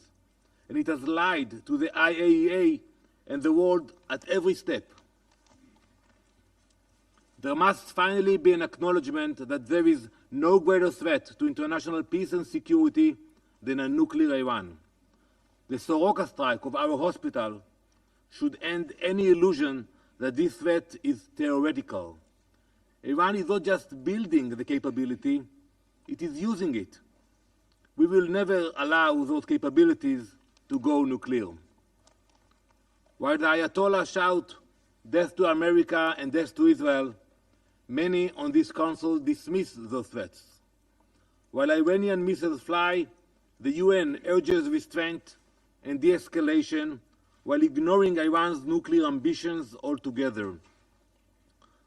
And it has lied to the IAEA and the world at every step. There must finally be an acknowledgement that there is no greater threat to international peace and security than a nuclear Iran. The Soroka strike of our hospital should end any illusion that this threat is theoretical. Iran is not just building the capability, it is using it. We will never allow those capabilities to go nuclear. While the Ayatollah shout death to America and death to Israel, many on this council dismiss those threats. While Iranian missiles fly, the UN urges restraint and de-escalation while ignoring Iran's nuclear ambitions altogether.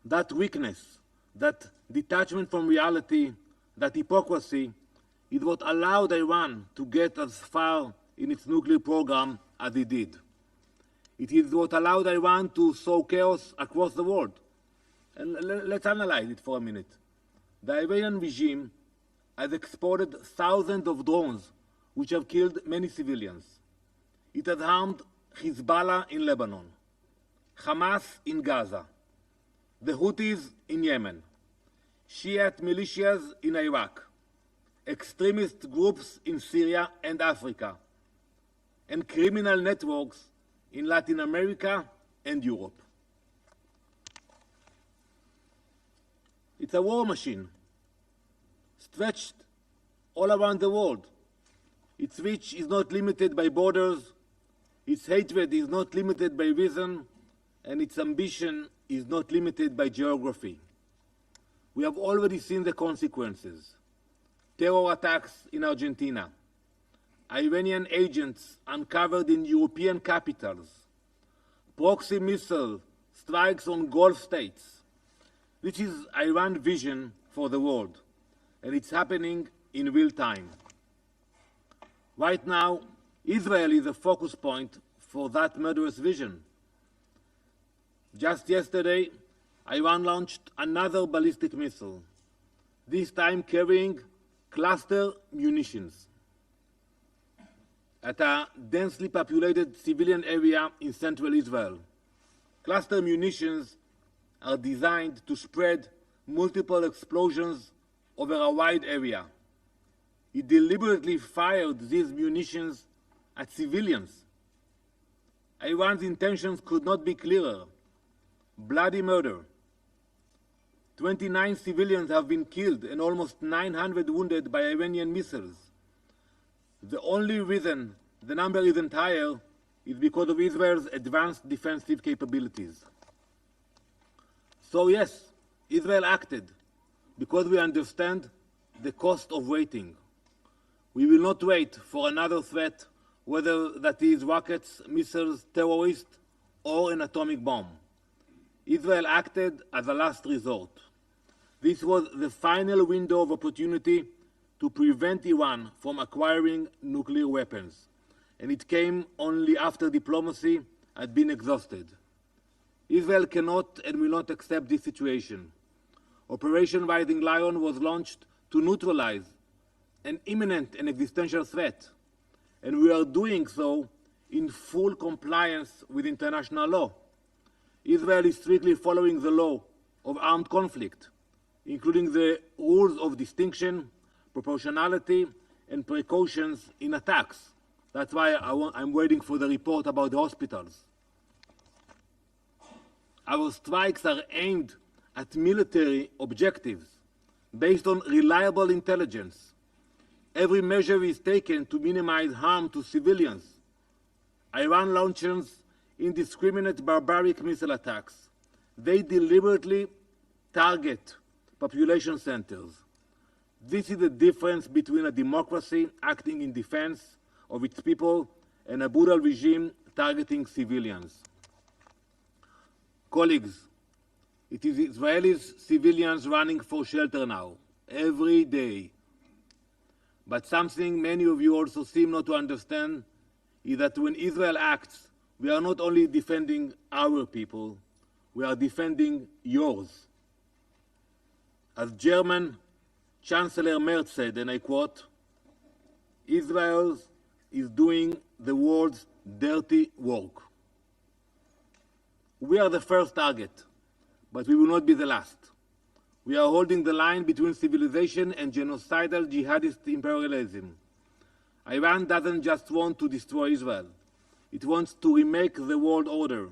That weakness, that detachment from reality, that hypocrisy is what allowed Iran to get as far in its nuclear program as it did. It is what allowed Iran to sow chaos across the world. And let's analyze it for a minute. The Iranian regime has exported thousands of drones which have killed many civilians. It has harmed Hezbollah in Lebanon, Hamas in Gaza, the Houthis in Yemen, Shiite militias in Iraq, extremist groups in Syria and Africa, and criminal networks in Latin America and Europe. It's a war machine, stretched all around the world. Its reach is not limited by borders. Its hatred is not limited by reason, and its ambition is not limited by geography. We have already seen the consequences. Terror attacks in Argentina, Iranian agents uncovered in European capitals, proxy missile strikes on Gulf states. This is Iran's vision for the world, and it's happening in real time. Right now, Israel is the focus point for that murderous vision. Just yesterday, Iran launched another ballistic missile, this time carrying cluster munitions at a densely populated civilian area in central Israel. Cluster munitions are designed to spread multiple explosions over a wide area. He deliberately fired these munitions at civilians. Iran's intentions could not be clearer. Bloody murder. 29 civilians have been killed and almost 900 wounded by Iranian missiles. The only reason the number isn't higher is because of Israel's advanced defensive capabilities. So yes, Israel acted because we understand the cost of waiting. We will not wait for another threat, whether that is rockets, missiles, terrorists, or an atomic bomb. Israel acted as a last resort. This was the final window of opportunity to prevent Iran from acquiring nuclear weapons, and it came only after diplomacy had been exhausted. Israel cannot and will not accept this situation. Operation Rising Lion was launched to neutralize an imminent and existential threat, and we are doing so in full compliance with international law. Israel is strictly following the law of armed conflict, including the rules of distinction, proportionality, and precautions in attacks. That's why I'm waiting for the report about the hospitals. Our strikes are aimed at military objectives based on reliable intelligence. Every measure is taken to minimize harm to civilians. Iran launches indiscriminate barbaric missile attacks. They deliberately target population centers. This is the difference between a democracy acting in defense of its people and a brutal regime targeting civilians. Colleagues, it is Israeli civilians running for shelter now, every day. But something many of you also seem not to understand is that when Israel acts, we are not only defending our people, we are defending yours. As German Chancellor Merz said, and I quote, Israel is doing the world's dirty work. We are the first target, but we will not be the last. We are holding the line between civilization and genocidal jihadist imperialism. Iran doesn't just want to destroy Israel. It wants to remake the world order.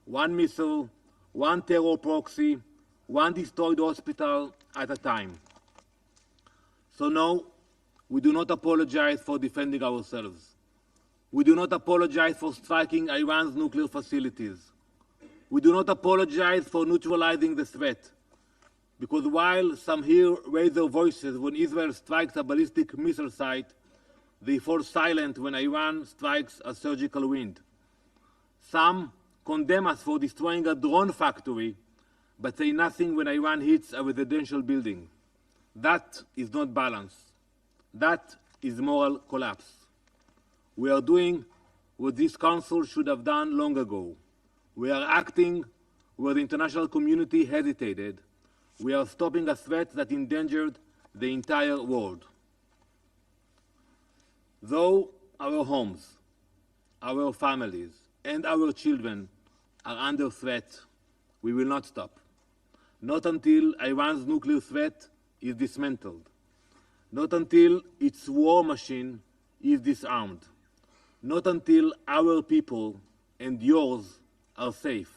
One missile, one terror proxy, one destroyed hospital at a time. So no, we do not apologize for defending ourselves. We do not apologize for striking Iran's nuclear facilities. We do not apologize for neutralizing the threat. Because while some here raise their voices when Israel strikes a ballistic missile site, they fall silent when Iran strikes a surgical wound. Some condemn us for destroying a drone factory, but say nothing when Iran hits a residential building. That is not balance. That is moral collapse. We are doing what this Council should have done long ago. We are acting where the international community hesitated. We are stopping a threat that endangered the entire world. Though our homes, our families, and our children are under threat, we will not stop. Not until Iran's nuclear threat is dismantled. Not until its war machine is disarmed. Not until our people and yours are safe.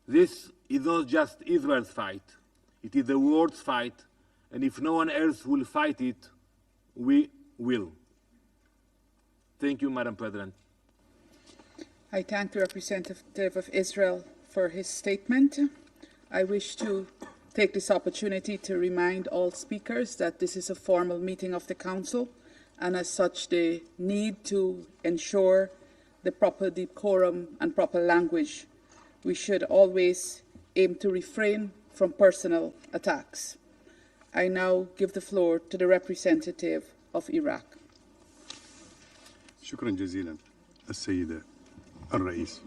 This is not just Israel's fight. It is the world's fight, and if no one else will fight it, we will. Thank you, Madam President. I thank the representative of Israel for his statement. I wish to take this opportunity to remind all speakers that this is a formal meeting of the Council, and as such they need to ensure the proper decorum and proper language. We should always aim to refrain from personal attacks. I now give the floor to the representative of Iraq. شكرا جزيلا السيدة الرئيس.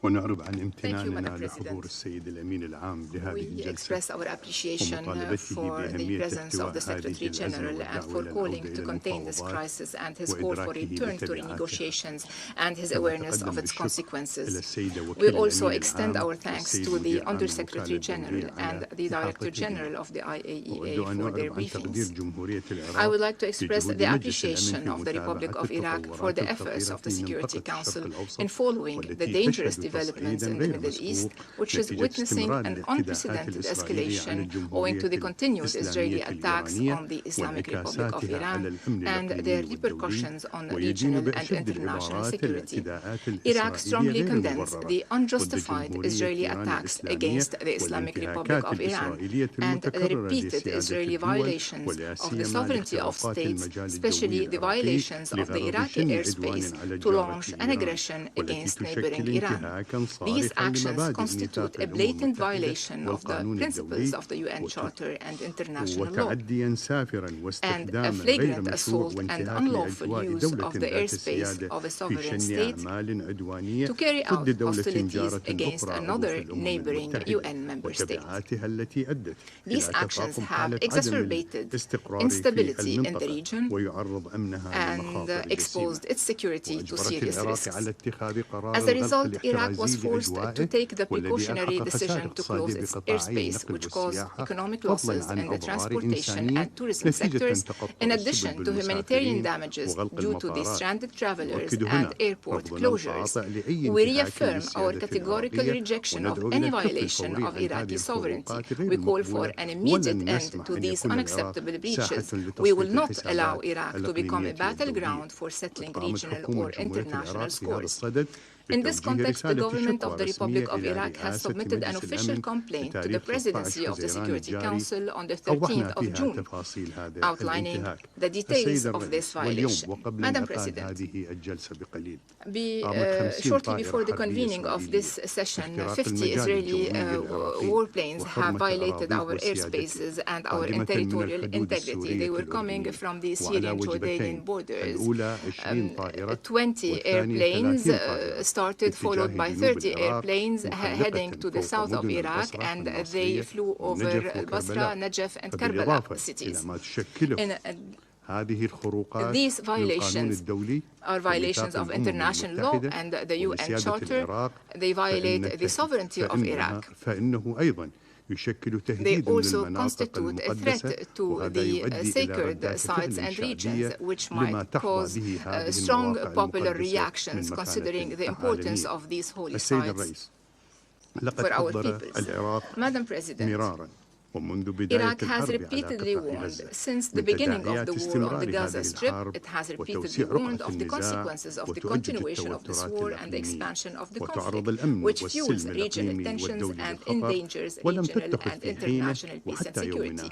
ونعرب عن امتناننا لحضور السيد الأمين العام لهذه We الجلسة express our appreciation for the presence of the Secretary General and for calling to contain this crisis and his call for return to renegotiations and his awareness of its consequences. We also extend our thanks to the Under-Secretary General and the Director General of the IAEA for their briefings. I would like to express the appreciation of the Republic of Iraq for the efforts of the Security Council in following the dangerous developments in the Middle East, which is witnessing an unprecedented escalation owing to the continued Israeli attacks on the Islamic Republic of Iran and their repercussions on regional and international security. Iraq strongly condemns the unjustified Israeli attacks against the Islamic Republic of Iran and the repeated Israeli violations of the sovereignty of states, especially the violations of the Iraqi airspace to launch an aggression against neighboring Iran. These actions constitute a blatant violation of the principles of the UN Charter and international law, and a flagrant assault and unlawful use of the airspace of a sovereign state to carry out hostilities against another neighboring UN member state. These actions have exacerbated instability in the region and exposed its security to serious risks. As a result, Iraq was forced to take the precautionary decision to close its airspace, which caused economic losses in the transportation and tourism sectors, in addition to humanitarian damages due to the stranded travelers and airport closures. We reaffirm our categorical rejection of any violation of Iraqi sovereignty. We call for an immediate end to these unacceptable breaches. We will not allow Iraq to become a battleground for settling regional or international scores. In this context, the government of the Republic of Iraq has submitted an official complaint to the Presidency of the Security Council on the 13th of June, outlining the details of this violation. Madam President, shortly before the convening of this session, 50 Israeli warplanes have violated our airspaces and our territorial integrity. They were coming from the Syrian-Jordanian borders. 20 airplanes started, followed by 30 airplanes heading to the south of Iraq, and they flew over Basra, Najaf, and Karbala cities. These violations are violations of international law and the UN Charter. They violate the sovereignty of Iraq. They also constitute a threat to the sacred sites and regions, which might cause strong popular reactions, considering the importance of these holy sites for our peoples. Madam President, Iraq has repeatedly warned since the beginning of the war on the Gaza Strip. It has repeatedly warned of the consequences of the continuation of this war and the expansion of the conflict, which fuels regional tensions and endangers regional and international peace and security.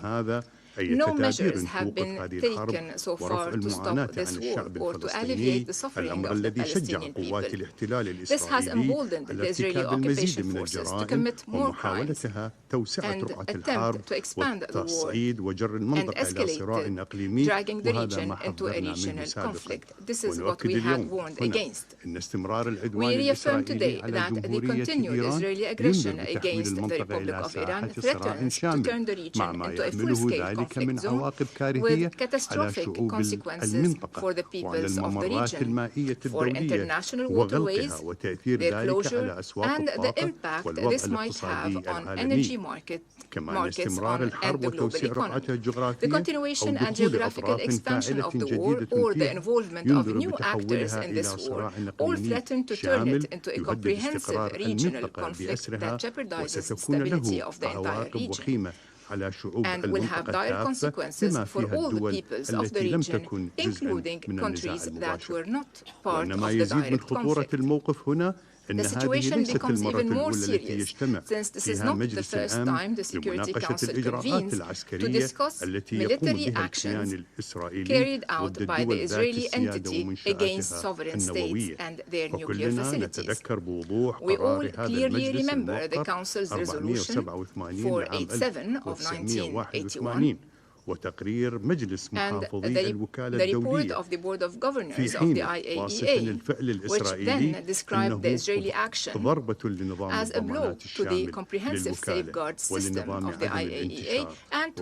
No measures have been taken so far to stop this war or to alleviate the suffering of the Palestinian people. This has emboldened the Israeli occupation forces to commit more crimes and attempt to expand the war and escalate it, dragging the region into a regional conflict. This is what we have warned against. We reaffirm today that the continued Israeli aggression against the Republic of Iran threatens to turn the region into a full-scale conflict zone with catastrophic consequences for the peoples of the region, for international waterways, their closure, and the impact this might have on energy markets and the global economy. The continuation and geographical expansion of the war or the involvement of new actors in this war all threaten to turn it into a comprehensive regional conflict that jeopardizes the stability of the entire region and will have dire consequences for all the peoples of the region, including countries that were not part of the direct conflict. إن هذه ليست المرة الأولى التي يجتمع فيها مجلس الأمن لمناقشة الإجراءات العسكرية التي يقوم بها الكيان الإسرائيلي ضد الدول ذات السيادة ومنشآتها النووية. وكلنا نتذكر بوضوح قرار هذا المجلس الموقر 487 لعام 1981 وتقرير مجلس محافظي الوكالة الدولية في حين واصف الفعل الإسرائيلي أنه ضربة لنظام الضمانات الشامل للوكالة ولنظام عدم الانتشار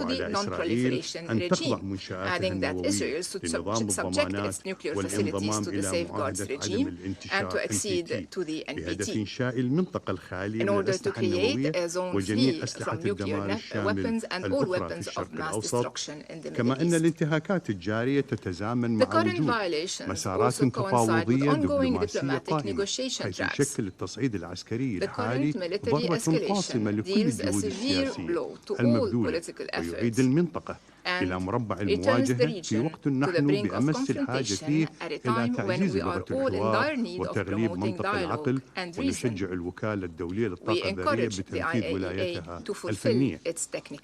وعلى إسرائيل أن تخضع منشآتها النووية لنظام الضمانات والانضمام إلى معاهدة عدم الانتشار بهدف إنشاء المنطقة الخالية من الأسلحة النووية وجميع أسلحة الدمار الشامل الأخرى في الشرق الأوسط. كما أن الانتهاكات الجارية تتزامن مع وجود مسارات تفاوضية دبلوماسية قائمة حيث يشكل التصعيد العسكري الحالي ضربة قاصمة لكل الجهود السياسية المبذولة ويعيد المنطقة إلى مربع المواجهة في وقت نحن بأمس الحاجة فيه إلى تعزيز لغة الحوار وتغليب منطق العقل ونشجع الوكالة الدولية للطاقة الذرية بتنفيذ ولايتها الفنية.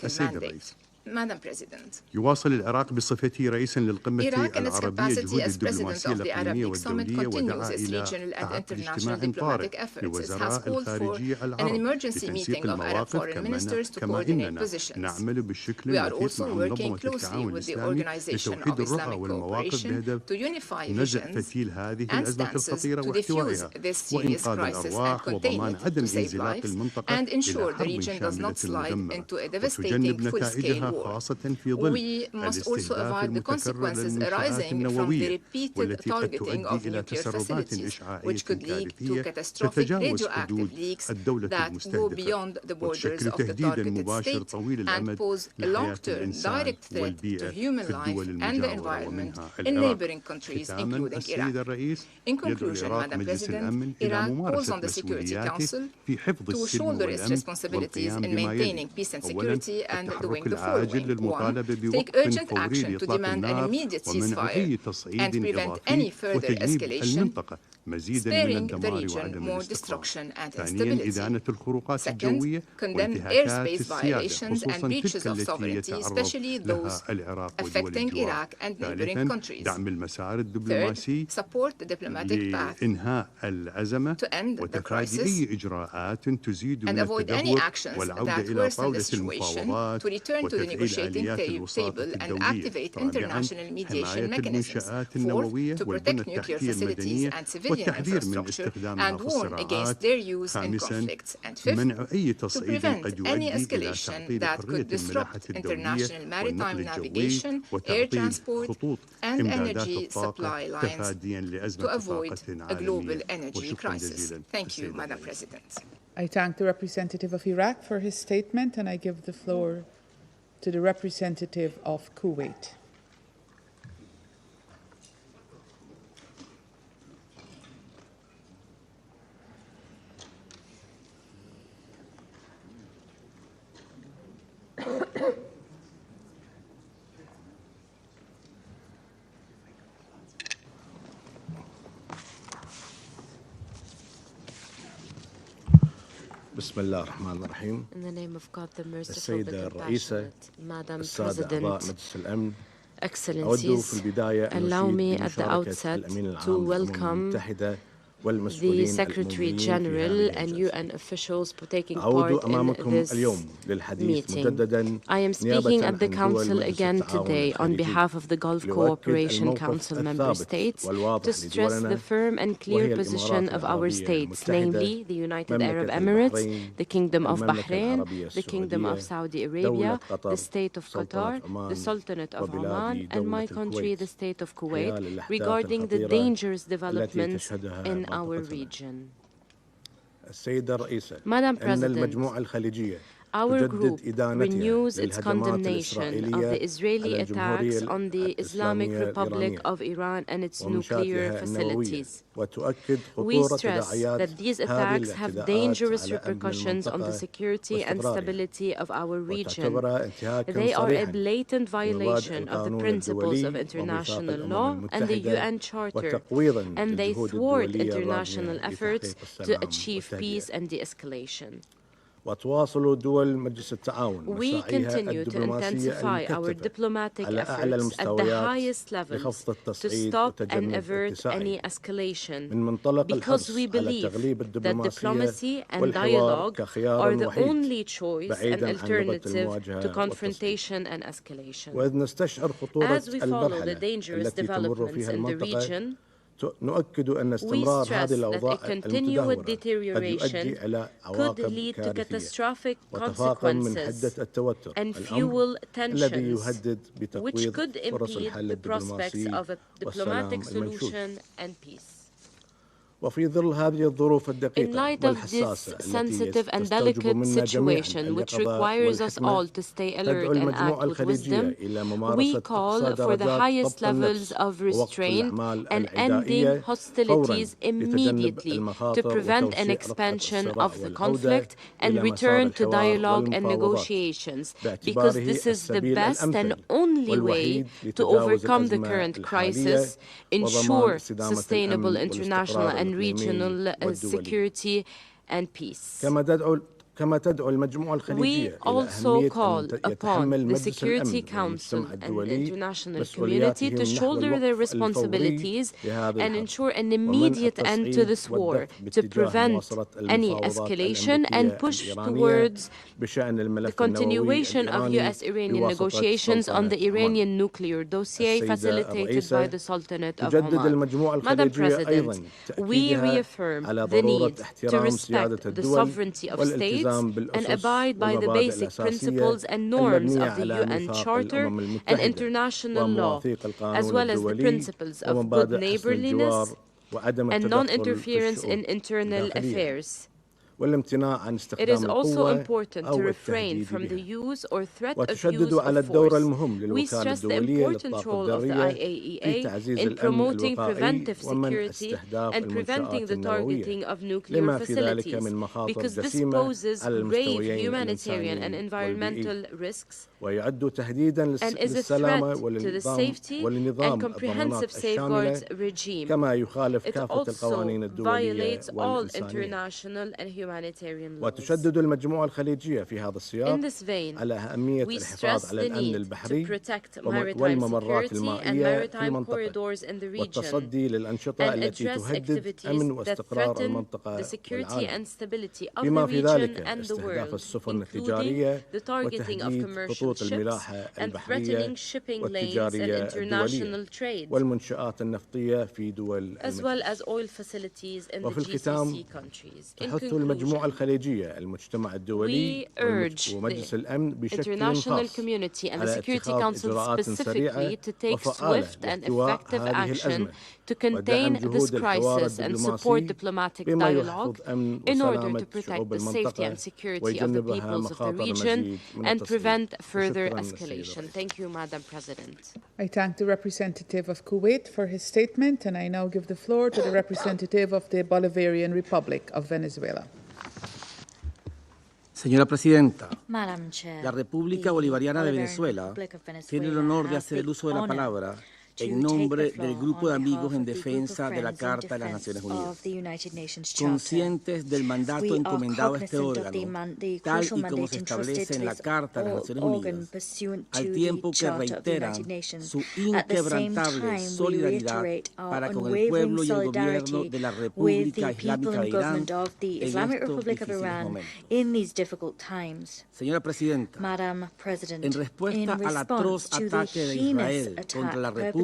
السيد الرئيس، Madam President, يواصل العراق بصفته رئيسا للقمة Iraq and its العربية capacity جهود as president الدبلوماسية of the الإقليمية Arabic Summit والدولية continues ودعا its إلى regional and عقد international اجتماع طارئ diplomatic efforts. It has لوزراء called for الخارجية an العرب emergency لتنسيق meeting of Arab المواقف foreign ministers to كما coordinate إننا positions. نعمل بشكل We are وثيق also مع working منظمة closely التعاون with the الإسلامي Organization لتوحيد of الرؤى Islamic والمواقف Cooperation بهدف to unify نزع visions فتيل هذه and الأزمة stances الخطيرة to واحتوائها defuse this serious وإنقاذ crisis and الأرواح contain وضمان it عدم to save انزلاق lives المنطقة and إلى ensure the حرب region does شاملة not slide مدمرة into a devastating وتجنب full-scale نتائجها war. خاصة في ظل We must also الاستهداف avoid the المتكرر consequences للمنشآت arising from the النووية repeated والتي قد targeting تؤدي of إلى nuclear تسربات facilities, إشعاعية which could lead to كارثية catastrophic تتجاوز radioactive حدود leaks الدولة that go المستهدفة beyond the borders وتشكل of the تهديدا targeted مباشر state طويل and الأمد pose a لحياة long-term الإنسان direct threat to والبيئة human في الدول life and the المجاورة environment ومنها in العراق. neighboring countries, ختاما including السيد Iraq. الرئيس In يدعو conclusion, العراق Madam مجلس President, الأمن إلى Iraq calls ممارسة on the Security مسؤولياته Council في حفظ to السلم shoulder its والأمن responsibilities والقيام in بما يلي. maintaining peace and أولا security and doing التحرك the العاجل following. للمطالبة 1. Take بوقف urgent فوري action to لإطلاق demand an النار immediate ومنع أي ceasefire and تصعيد prevent any إضافي further وتجنيب escalation, المنطقة مزيدا من sparing the الدمار region وعدم more الاستقرار. destruction and ثانيا instability. إدانة الخروقات Second, الجوية condemn وانتهاكات airspace السيادة violations and خصوصا breaches تلك of التي sovereignty, يتعرض especially لها those العراق ودول affecting الجوار. Iraq and neighboring ثالثا countries. دعم المسار Third, الدبلوماسي support the diplomatic path لإنهاء الأزمة to end the واتخاذ crisis أي إجراءات تزيد and من avoid any التدهور actions والعودة that إلى worsen the طاولة situation, المفاوضات to return to the وتفعيل negotiating آليات الوساطة table and الدولية. activate رابعا international mediation حماية mechanisms. المنشآت Fourth, النووية to والبنى protect nuclear التحتية facilities المدنية and civilian والتحذير من infrastructure استخدامها and في warn against الصراعات. their use in خامسا conflicts. And fifth, منع أي to تصعيد prevent قد any يؤدي إلى escalation تعطيل that حرية could الملاحة disrupt الدولية international والنقل maritime الجوي navigation, air وتعطيل transport, خطوط and إمدادات energy الطاقة supply lines تفاديا to لأزمة avoid طاقة a global عالمية. energy وشكرا crisis. جزيلا. Thank you, Madam President. I thank the representative of Iraq for his statement, and I give the floor to the representative of Kuwait. بسم الله الرحمن الرحيم. In the name of God, the merciful, السيدة the الرئيسة، compassionate, Madam السادة أعضاء President, مجلس الأمن، أود Excellencies, في البداية أن allow me نشيد at the بمشاركة outset الأمين العام to للأمم welcome المتحدة the والمسؤولين Secretary الأمميين في General هذه and الجلسة. UN officials for taking أعود part in أمامكم this اليوم للحديث meeting. مجددا I am speaking نيابة at the عن دول Council مجلس again التعاون today on الخليجي behalf of the Gulf لأؤكد Cooperation الموقف Council member الثابت states والواضح to stress the لدولنا firm and clear وهي position الإمارات of our العربية states, المتحدة، namely the United Arab مملكة Emirates, البحرين، the Kingdom of المملكة Bahrain, العربية the Kingdom of السعودية، Saudi دولة Arabia, قطر، the State of سلطنة Qatar, عمان، the Sultanate of وبلادي Oman, and my دولة country, الكويت the State of حيال Kuwait, الأحداث regarding the الخطيرة dangerous التي developments تشهدها in our منطقتنا. region. السيدة الرئيسة، Madam إن President, المجموعة الخليجية Our group renews its condemnation of the Israeli attacks on the Islamic Republic of Iran and its nuclear facilities. We stress that these attacks have dangerous repercussions on the security and stability of our region. They are a blatant violation of the principles of international law and the UN Charter, and they thwart international efforts to achieve peace and de-escalation. We continue to intensify our diplomatic efforts at the highest levels to stop and avert any escalation, because we believe that diplomacy and dialogue are the only choice and alternative to confrontation and escalation. As we follow the dangerous developments in the region, we stress that a continued deterioration could lead to catastrophic consequences and fuel tensions, which could impede the prospects of a diplomatic solution and peace. In light of this sensitive and delicate situation, which requires us all to stay alert and act with wisdom, we call for the highest levels of restraint and ending hostilities immediately to prevent an expansion of the conflict and return to dialogue and negotiations, because this is the best and only way to overcome the current crisis, ensure sustainable international and regional security and peace. We also call upon the Security Council and the international community to shoulder their responsibilities and ensure an immediate end to this war, to prevent any escalation and push towards the continuation of U.S.-Iranian negotiations on the Iranian nuclear dossier facilitated by the Sultanate of Oman. Madam President, we reaffirm the need to respect the sovereignty of states and abide by the basic principles and norms of the UN Charter and international law, as well as the principles of good neighborliness and non-interference in internal affairs. It is also important to refrain from the use or threat of use of force. We stress the important role of the IAEA in promoting preventive security and preventing the targeting of nuclear facilities, because this poses grave humanitarian and environmental risks and is a threat to the safety and comprehensive safeguards regime. It also violates all international and humanitarian laws. In this vein, we stress the need to protect maritime security and maritime corridors in the region and address activities that threaten the security and stability of the region and the world, including the targeting of commercial ships and threatening shipping lanes and international trade, as well as oil facilities in the GCC countries. In conclusion, we urge the international community and the Security Council specifically to take swift and effective action to contain this crisis and support diplomatic dialogue in order to protect the safety and security of the peoples of the region and prevent further escalation. Thank you, Madam President. I thank the representative of Kuwait for his statement, and I now give the floor to the representative of the Bolivarian Republic of Venezuela. Señora Presidenta, Madam Chair, la República Bolivariana de Venezuela tiene el honor de hacer el uso de la palabra en nombre del Grupo de Amigos en Defensa de la Carta de las Naciones Unidas, conscientes del mandato encomendado a este órgano, tal y como se establece en la Carta de las Naciones Unidas, al tiempo que reiteran su inquebrantable solidaridad para con el pueblo y el gobierno de la República Islámica de Irán en estos difíciles momentos. Señora Presidenta, en respuesta al atroz ataque de Israel contra la República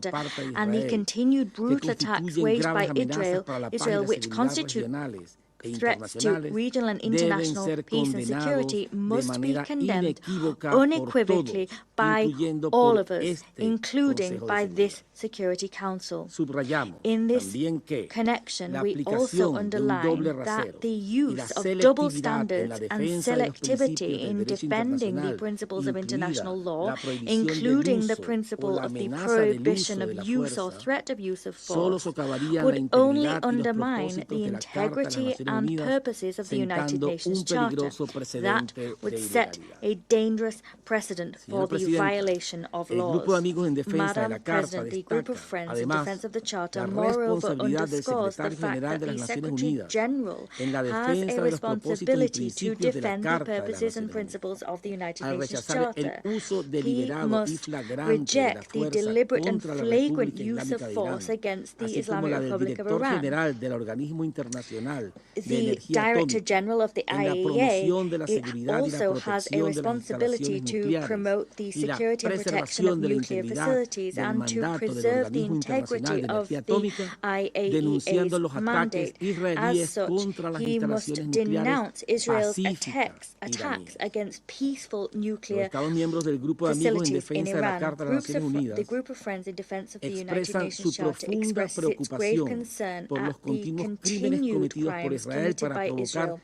por parte de and the Israel, continued brutal que attacks constituyen waged graves by amenazas para la paz y Israel, la which seguridad constitute regionales e threats to internacionales, regional and deben international ser peace and condenados security de must be manera condemned inequívoca por unequivocally todos, by incluyendo all por of us, este including Consejo de by Seguridad. this Security Council. Subrayamos In this también que connection, la we also aplicación de un doble underline rasero that the y la use of double selectividad en la standards and defensa de los selectivity principios del in derecho defending the internacional, principles of international incluida law, la prohibición including del the uso o principle la of the amenaza del prohibition uso of de la use or fuerza, threat of use of solo force, socavarían la would only integridad y los undermine propósitos the de la Carta de las integrity Naciones and purposes of the United Nations Charter. That would set a dangerous precedent for the violation of laws. Madam President, the group of friends in defense of the Charter moreover underscores the fact that the Secretary General has a responsibility to defend the purposes and principles of the United Nations Charter. He must reject the deliberate and flagrant use of force against the Islamic Republic of Iran. The Director General of the IAEA also has a responsibility to promote the security and protection of nuclear facilities and to preserve the integrity of the IAEA's mandate. As such, he must denounce Israel's attacks against peaceful nuclear facilities in Iran. The group of friends in defense of the United Nations Charter expresses its grave concern at the continued crimes committed by Israel,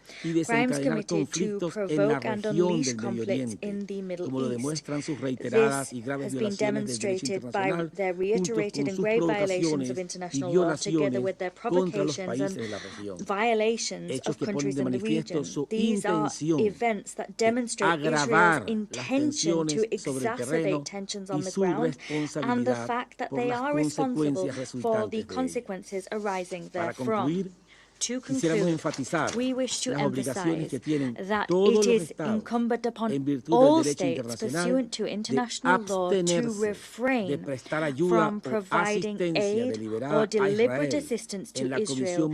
crimes committed to provoke and unleash conflicts in the Middle East. This has been demonstrated by their reiterated and grave violations of international law, together with their provocations and violations of countries in the region. These are events that demonstrate Israel's intention to exacerbate tensions on the ground and the fact that they are responsible for the consequences arising therefrom. To conclude, we wish to emphasize that it is incumbent upon all states pursuant to international law to refrain from providing aid or deliberate assistance to Israel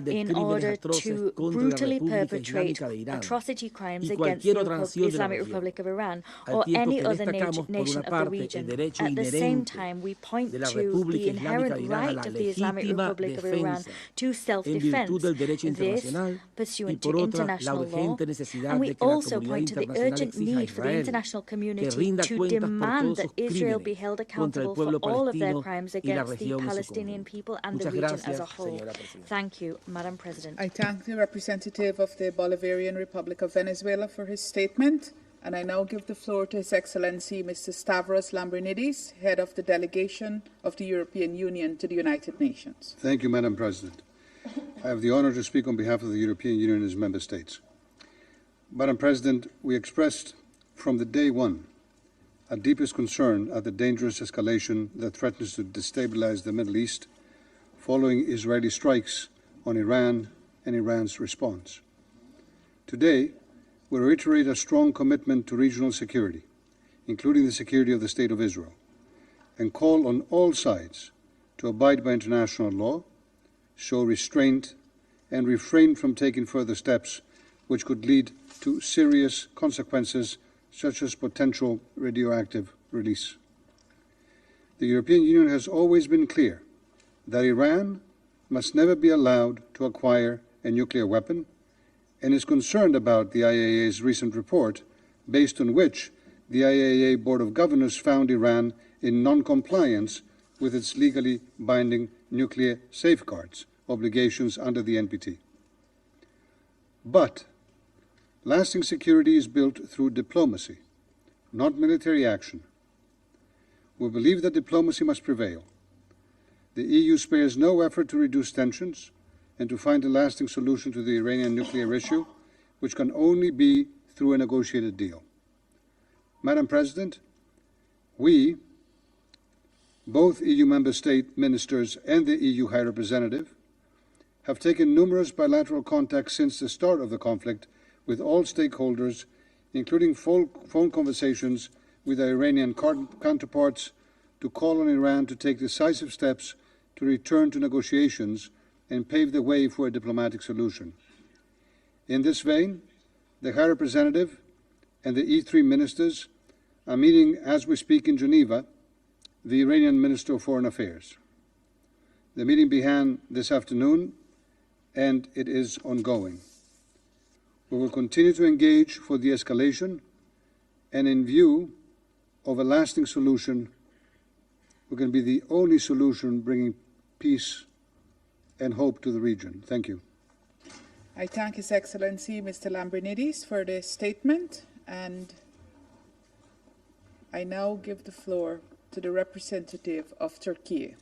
in order to brutally perpetrate atrocity crimes against the Islamic Republic of Iran or any other nation of the region. At the same time, we point to the inherent right of the Islamic Republic of Iran to self-defense. This pursuant to international law, and we also point to the urgent need for the international community to demand that Israel be held accountable for all of their crimes against the Palestinian people and the region as a whole. Thank you, Madam President. I thank the representative of the Bolivarian Republic of Venezuela for his statement, and I now give the floor to His Excellency Mr. Stavros Lambrinidis, head of the delegation of the European Union to the United Nations. Thank you, Madam President. I have the honor to speak on behalf of the European Union and its member states. Madam President, we expressed from the day one our deepest concern at the dangerous escalation that threatens to destabilize the Middle East following Israeli strikes on Iran and Iran's response. Today, we reiterate a strong commitment to regional security, including the security of the State of Israel, and call on all sides to abide by international law, show restraint, and refrain from taking further steps which could lead to serious consequences such as potential radioactive release. The European Union has always been clear that Iran must never be allowed to acquire a nuclear weapon and is concerned about the IAEA's recent report, based on which the IAEA Board of Governors found Iran in non-compliance with its legally binding nuclear safeguards obligations under the NPT. But lasting security is built through diplomacy, not military action. We believe that diplomacy must prevail. The EU spares no effort to reduce tensions and to find a lasting solution to the Iranian nuclear issue, which can only be through a negotiated deal. Madam President, we, both EU member state ministers and the EU High Representative, have taken numerous bilateral contacts since the start of the conflict with all stakeholders, including phone conversations with our Iranian counterparts, to call on Iran to take decisive steps to return to negotiations and pave the way for a diplomatic solution. In this vein, the High Representative and the E3 ministers are meeting as we speak in Geneva the Iranian Minister of Foreign Affairs. The meeting began this afternoon, and it is ongoing. We will continue to engage for de-escalation, and in view of a lasting solution, we can be the only solution bringing peace and hope to the region. Thank you. I thank His Excellency Mr. Lambrinidis for the statement, and I now give the floor to the representative of Turkey.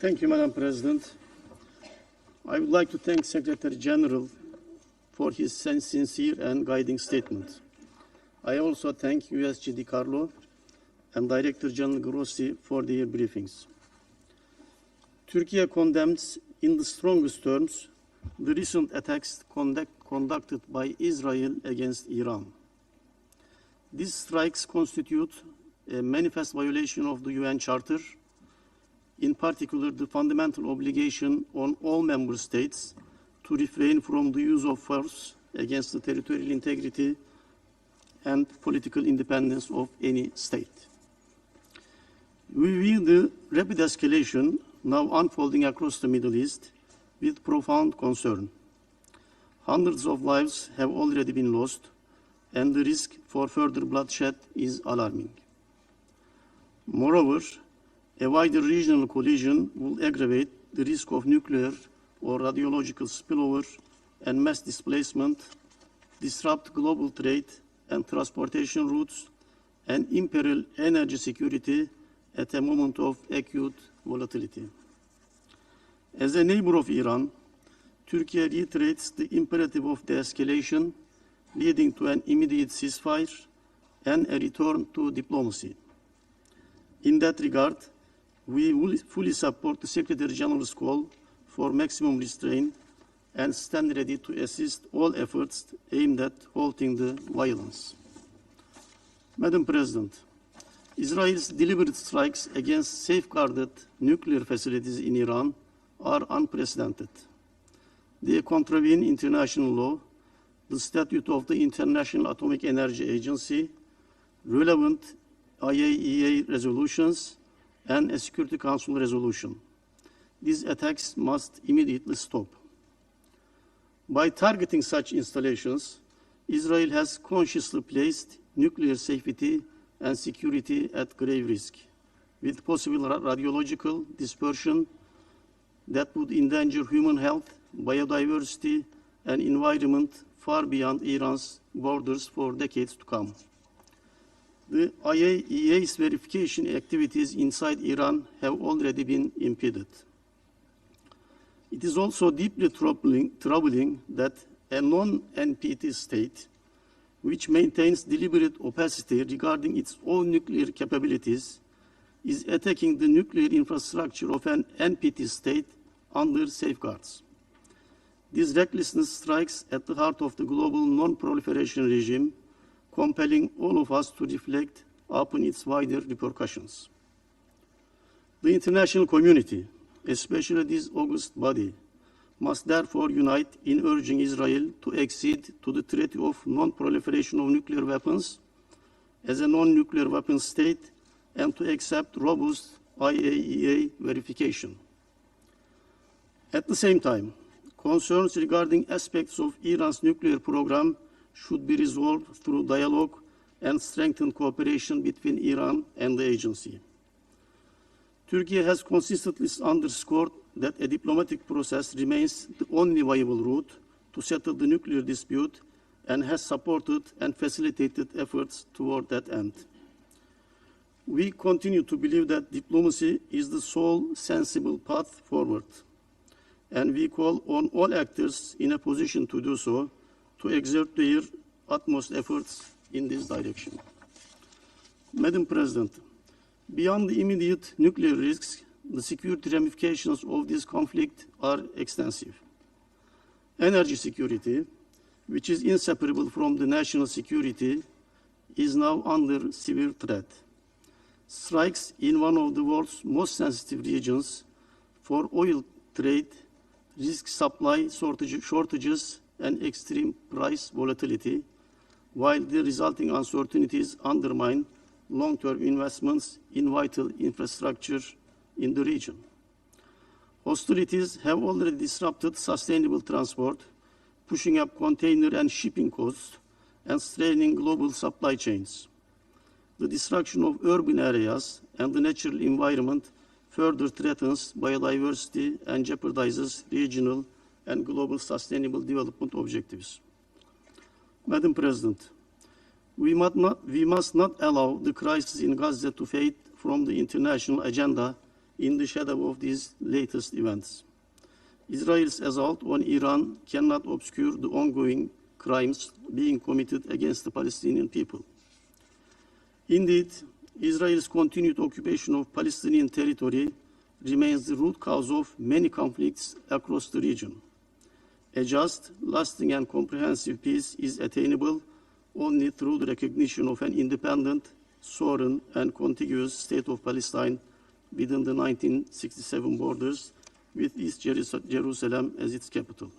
Thank you, Madam President. I would like to thank Secretary General for his sincere and guiding statement. I also thank USG DiCarlo and Director General Grossi for their briefings. Turkey condemns in the strongest terms the recent attacks conducted by Israel against Iran. These strikes constitute a manifest violation of the UN Charter, in particular the fundamental obligation on all member states to refrain from the use of force against the territorial integrity and political independence of any state. We view the rapid escalation now unfolding across the Middle East with profound concern. Hundreds of lives have already been lost, and the risk for further bloodshed is alarming. Moreover, a wider regional collision will aggravate the risk of nuclear or radiological spillover and mass displacement, disrupt global trade and transportation routes, and imperil energy security at a moment of acute volatility. As a neighbor of Iran, Turkey reiterates the imperative of de-escalation, leading to an immediate ceasefire and a return to diplomacy. In that regard, we will fully support the Secretary General's call for maximum restraint and stand ready to assist all efforts aimed at halting the violence. Madam President, Israel's deliberate strikes against safeguarded nuclear facilities in Iran are unprecedented. They contravene international law, the statute of the International Atomic Energy Agency, relevant IAEA resolutions, and a Security Council resolution. These attacks must immediately stop. By targeting such installations, Israel has consciously placed nuclear safety and security at grave risk, with possible radiological dispersion that would endanger human health, biodiversity, and environment far beyond Iran's borders for decades to come. The IAEA's verification activities inside Iran have already been impeded. It is also deeply troubling that a non-NPT state, which maintains deliberate opacity regarding its own nuclear capabilities, is attacking the nuclear infrastructure of an NPT state under safeguards. This recklessness strikes at the heart of the global non-proliferation regime, compelling all of us to reflect upon its wider repercussions. The international community, especially this august body, must therefore unite in urging Israel to accede to the Treaty of Non-Proliferation of Nuclear Weapons as a non-nuclear weapons state and to accept robust IAEA verification. At the same time, concerns regarding aspects of Iran's nuclear program should be resolved through dialogue and strengthened cooperation between Iran and the agency. Turkey has consistently underscored that a diplomatic process remains the only viable route to settle the nuclear dispute and has supported and facilitated efforts toward that end. We continue to believe that diplomacy is the sole sensible path forward, and we call on all actors in a position to do so to exert their utmost efforts in this direction. Madam President, beyond the immediate nuclear risks, the security ramifications of this conflict are extensive. Energy security, which is inseparable from the national security, is now under severe threat. Strikes in one of the world's most sensitive regions for oil trade risk supply shortages and extreme price volatility, while the resulting uncertainties undermine long-term investments in vital infrastructure in the region. Hostilities have already disrupted sustainable transport, pushing up container and shipping costs and straining global supply chains. The destruction of urban areas and the natural environment further threatens biodiversity and jeopardizes regional and global sustainable development objectives. Madam President, we must not allow the crisis in Gaza to fade from the international agenda in the shadow of these latest events. Israel's assault on Iran cannot obscure the ongoing crimes being committed against the Palestinian people. Indeed, Israel's continued occupation of Palestinian territory remains the root cause of many conflicts across the region. A just, lasting, and comprehensive peace is attainable only through the recognition of an independent, sovereign, and contiguous state of Palestine within the 1967 borders, with East Jerusalem as its capital.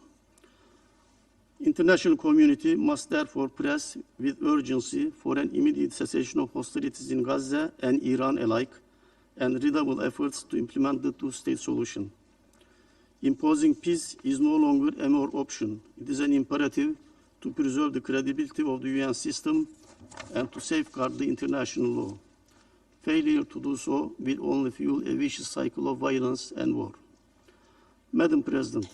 International community must therefore press with urgency for an immediate cessation of hostilities in Gaza and Iran alike, and redouble efforts to implement the two-state solution. Imposing peace is no longer a mere option. It is an imperative to preserve the credibility of the UN system and to safeguard the international law. Failure to do so will only fuel a vicious cycle of violence and war. Madam President,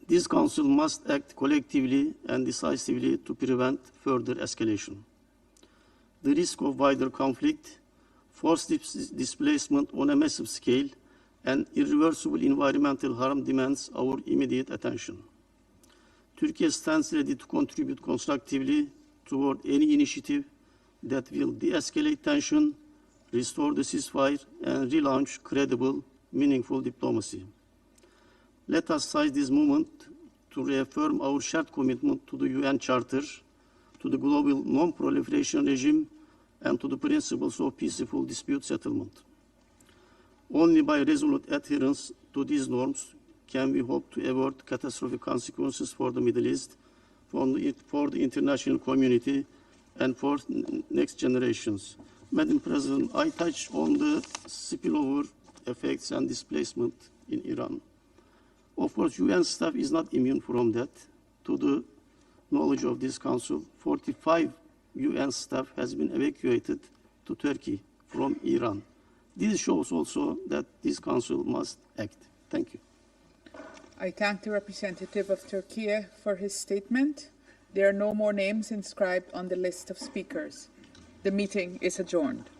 this Council must act collectively and decisively to prevent further escalation. The risk of wider conflict, forced displacement on a massive scale, and irreversible environmental harm demands our immediate attention. Turkey stands ready to contribute constructively toward any initiative that will de-escalate tension, restore the ceasefire, and relaunch credible, meaningful diplomacy. Let us seize this moment to reaffirm our shared commitment to the UN Charter, to the global non-proliferation regime, and to the principles of peaceful dispute settlement. Only by resolute adherence to these norms can we hope to avert catastrophic consequences for the Middle East, for the international community, and for next generations. Madam President, I touched on the spillover effects and displacement in Iran. Of course, UN staff is not immune from that. To the knowledge of this Council, 45 UN staff has been evacuated to Turkey from Iran. This shows also that this Council must act. Thank you. I thank the representative of Turkey for his statement. There are no more names inscribed on the list of speakers. The meeting is adjourned.